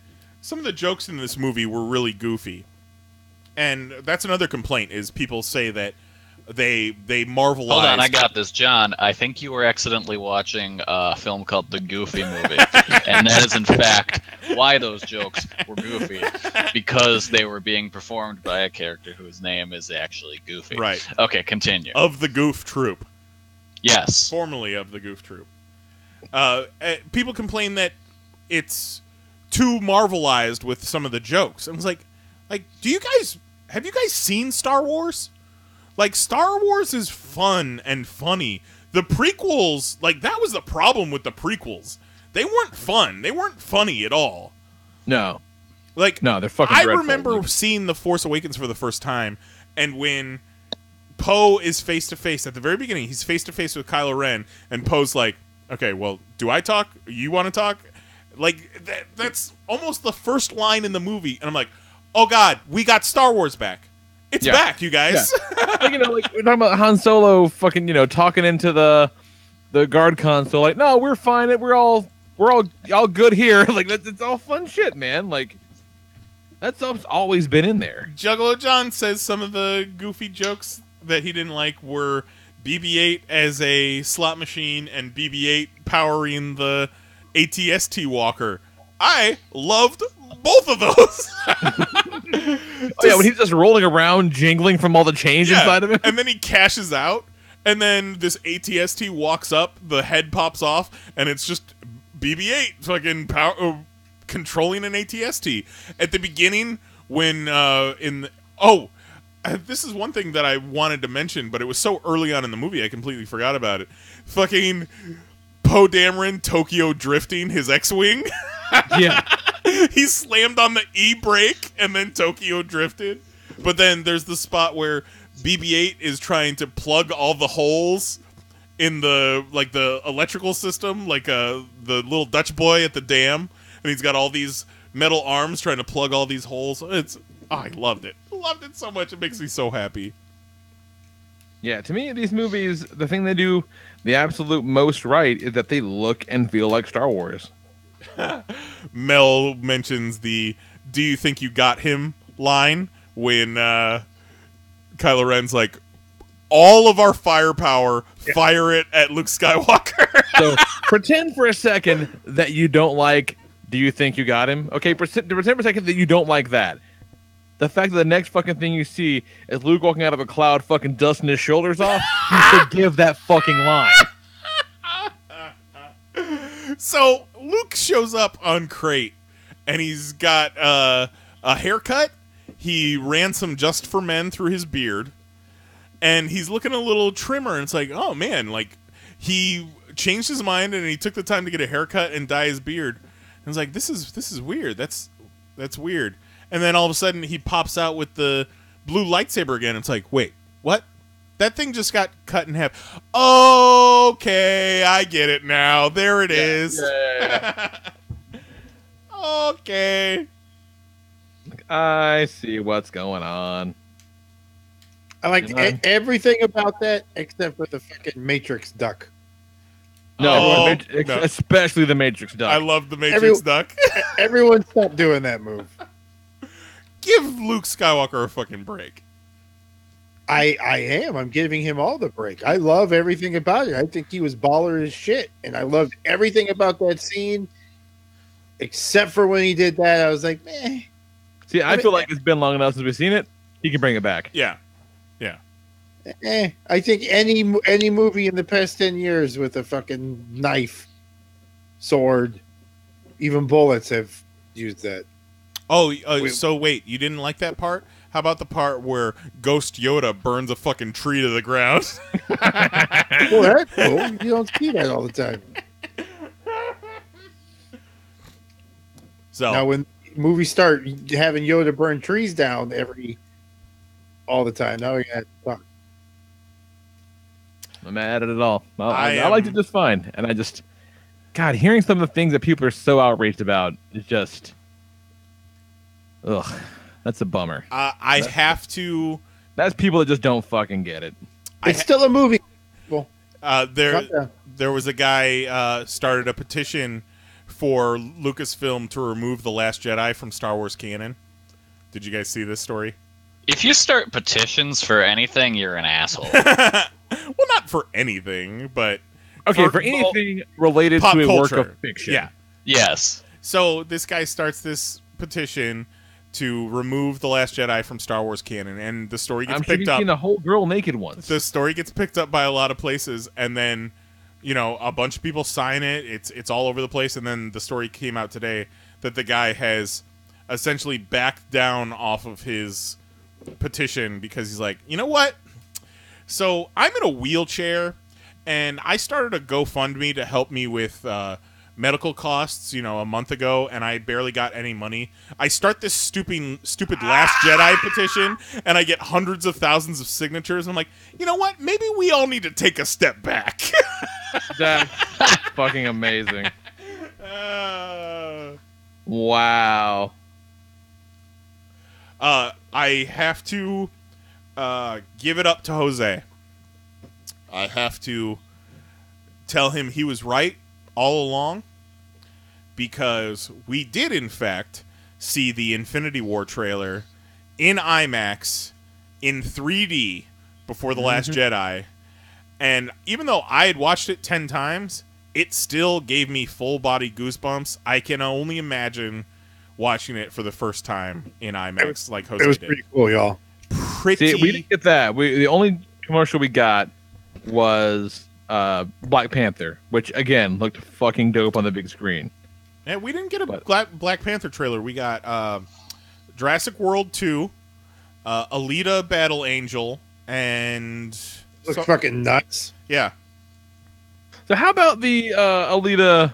Speaker 5: some of the jokes in this movie were really goofy, and that's another complaint. Is people say that they marvelize.
Speaker 3: Hold on, I got this, John. I think you were accidentally watching a film called The Goofy Movie, and that is in fact why those jokes were goofy, because they were being performed by a character whose name is actually Goofy.
Speaker 5: Right.
Speaker 3: Okay, continue.
Speaker 5: Of the Goof Troop.
Speaker 3: Yes.
Speaker 5: Formerly of the Goof Troop. People complain that it's too marvelized with some of the jokes. I was like, have you guys seen Star Wars? Like, Star Wars is fun and funny. The prequels, like, that was the problem with the prequels. They weren't fun. They weren't funny at all.
Speaker 2: No.
Speaker 5: Like,
Speaker 2: no, they're fucking
Speaker 5: I
Speaker 2: dreadful.
Speaker 5: remember seeing The Force Awakens for the first time, and when Poe is face-to-face, at the very beginning, he's face-to-face with Kylo Ren, and Poe's like, okay, well, do I talk? You want to talk? Like, that's almost the first line in the movie, and I'm like, oh god, we got Star Wars back. It's back, you guys.
Speaker 2: Yeah. Like, like, we're talking about Han Solo fucking, talking into the guard console, like, no, we're fine. We're all good here. Like, it's all fun shit, man. Like, that stuff's always been in there.
Speaker 5: Juggalo John says some of the goofy jokes that he didn't like were BB-8 as a slot machine and BB-8 powering the ATST walker. I loved both of those.
Speaker 2: Oh, yeah, when he's just rolling around, jingling from all the change inside of him.
Speaker 5: And then he cashes out, and then this ATST walks up, the head pops off, and it's just BB-8 fucking controlling an ATST. At the beginning, when this is one thing that I wanted to mention, but it was so early on in the movie I completely forgot about it. Fucking Poe Dameron Tokyo drifting his X-Wing.
Speaker 2: Yeah.
Speaker 5: He slammed on the E-brake and then Tokyo drifted. But then there's the spot where BB-8 is trying to plug all the holes in the electrical system, the little Dutch boy at the dam, and he's got all these metal arms trying to plug all these holes. I loved it. Loved it so much. It makes me so happy.
Speaker 2: Yeah, to me, these movies, the thing they do the absolute most right is that they look and feel like Star Wars.
Speaker 5: Mel mentions the "Do you think you got him?" line when Kylo Ren's like, all of our firepower, fire it at Luke Skywalker.
Speaker 2: So pretend for a second that you don't like "Do you think you got him?" Okay, pretend for a second that you don't like that. The fact that the next fucking thing you see is Luke walking out of a cloud fucking dusting his shoulders off, you forgive that fucking line.
Speaker 5: So Luke shows up on Crate, and he's got a haircut. He ran some Just for Men through his beard, and he's looking a little trimmer. And it's like, oh man, he changed his mind and he took the time to get a haircut and dye his beard. And it's like, this is weird. That's weird. And then all of a sudden he pops out with the blue lightsaber again. It's like, wait, what? That thing just got cut in half. Okay, I get it now. There it is. Yeah. Okay.
Speaker 2: I see what's going on.
Speaker 7: I like everything about that except for the fucking Matrix duck.
Speaker 2: No, especially the Matrix duck.
Speaker 5: I love the Matrix duck.
Speaker 7: Everyone stop doing that move.
Speaker 5: Give Luke Skywalker a fucking break.
Speaker 7: I am. I'm giving him all the break. I love everything about it. I think he was baller as shit. And I loved everything about that scene. Except for when he did that, I was like, meh.
Speaker 2: See, I feel like it's been long enough since we've seen it. He can bring it back.
Speaker 5: Yeah.
Speaker 7: I think any movie in the past 10 years with a fucking knife, sword, even bullets have used that.
Speaker 5: Oh, so wait, you didn't like that part? How about the part where Ghost Yoda burns a fucking tree to the ground?
Speaker 7: Well, that's cool. You don't see that all the time.
Speaker 5: So
Speaker 7: now, when movies start having Yoda burn trees down all the time, now we got to talk.
Speaker 2: I'm mad at it all. I liked it just fine, and God, hearing some of the things that people are so outraged about is just, ugh, that's a bummer.
Speaker 5: Have to.
Speaker 2: That's people that just don't fucking get it.
Speaker 7: It's still a movie. Well,
Speaker 5: there was a guy started a petition for Lucasfilm to remove The Last Jedi from Star Wars canon. Did you guys see this story?
Speaker 3: If you start petitions for anything, you're an asshole.
Speaker 5: Well, not for anything, but
Speaker 2: for anything related
Speaker 5: pop
Speaker 2: to a
Speaker 5: culture.
Speaker 2: work of fiction.
Speaker 5: Yeah.
Speaker 3: Yes.
Speaker 5: So this guy starts this petition to remove The Last Jedi from Star Wars canon, and the story gets picked up.
Speaker 2: I've seen a whole girl naked once.
Speaker 5: The story gets picked up by a lot of places, and then, a bunch of people sign it. It's all over the place, and then the story came out today that the guy has essentially backed down off of his petition because he's like, you know what? So I'm in a wheelchair, and I started a GoFundMe to help me with medical costs, a month ago, and I barely got any money. I start this stupid Last Jedi petition, and I get hundreds of thousands of signatures. I'm like, you know what? Maybe we all need to take a step back.
Speaker 2: That's fucking amazing. Wow.
Speaker 5: I have to give it up to Jose. I have to tell him he was right all along, because we did, in fact, see the Infinity War trailer in IMAX in 3D before The Last Jedi. And even though I had watched it 10 times, it still gave me full body goosebumps. I can only imagine watching it for the first time in IMAX, like Jose
Speaker 7: It was
Speaker 5: did.
Speaker 7: pretty cool, y'all.
Speaker 5: Pretty.
Speaker 2: See, we didn't get that. The only commercial we got was Black Panther, which again looked fucking dope on the big screen.
Speaker 5: And we didn't get a Black Panther trailer. We got Jurassic World 2, Alita Battle Angel, and
Speaker 7: Looks fucking nuts.
Speaker 5: yeah.
Speaker 2: So how about the Alita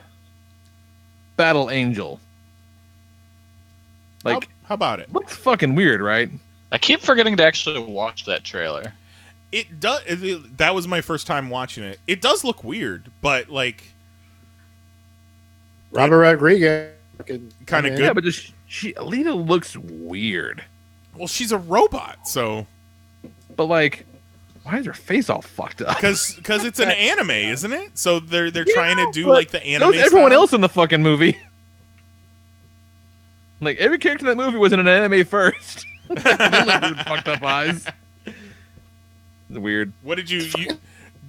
Speaker 2: Battle Angel? Like,
Speaker 5: How about it?
Speaker 2: looks fucking weird, right?
Speaker 3: I keep forgetting to actually watch that trailer.
Speaker 5: It does. That was my first time watching it. It does look weird, but like
Speaker 7: Robert Rodriguez.
Speaker 5: kind of good.
Speaker 2: Yeah, but just Alita looks weird.
Speaker 5: Well, she's a robot, so
Speaker 2: But like, why is her face all fucked up?
Speaker 5: because it's an anime, isn't it? So they're trying to do
Speaker 2: but
Speaker 5: like the anime.
Speaker 2: That was everyone
Speaker 5: style.
Speaker 2: else in the fucking movie. Like every character in that movie was in an anime first. They look with fucked up eyes. It's weird.
Speaker 5: What did you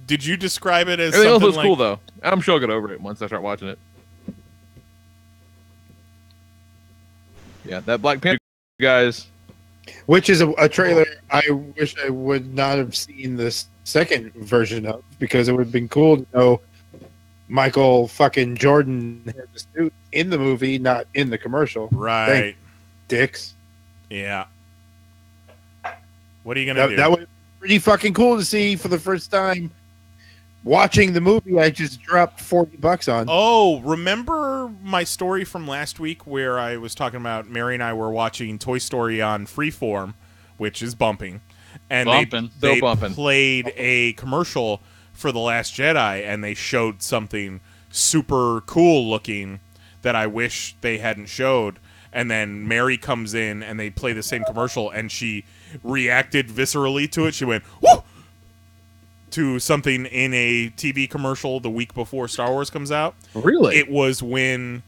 Speaker 5: did you describe it as?
Speaker 2: Everything else
Speaker 5: something
Speaker 2: looks
Speaker 5: like,
Speaker 2: cool though. I'm sure I'll get over it once I start watching it. Yeah, that Black Panther guys.
Speaker 7: Which is a trailer I wish I would not have seen this second version of, because it would have been cool to know Michael fucking Jordan had the suit in the movie, not in the commercial.
Speaker 5: Right.
Speaker 7: Dicks.
Speaker 5: Yeah. What are you gonna do?
Speaker 7: That would be pretty fucking cool to see for the first time. Watching the movie, I just dropped $40 on.
Speaker 5: Oh, remember my story from last week where I was talking about Mary and I were watching Toy Story on Freeform, which is bumping, and
Speaker 3: Bumping.
Speaker 5: they
Speaker 2: Still bumping.
Speaker 5: played a commercial for The Last Jedi, and they showed something super cool looking that I wish they hadn't showed. And then Mary comes in, and they play the same commercial, and she reacted viscerally to it. She went, "Woo!" to something in a TV commercial the week before Star Wars comes out.
Speaker 2: Really?
Speaker 5: It was when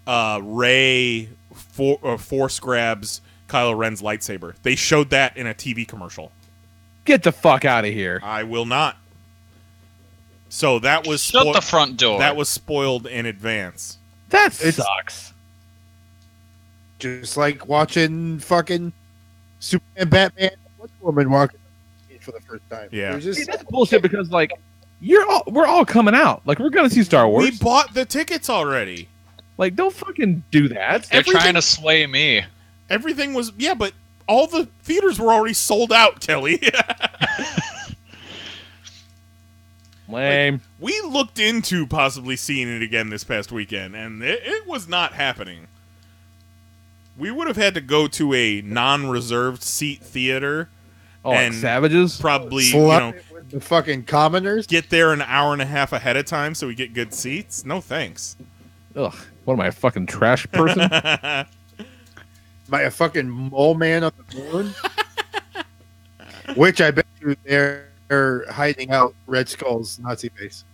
Speaker 5: Rey force grabs Kylo Ren's lightsaber. They showed that in a TV commercial.
Speaker 2: Get the fuck out of here.
Speaker 5: I will not. So that was
Speaker 3: Shut the front door.
Speaker 5: that was spoiled in advance.
Speaker 2: That
Speaker 7: It's-
Speaker 2: sucks.
Speaker 7: Just like watching fucking Superman, Batman, and Wonder Woman walking for the first time.
Speaker 5: Yeah.
Speaker 7: It was just,
Speaker 2: See, that's bullshit because like we're all coming out. Like we're gonna see Star Wars.
Speaker 5: We bought the tickets already.
Speaker 2: Like don't fucking do that.
Speaker 3: They're
Speaker 5: everything-
Speaker 3: trying to sway me.
Speaker 5: Everything was but all the theaters were already sold out, Kelly.
Speaker 2: Lame.
Speaker 5: We looked into possibly seeing it again this past weekend, and it was not happening. We would have had to go to a non-reserved seat theater,
Speaker 2: Oh, like
Speaker 5: and
Speaker 2: savages.
Speaker 5: probably
Speaker 7: slut it with the fucking commoners.
Speaker 5: get there an hour and a half ahead of time so we get good seats. No thanks.
Speaker 2: Ugh. What am I, a fucking trash person?
Speaker 7: Am I a fucking mole man on the moon? Which I bet you they're hiding out Red Skull's Nazi base.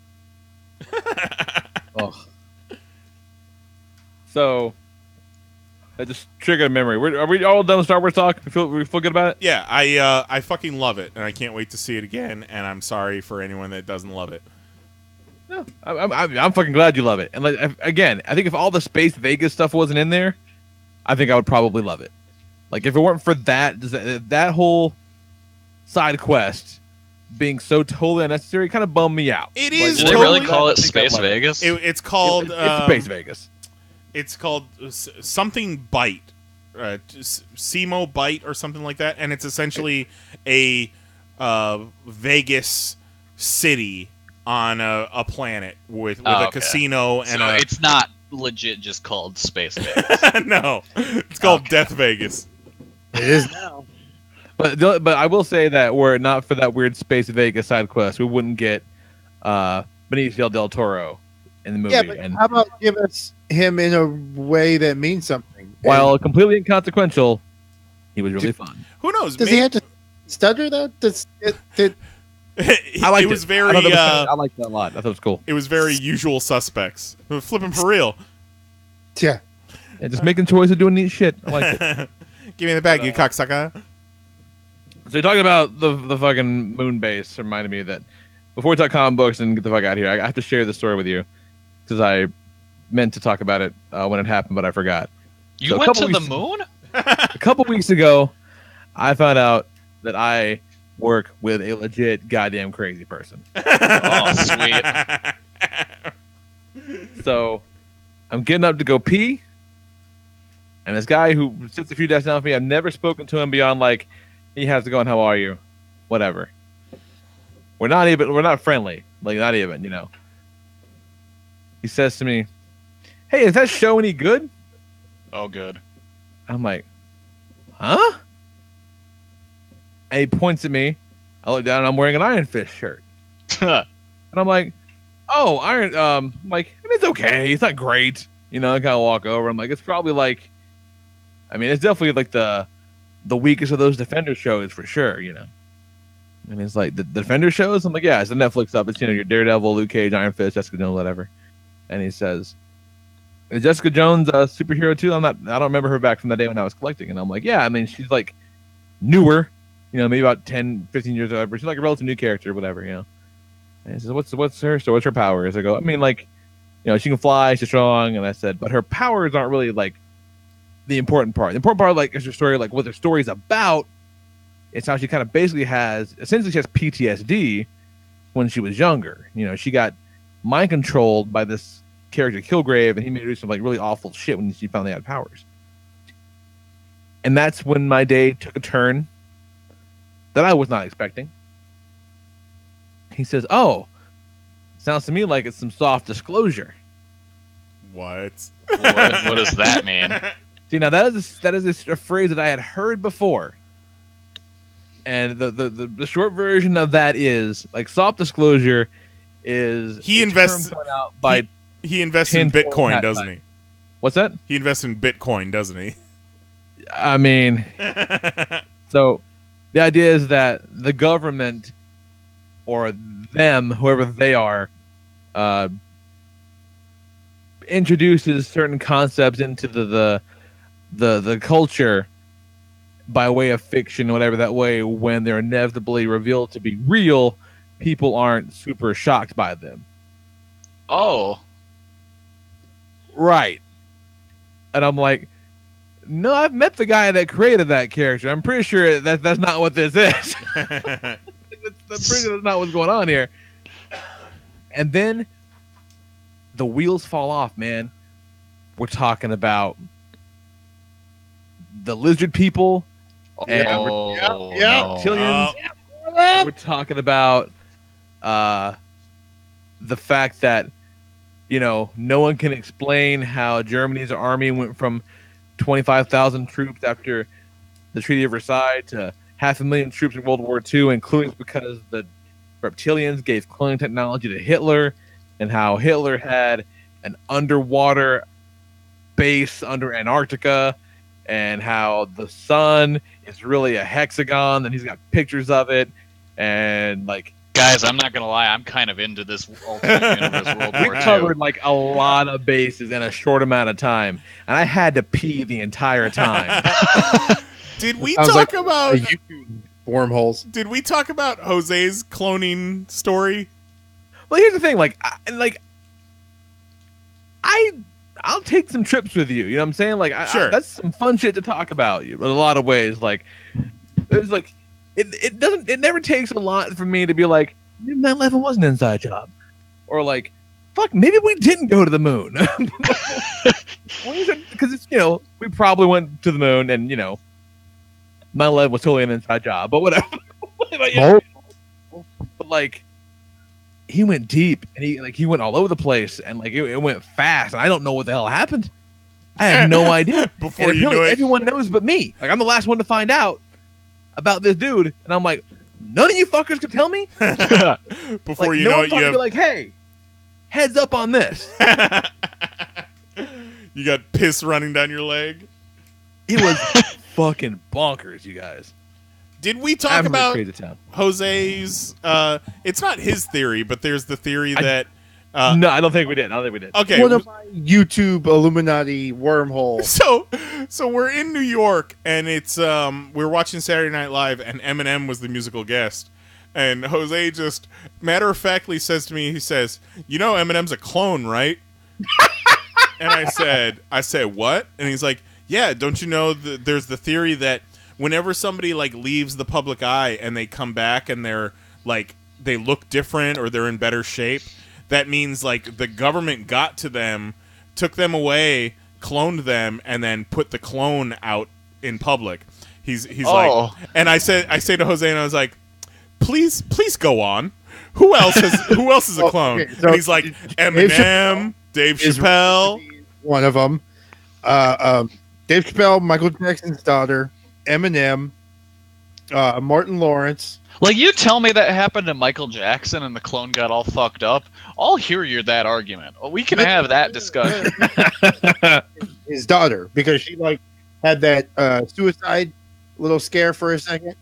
Speaker 2: Ugh. So that just triggered a memory. Are we all done with Star Wars talk? We feel good about it?
Speaker 5: Yeah, I fucking love it, and I can't wait to see it again. And I'm sorry for anyone that doesn't love it.
Speaker 2: No, I'm fucking glad you love it. And like, again, I think if all the Space Vegas stuff wasn't in there, I think I would probably love it. Like if it weren't for that whole side quest being so totally unnecessary, kind of bummed me out.
Speaker 5: It
Speaker 2: Like,
Speaker 5: is
Speaker 3: Did they
Speaker 5: totally-
Speaker 3: really call
Speaker 2: I
Speaker 3: it
Speaker 2: think I
Speaker 3: Space
Speaker 2: love it.
Speaker 3: Vegas?
Speaker 5: It's called
Speaker 2: It's Space Vegas.
Speaker 5: It's called something Bite, Simo Bite or something like that, and it's essentially a Vegas city on a planet with
Speaker 3: Oh,
Speaker 5: a
Speaker 3: okay.
Speaker 5: casino and
Speaker 3: So it's not legit just called Space Vegas.
Speaker 5: no, it's called Death Vegas.
Speaker 7: It is now.
Speaker 2: But I will say that were it not for that weird Space Vegas side quest, we wouldn't get Benicio del Toro in the movie.
Speaker 7: Yeah, but
Speaker 2: and
Speaker 7: how about give us him in a way that means something?
Speaker 2: while completely inconsequential, he was really fun.
Speaker 5: Who knows?
Speaker 7: Does he have to stutter though?
Speaker 2: I liked
Speaker 5: it was
Speaker 2: I
Speaker 5: very
Speaker 2: thought that I liked that a lot. I thought it was cool.
Speaker 5: it was very Usual Suspects. Flipping for real.
Speaker 7: Yeah.
Speaker 2: Yeah, just making choices, doing neat shit. I like it.
Speaker 5: Give me the bag, you cocksucker.
Speaker 2: So you're talking about the fucking moon base reminded me that before we talk comic books and get the fuck out of here, I have to share this story with you. because I meant to talk about it when it happened, but I forgot.
Speaker 3: You went to the moon?
Speaker 2: A couple weeks ago, I found out that I work with a legit goddamn crazy person.
Speaker 3: Oh, sweet.
Speaker 2: So I'm getting up to go pee, and this guy who sits a few desks down from me, I've never spoken to him beyond like, he has to go and how are you, whatever. We're not friendly, like not even, you know. He says to me, "Hey, is that show any good?"
Speaker 3: Oh, good.
Speaker 2: I'm like, huh? And he points at me. I look down and I'm wearing an Iron Fist shirt. And I'm like, oh, Iron, like, I mean, it's okay. It's not great. You know, I kind of walk over. I'm like, it's probably like, I mean, it's definitely like the weakest of those Defender shows for sure, you know. And it's like, the Defender shows? I'm like, yeah, it's a Netflix stuff. It's, you know, your Daredevil, Luke Cage, Iron Fist, Jessica Jones, whatever. And he says, is Jessica Jones a superhero too? I don't remember her back from that day when I was collecting. And I'm like, yeah, I mean, she's like newer, you know, maybe about 10, 15 years old. She's like a relatively new character, whatever, you know. And he says, what's her powers? I go, I mean, like, you know, she can fly, she's strong. And I said, but her powers aren't really like the important part. The important part, like, is her story, like what her story's about. It's how she kind of basically essentially she has PTSD when she was younger. You know, she got mind controlled by this character Kilgrave, and he made her do some like really awful shit when she finally had powers. And that's when my day took a turn that I was not expecting. He says, oh, sounds to me like it's some soft disclosure.
Speaker 5: What
Speaker 3: does that mean?
Speaker 2: See, now that is a phrase that I had heard before. And the short version of that is like soft disclosure is
Speaker 5: he invests
Speaker 2: out by
Speaker 5: he invests in Bitcoin, doesn't he?
Speaker 2: What's that?
Speaker 5: He invests in Bitcoin, doesn't he?
Speaker 2: I mean, so the idea is that the government or them, whoever they are, introduces certain concepts into the culture by way of fiction, whatever that way, when they're inevitably revealed to be real, people aren't super shocked by them.
Speaker 3: Oh.
Speaker 2: Right. And I'm like, no, I've met the guy that created that character. I'm pretty sure that's not what this is. I'm pretty sure that's not what's going on here. And then the wheels fall off, man. We're talking about the lizard people. And reptilians. We're talking about the fact that, you know, no one can explain how Germany's army went from 25,000 troops after the Treaty of Versailles to 500,000 troops in World War II, including because the reptilians gave cloning technology to Hitler, and how Hitler had an underwater base under Antarctica, and how the sun is really a hexagon, and he's got pictures of it, and like,
Speaker 3: guys, I'm not gonna lie, I'm kind of into this alternate universe World War II.
Speaker 2: We covered like a lot of bases in a short amount of time, and I had to pee the entire time.
Speaker 5: Did we talk about
Speaker 7: wormholes?
Speaker 5: Did we talk about Jose's cloning story?
Speaker 2: Well, here's the thing, I'll take some trips with you. You know what I'm saying? Like,
Speaker 5: sure.
Speaker 2: That's some fun shit to talk about in a lot of ways. Like, there's like, it never takes a lot for me to be like, maybe 9/11 was an inside job, or like, fuck, maybe we didn't go to the moon. Because it's, you know, we probably went to the moon, and you know, 9/11 was totally an inside job, but whatever. But like, he went deep, and he went all over the place, and like it went fast, and I don't know what the hell happened. I have no idea.
Speaker 5: Before you knew it,
Speaker 2: everyone knows but me. Like, I'm the last one to find out about this dude, and I'm like, none of you fuckers could tell me.
Speaker 5: Before
Speaker 2: like,
Speaker 5: you
Speaker 2: no
Speaker 5: know
Speaker 2: one
Speaker 5: it, you have...
Speaker 2: be like, hey, heads up on this.
Speaker 5: You got piss running down your leg.
Speaker 2: It was fucking bonkers, you guys.
Speaker 5: Did we talk about Jose's? It's not his theory, but there's the theory that.
Speaker 2: No, I don't think we did.
Speaker 5: Okay.
Speaker 7: What about YouTube Illuminati wormhole?
Speaker 5: So we're in New York, and it's we're watching Saturday Night Live, and Eminem was the musical guest, and Jose just matter-of-factly says to me, he says, "You know, Eminem's a clone, right?" And I said, what? And he's like, yeah, don't you know there's the theory that whenever somebody like leaves the public eye and they come back and they're like they look different or they're in better shape, that means like the government got to them, took them away, cloned them, and then put the clone out in public. He's like, and I say to Jose, and I was like, please go on. Who else is a clone?
Speaker 7: Okay, so
Speaker 5: and he's like, Eminem, Dave Chappelle,
Speaker 7: one of them. Dave Chappelle, Michael Jackson's daughter, Eminem, Martin Lawrence.
Speaker 3: Like, you tell me that happened to Michael Jackson and the clone got all fucked up, I'll hear you that argument. We can have that discussion.
Speaker 7: His daughter, because she like had that suicide little scare for a second,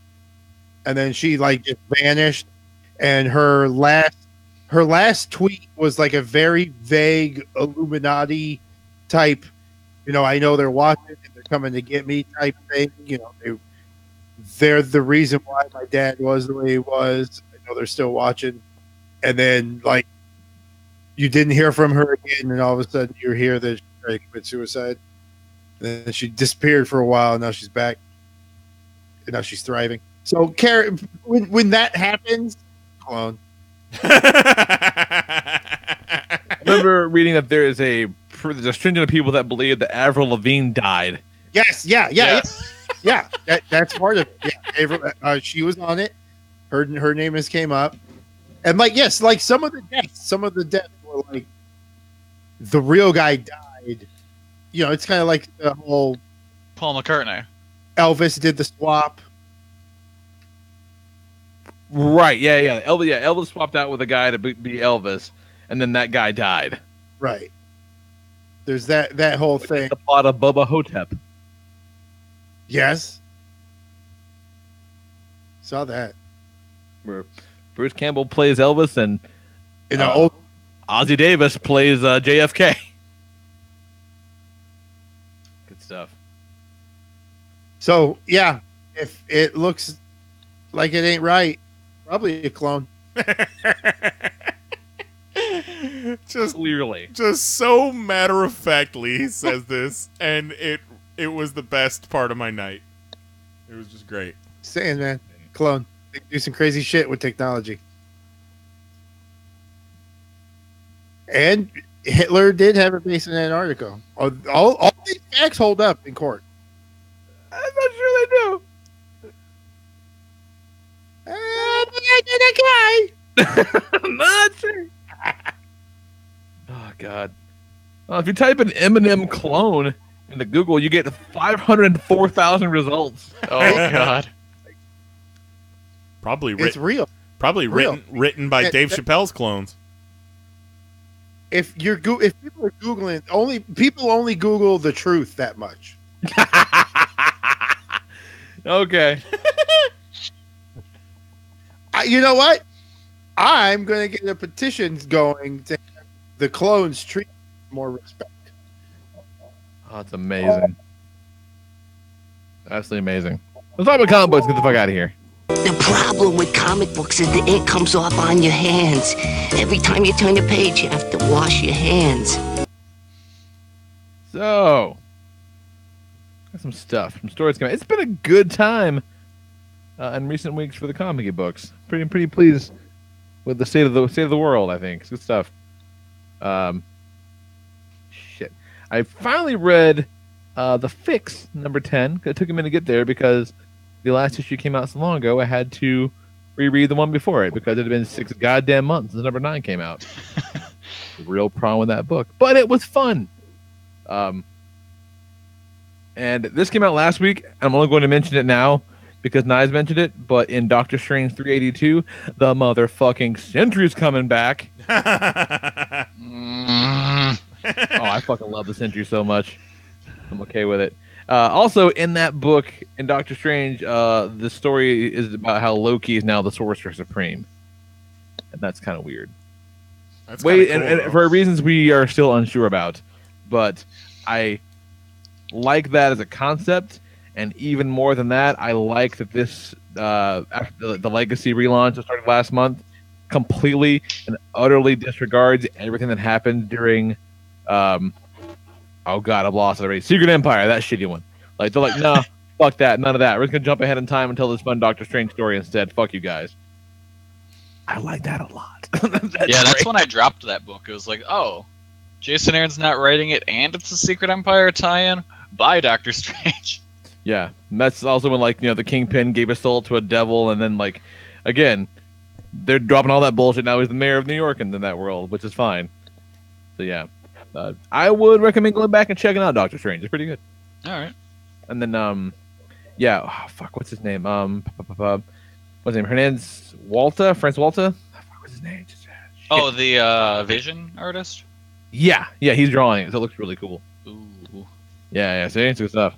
Speaker 7: and then she like just vanished. And her last tweet was like a very vague Illuminati type, I know they're watching and they're coming to get me type thing. They're the reason why my dad was the way he was. I know they're still watching. And then like you didn't hear from her again, and all of a sudden you hear that she tried to commit suicide. And then she disappeared for a while, and now she's back. And now she's thriving. So Karen, when that happens, clone.
Speaker 2: I remember reading that there's a stringent of people that believe that Avril Lavigne died.
Speaker 7: Yes, yeah. That's part of it. Yeah, she was on it. Her name has came up, and like yes, like some of the deaths were like the real guy died. It's kind of like the whole
Speaker 3: Paul McCartney.
Speaker 7: Elvis did the swap.
Speaker 2: Right, yeah. Elvis swapped out with a guy to be Elvis, and then that guy died.
Speaker 7: Right. There's that whole thing.
Speaker 2: The plot of Bubba Hotep.
Speaker 7: Yes. Saw that.
Speaker 2: Where Bruce Campbell plays Elvis, and Ozzie Davis plays JFK. Good stuff.
Speaker 7: So, yeah, if it looks like it ain't right, probably a clone.
Speaker 2: Clearly.
Speaker 5: Just so matter-of-factly he says this, and it was the best part of my night. It was just great.
Speaker 7: Saying, man, clone. They do some crazy shit with technology. And Hitler did have a base in Antarctica. All these facts hold up in court.
Speaker 2: I'm not sure they do. I'm not sure. Oh, God. If you type in Eminem clone into Google, you get 504,000 results.
Speaker 3: Oh, God.
Speaker 5: Probably
Speaker 7: it's real.
Speaker 5: Probably
Speaker 7: real.
Speaker 5: written by Dave Chappelle's clones.
Speaker 7: If people are Googling, people only Google the truth that much.
Speaker 2: Okay.
Speaker 7: You know what? I'm going to get a petition going to have the clones treat more respect.
Speaker 2: Oh, that's amazing. Absolutely amazing. Let's talk about comic books. Get the fuck out of here.
Speaker 8: The problem with comic books is the ink comes off on your hands. Every time you turn the page, you have to wash your hands.
Speaker 2: So, got some stuff, some stories coming. It's been a good time in recent weeks for the comic books. Pretty pleased with the state of the world. I think it's good stuff. Shit, I finally read The Fix number 10. It took a minute to get there because the last issue came out so long ago. I had to reread the one before it because it had been 6 goddamn months since number 9 came out. Real problem with that book, but it was fun. And this came out last week. I'm only going to mention it now because Nyes mentioned it, but in Doctor Strange 382, the motherfucking Sentry's coming back. Oh, I fucking love the Sentry so much. I'm okay with it. Also, in that book, in Doctor Strange, the story is about how Loki is now the Sorcerer Supreme. And that's kind of weird.
Speaker 5: That's
Speaker 2: Wait,
Speaker 5: cool,
Speaker 2: and for reasons we are still unsure about. But I like that as a concept. And even more than that, I like that this, after the Legacy relaunch that started last month, completely and utterly disregards everything that happened during Oh god, I've lost it already. Secret Empire, that shitty one. Like they're like, no, fuck that, none of that. We're just gonna jump ahead in time and tell this fun Doctor Strange story instead. Fuck you guys. I like that a lot.
Speaker 3: That's when I dropped that book. It was like, oh, Jason Aaron's not writing it, and it's a Secret Empire tie-in. Bye, Doctor Strange.
Speaker 2: Yeah, and that's also when the Kingpin gave a soul to a devil, and then again, they're dropping all that bullshit. Now he's the mayor of New York and in that world, which is fine. So yeah, I would recommend going back and checking out Doctor Strange. It's pretty good.
Speaker 3: All right.
Speaker 2: And then what's his name? What's his name? Hernandez Walta, France Walta. What's his name?
Speaker 3: Oh, the Vision artist.
Speaker 2: Yeah, he's drawing it, so it looks really cool.
Speaker 3: Ooh.
Speaker 2: Yeah, see, it's good stuff.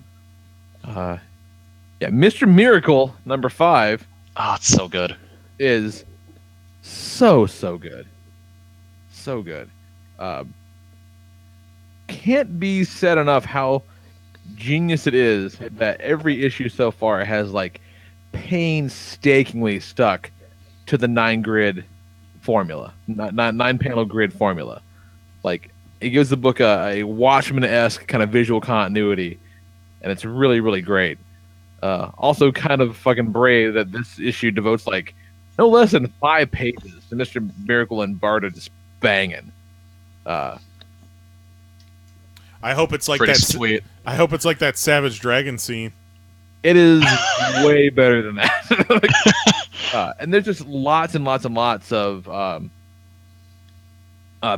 Speaker 2: Mr. Miracle #5.
Speaker 3: Oh, it's so good.
Speaker 2: Is so good. So good. Can't be said enough how genius it is that every issue so far has painstakingly stuck to the 9-grid formula, 9-panel grid formula. It gives the book a Watchmen-esque kind of visual continuity, and it's really, really great. Also kind of fucking brave that this issue devotes no less than 5 pages to Mr. Miracle and Barda just banging.
Speaker 5: I hope it's
Speaker 3: pretty sweet.
Speaker 5: I hope it's like that Savage Dragon scene.
Speaker 2: It is way better than that. And there's just lots and lots and lots of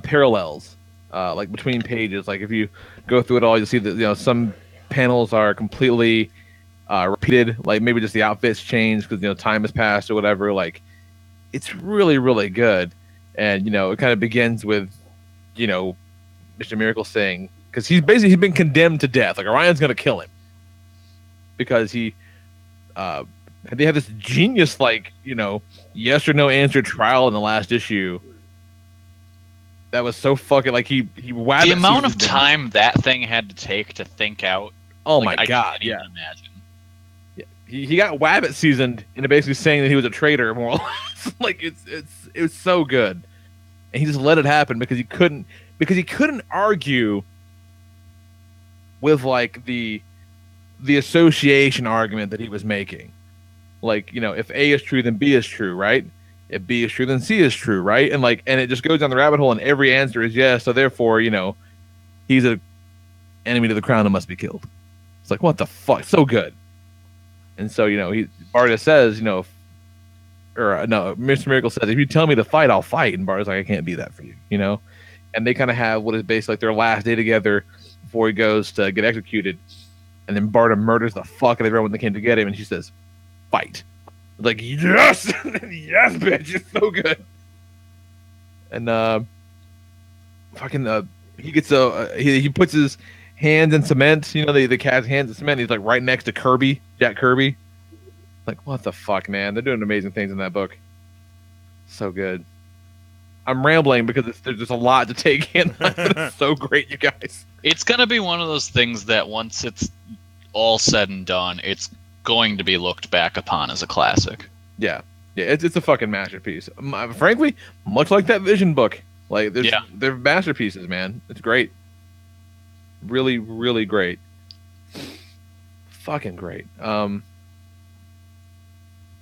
Speaker 2: parallels between pages. If you go through it all, you'll see that some panels are completely repeated, maybe just the outfits changed because time has passed or whatever. It's really, really good. And it kind of begins with Mr. Miracle saying, because he's been condemned to death. Orion's gonna kill him because they have this genius yes or no answer trial in the last issue that was so fucking he
Speaker 3: the amount of time that thing had to take to think out.
Speaker 2: Oh my god!
Speaker 3: I can't even imagine.
Speaker 2: Yeah, he got Wabbit seasoned into basically saying that he was a traitor, more or less. It was so good, and he just let it happen because he couldn't argue with the association argument that he was making. If A is true, then B is true, right? If B is true, then C is true, right? And and it just goes down the rabbit hole, and every answer is yes. So therefore, he's an enemy to the crown and must be killed. It's what the fuck? So good. And so Barda says, Mr. Miracle says, if you tell me to fight, I'll fight. And Barda's I can't be that for you, And they kind of have what is basically their last day together before he goes to get executed. And then Barda murders the fuck out of everyone that came to get him, and she says, fight. Yes! Yes, bitch, it's so good. And he gets he puts his hands in cement, the cat's hands in cement. He's right next to Kirby, Jack Kirby. What the fuck, man? They're doing amazing things in that book. So good. I'm rambling because there's just a lot to take in. It's so great, you guys.
Speaker 3: It's gonna be one of those things that once it's all said and done, it's going to be looked back upon as a classic.
Speaker 2: Yeah, it's a fucking masterpiece. Frankly, much like that Vision book. They're masterpieces, man. It's great. Really, really great. Fucking great.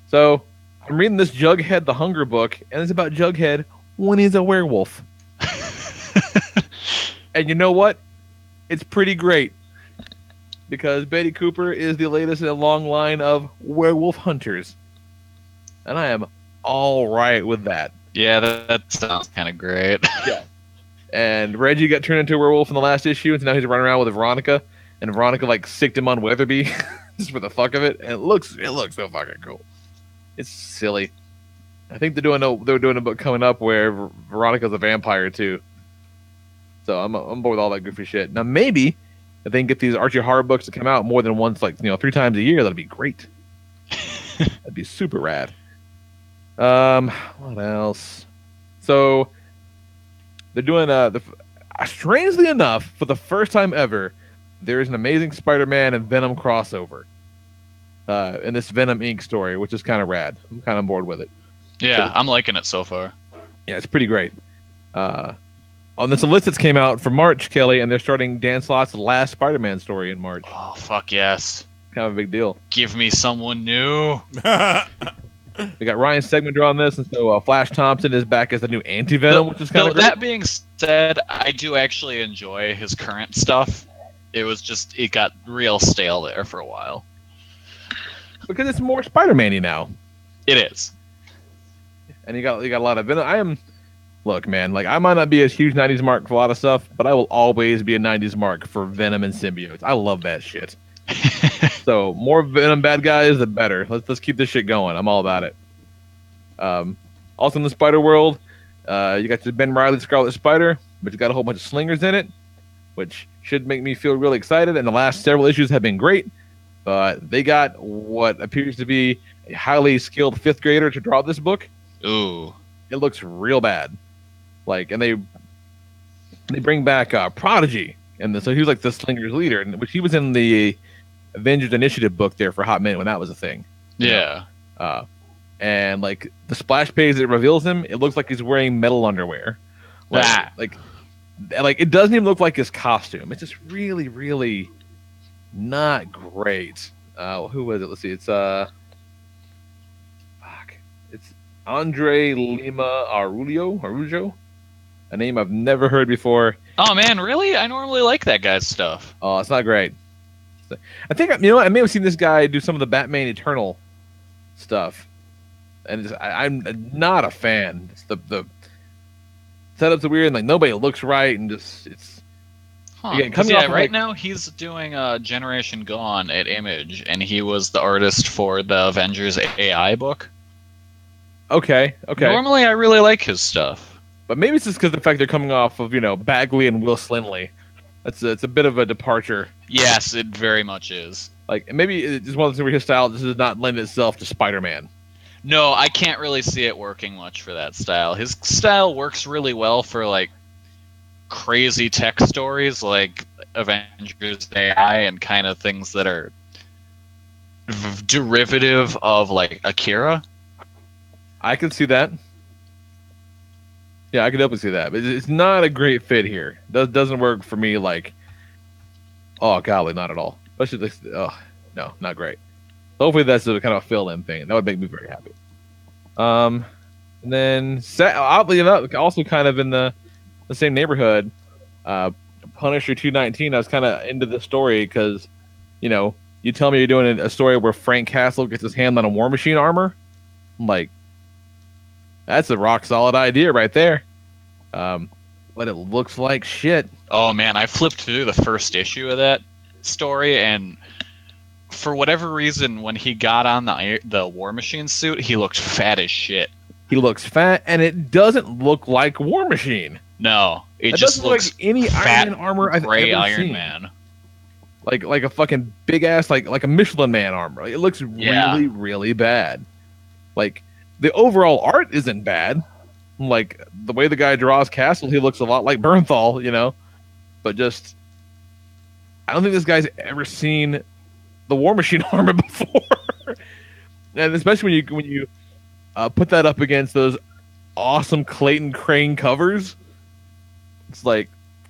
Speaker 2: So I'm reading this Jughead the Hunger book, and it's about Jughead when he's a werewolf. And you know what? It's pretty great. Because Betty Cooper is the latest in a long line of werewolf hunters. And I am all right with that.
Speaker 3: Yeah, that sounds kind of great.
Speaker 2: Yeah. And Reggie got turned into a werewolf in the last issue, and so now he's running around with Veronica. And Veronica sicked him on Weatherby just for the fuck of it. And it looks so fucking cool. It's silly. I think they're doing a book coming up where Veronica's a vampire too. So I'm on board with all that goofy shit. Now maybe if they can get these Archie horror books to come out more than once, 3 times a year, that'd be great. That'd be super rad. What else? So they're doing strangely enough, for the first time ever, there is an Amazing Spider-Man and Venom crossover in this Venom Inc. story, which is kind of rad. I'm kind of bored with it.
Speaker 3: Yeah, I'm liking it so far.
Speaker 2: Yeah, it's pretty great. On the solicits came out for March, Kelly, and they're starting Dan Slott's last Spider-Man story in March.
Speaker 3: Oh, fuck yes.
Speaker 2: Kind of a big deal.
Speaker 3: Give me someone new.
Speaker 2: We got Ryan Stegman drawing this, and so Flash Thompson is back as the new Anti-Venom, which is kind of great.
Speaker 3: That being said, I do actually enjoy his current stuff. It got real stale there for a while.
Speaker 2: Because it's more Spider-Man-y now.
Speaker 3: It is.
Speaker 2: And you got a lot of Venom. Look, man, like I might not be a huge 90s mark for a lot of stuff, but I will always be a 90s mark for Venom and symbiotes. I love that shit. So more Venom bad guys, the better. Let's keep this shit going. I'm all about it. Also in the Spider World, you got your Ben Reilly Scarlet Spider, but you got a whole bunch of slingers in it, which should make me feel really excited. And the last several issues have been great, but they got what appears to be a highly skilled 5th grader to draw this book.
Speaker 3: Ooh,
Speaker 2: it looks real bad. Like, and they bring back Prodigy, and so he was like the slingers leader, and which he was in the Avengers Initiative book there for a hot minute when that was a thing.
Speaker 3: Yeah.
Speaker 2: And like the splash page that reveals him, it looks like he's wearing metal underwear. Like it doesn't even look like his costume. It's just really, really not great. Who was it? Let's see. It's It's Andre Lima Arujo, a name I've never heard before.
Speaker 3: Oh man, really? I normally like that guy's stuff.
Speaker 2: Oh, it's not great. I think I may have seen this guy do some of the Batman Eternal stuff, and I'm not a fan. It's the setups are weird, and like nobody looks right, and just it's.
Speaker 3: Again, right now he's doing Generation Gone at Image, and he was the artist for the Avengers AI book.
Speaker 2: Okay.
Speaker 3: Normally, I really like his stuff,
Speaker 2: but maybe it's just because the fact they're coming off of Bagley and Will Slinley. It's a bit of a departure.
Speaker 3: Yes, it very much is.
Speaker 2: Like maybe it's just one of those where his style just does not lend itself to Spider-Man.
Speaker 3: No, I can't really see it working much for that style. His style works really well for like crazy tech stories like Avengers AI and kind of things that are derivative of like Akira.
Speaker 2: I could see that. Yeah, I could definitely see that. But it's not a great fit here. Doesn't work for me like, oh, golly, not at all. Especially this, no, not great. Hopefully that's a kind of a fill-in thing. That would make me very happy. And then, oddly enough, also kind of in the same neighborhood, Punisher 219, I was kind of into this story because, you tell me you're doing a story where Frank Castle gets his hand on a War Machine armor. I'm like, that's a rock solid idea right there. But it looks like shit.
Speaker 3: Oh man, I flipped through the first issue of that story, and for whatever reason, when he got on the War Machine suit, he looked fat as shit.
Speaker 2: He looks fat, and it doesn't look like War Machine.
Speaker 3: No, it just looks
Speaker 2: like any
Speaker 3: fat,
Speaker 2: Iron Man armor I've
Speaker 3: gray
Speaker 2: ever
Speaker 3: Iron
Speaker 2: seen.
Speaker 3: Man.
Speaker 2: Like a fucking big ass like a Michelin Man armor. It looks really, really bad. Like the overall art isn't bad. Like the way the guy draws Castle, he looks a lot like Bernthal, but just I don't think this guy's ever seen the War Machine armor before. And especially when you put that up against those awesome Clayton Crane covers, it's like,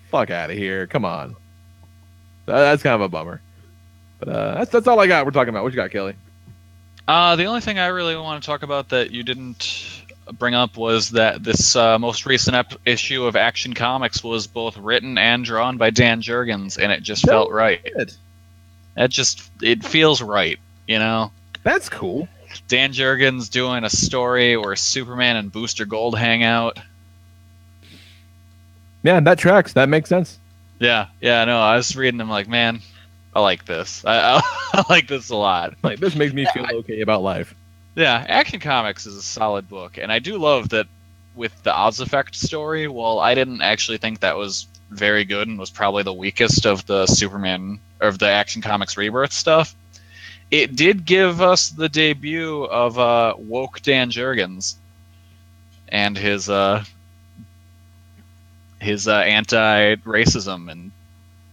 Speaker 2: fuck out of here. Come on. That's kind of a bummer. But that's all I got. We're talking about. What you got, Kelly?
Speaker 3: The only thing I really want to talk about that you didn't bring up was that this most recent issue of Action Comics was both written and drawn by Dan Jurgens, and it just felt right. It feels right,
Speaker 2: That's cool.
Speaker 3: Dan Jurgens doing a story where Superman and Booster Gold hang out.
Speaker 2: Yeah, that tracks. That makes sense.
Speaker 3: Yeah, no, I was reading them like, man, I like this. I like this a lot.
Speaker 2: Like, this makes me feel okay about life.
Speaker 3: Yeah, Action Comics is a solid book, and I do love that with the Oz Effect story, well, I didn't actually think that was very good and was probably the weakest of the Superman, or of the Action Comics Rebirth stuff. It did give us the debut of woke Dan Jurgens and his anti-racism and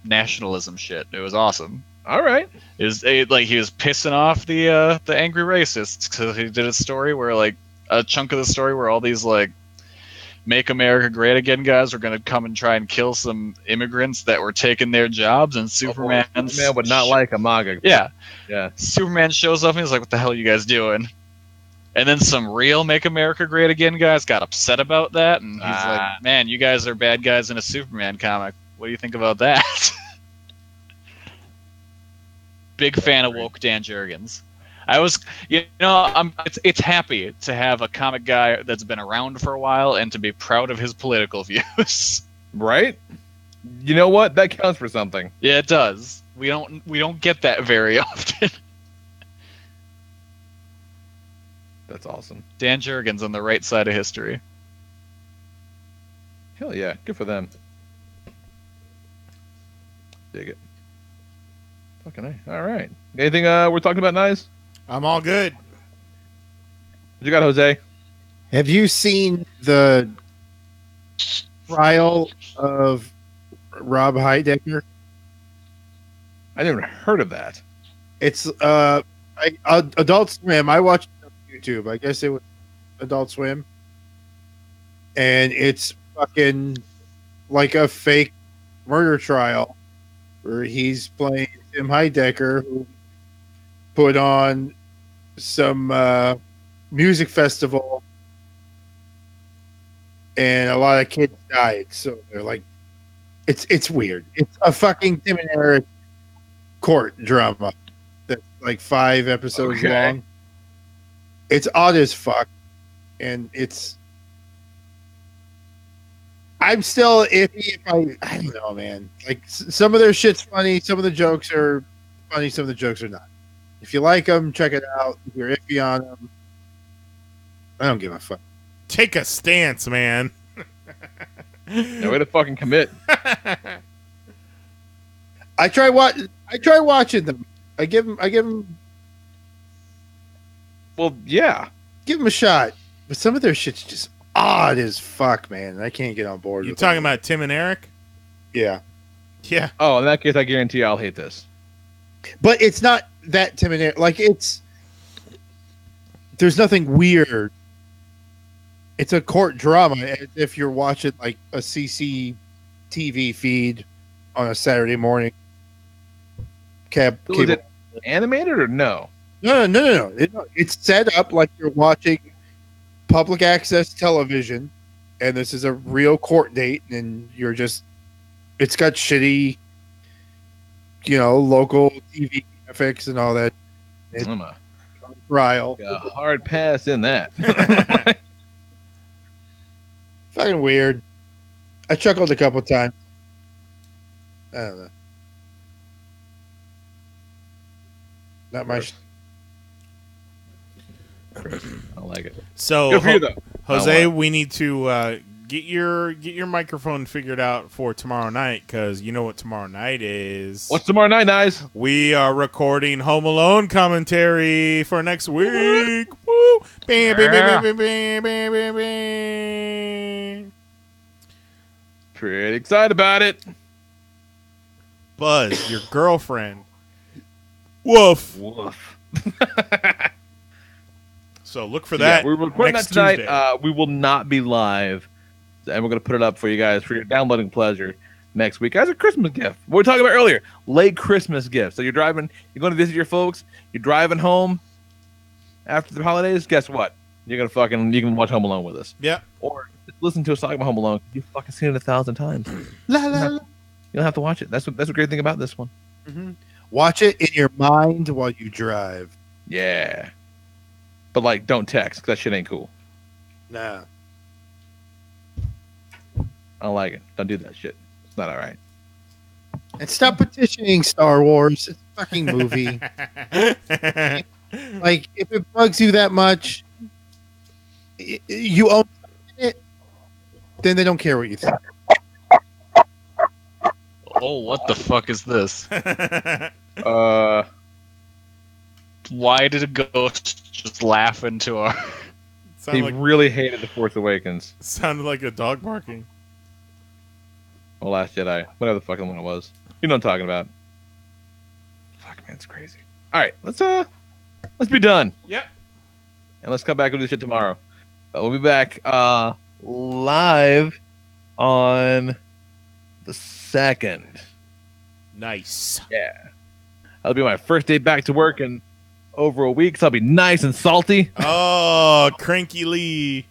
Speaker 3: nationalism shit. It was awesome.
Speaker 2: All right.
Speaker 3: He was pissing off the angry racists because he did a story where like a chunk of the story where all these like Make America Great Again guys were going to come and try and kill some immigrants that were taking their jobs, and Superman
Speaker 2: would not like a MAGA.
Speaker 3: Yeah.
Speaker 2: Yeah.
Speaker 3: Superman shows up and he's like, what the hell are you guys doing? And then some real Make America Great Again guys got upset about that, and he's like, man, you guys are bad guys in a Superman comic. What do you think about that? Big fan of woke Dan Jurgens. It's happy to have a comic guy that's been around for a while and to be proud of his political views.
Speaker 2: Right? You know what? That counts for something.
Speaker 3: Yeah, it does. We don't get that very often.
Speaker 2: That's awesome.
Speaker 3: Dan Jurgens on the right side of history.
Speaker 2: Hell yeah. Good for them. Dig it. Fucking A. All right. Anything we're talking about nice?
Speaker 5: I'm all good.
Speaker 2: What you got, Jose?
Speaker 7: Have you seen the trial of Rob Heidecker?
Speaker 2: I never heard of that.
Speaker 7: It's Adult Swim. I watched it on YouTube. I guess it was Adult Swim, and it's fucking like a fake murder trial where he's playing Tim Heidecker, who put on some music festival, and a lot of kids died. So they're like, it's weird. It's a fucking Tim and Eric court drama that's like 5 episodes long. It's odd as fuck, and I'm still iffy if I don't know, man. Like some of their shit's funny, some of the jokes are funny, some of the jokes are not. If you like them, check it out. If you're iffy on them, I don't give a fuck.
Speaker 5: Take a stance, man.
Speaker 2: No way to fucking commit.
Speaker 7: I try watching them. I give them.
Speaker 2: Well, yeah.
Speaker 7: Give them a shot. But some of their shit's just odd as fuck, man. I can't get on board.
Speaker 5: You
Speaker 7: with
Speaker 5: talking
Speaker 7: it.
Speaker 5: about Tim and Eric?
Speaker 7: Yeah.
Speaker 5: Yeah.
Speaker 2: Oh, in that case, I guarantee I'll hate this.
Speaker 7: But it's not that Tim and Eric. Like there's nothing weird. It's a court drama, as if you're watching like a CCTV feed on a Saturday morning.
Speaker 2: So is it animated or no?
Speaker 7: No. It's set up like you're watching public access television, and this is a real court date, and it's got shitty, local TV graphics and all that. It's trial.
Speaker 2: A hard pass in that.
Speaker 7: Fucking weird. I chuckled a couple times. I don't know. Not much.
Speaker 2: I like it.
Speaker 5: So,
Speaker 2: Good for you, though.
Speaker 5: Jose, we need to get your microphone figured out for tomorrow night, because you know what tomorrow night is.
Speaker 2: What's tomorrow night, guys?
Speaker 5: We are recording Home Alone commentary for next week. Woo! Bam, bam, bam, bam, bam, bam, bam, bam.
Speaker 2: Pretty excited about it.
Speaker 5: Buzz, your girlfriend. Woof.
Speaker 2: Woof.
Speaker 5: So look for that.
Speaker 2: We're recording
Speaker 5: next
Speaker 2: that tonight.
Speaker 5: Tuesday.
Speaker 2: We will not be live, and we're going to put it up for you guys for your downloading pleasure next week as a Christmas gift. What we were talking about earlier, late Christmas gift. So you're going to visit your folks, you're driving home after the holidays. Guess what? You can watch Home Alone with us.
Speaker 5: Yeah.
Speaker 2: Or just listen to us talk about Home Alone. You've fucking seen it 1,000 times.
Speaker 7: La, la, la.
Speaker 2: You don't have to watch it. That's a great thing about this one.
Speaker 7: Mm-hmm. Watch it in your mind while you drive.
Speaker 2: Yeah. But don't text, because that shit ain't cool.
Speaker 7: Nah.
Speaker 2: I don't like it. Don't do that shit. It's not all right.
Speaker 7: And stop petitioning Star Wars. It's a fucking movie. Like, if it bugs you that much, you own it, then they don't care what you think.
Speaker 3: Oh, what the fuck is this? Why did a ghost just laugh into our...
Speaker 2: He really hated The Force Awakens.
Speaker 5: Sounded like a dog barking.
Speaker 2: Or Last Jedi. Whatever the fucking one it was. You know what I'm talking about. Fuck, man, it's crazy. All right, let's be done.
Speaker 5: Yep.
Speaker 2: And let's come back and do this shit tomorrow. We'll be back live on the 2nd.
Speaker 5: Nice.
Speaker 2: Yeah. That'll be my first day back to work in over a week, so I'll be nice and salty.
Speaker 5: Oh, Cranky Lee.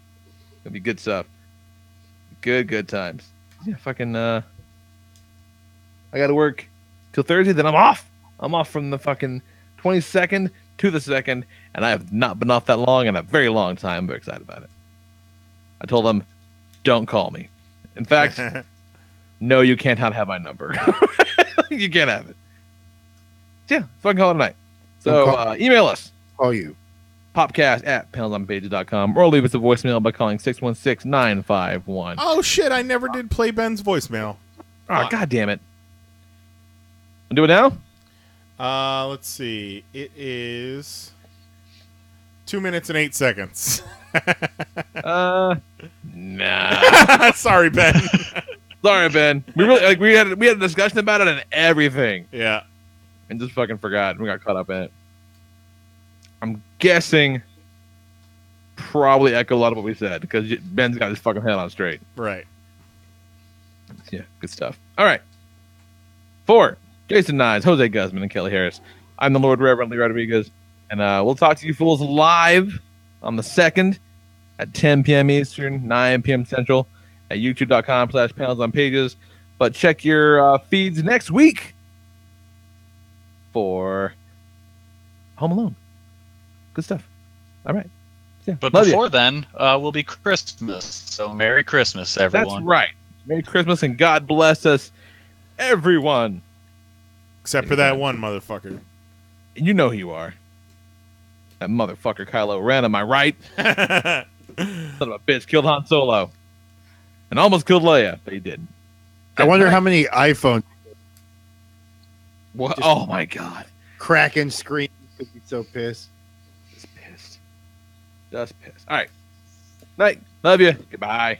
Speaker 2: It'll be good stuff. Good times. Yeah, fucking, I gotta work till Thursday, then I'm off. I'm off from the fucking 22nd to the 2nd, and I have not been off that long in a very long time. I'm very excited about it. I told them, don't call me. In fact, no, you can't have my number. You can't have it. Yeah, fucking call it a night. So email us.
Speaker 7: Call you.
Speaker 2: Popcast@PanelsOnPages.com or leave us a voicemail by calling 616-951.
Speaker 5: Oh, shit, I never did play Ben's voicemail.
Speaker 2: Oh, God damn it. I'll do it now?
Speaker 5: Let's see. It is 2 minutes and 8 seconds.
Speaker 2: Nah.
Speaker 5: Sorry, Ben.
Speaker 2: Sorry, Ben. We had a discussion about it and everything.
Speaker 5: Yeah.
Speaker 2: And just fucking forgot. We got caught up in it. I'm guessing probably echo a lot of what we said because Ben's got his fucking head on straight.
Speaker 5: Right.
Speaker 2: Yeah, good stuff. All right. 4. Jason Nyes, Jose Guzman, and Kelly Harris. I'm the Lord Reverend Lee Rodriguez, and we'll talk to you fools live on the 2nd at 10 p.m. Eastern, 9 p.m. Central at youtube.com/panelsonpages. But check your feeds next week for Home Alone. Good stuff. All right. Yeah.
Speaker 3: But
Speaker 2: Love
Speaker 3: before
Speaker 2: you.
Speaker 3: then, will be Christmas. So Merry Christmas, everyone.
Speaker 2: That's right. Merry Christmas and God bless us, everyone.
Speaker 5: Except for that one motherfucker.
Speaker 2: You know who you are. That motherfucker Kylo Ren, am I right? Son of a bitch killed Han Solo. And almost killed Leia, but he didn't.
Speaker 7: I wonder how many iPhones
Speaker 2: What? Oh my God.
Speaker 7: cracking screens could be so pissed.
Speaker 2: Just pissed. Just pissed. All right. Night. Love you. Goodbye.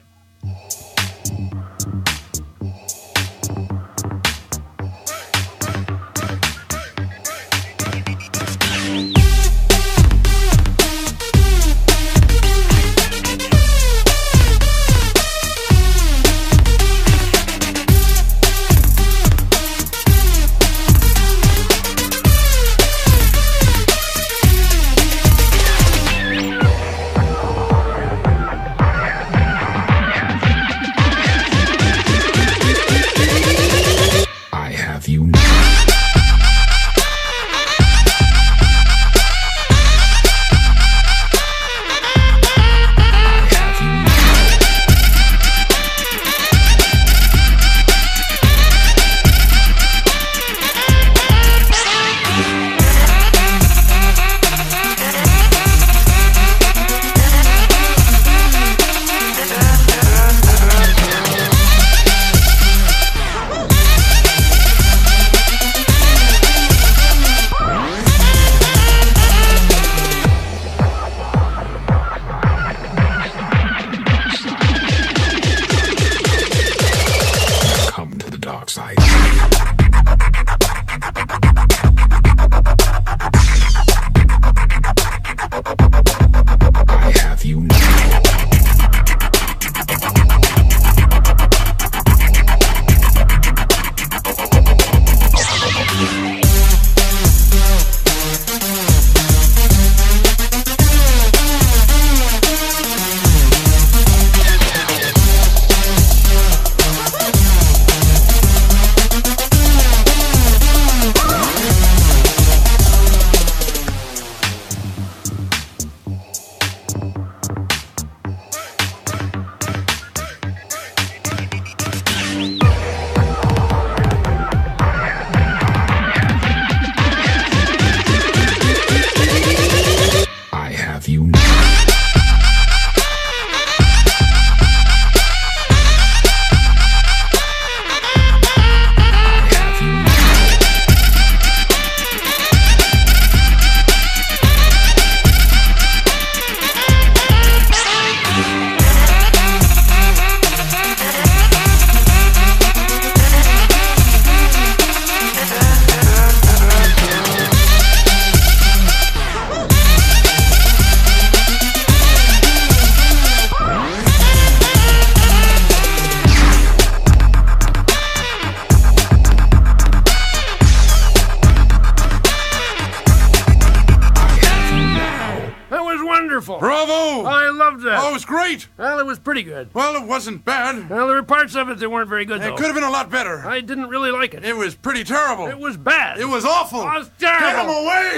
Speaker 9: wonderful.
Speaker 10: Bravo!
Speaker 9: I loved that.
Speaker 10: Oh, it was great.
Speaker 9: Well, it was pretty good.
Speaker 10: Well, it wasn't bad.
Speaker 9: Well, there were parts of it that weren't very good, though.
Speaker 10: It could have been a lot better.
Speaker 9: I didn't really like it.
Speaker 10: It was pretty terrible.
Speaker 9: It was bad.
Speaker 10: It was awful.
Speaker 9: It was terrible.
Speaker 10: Get him away!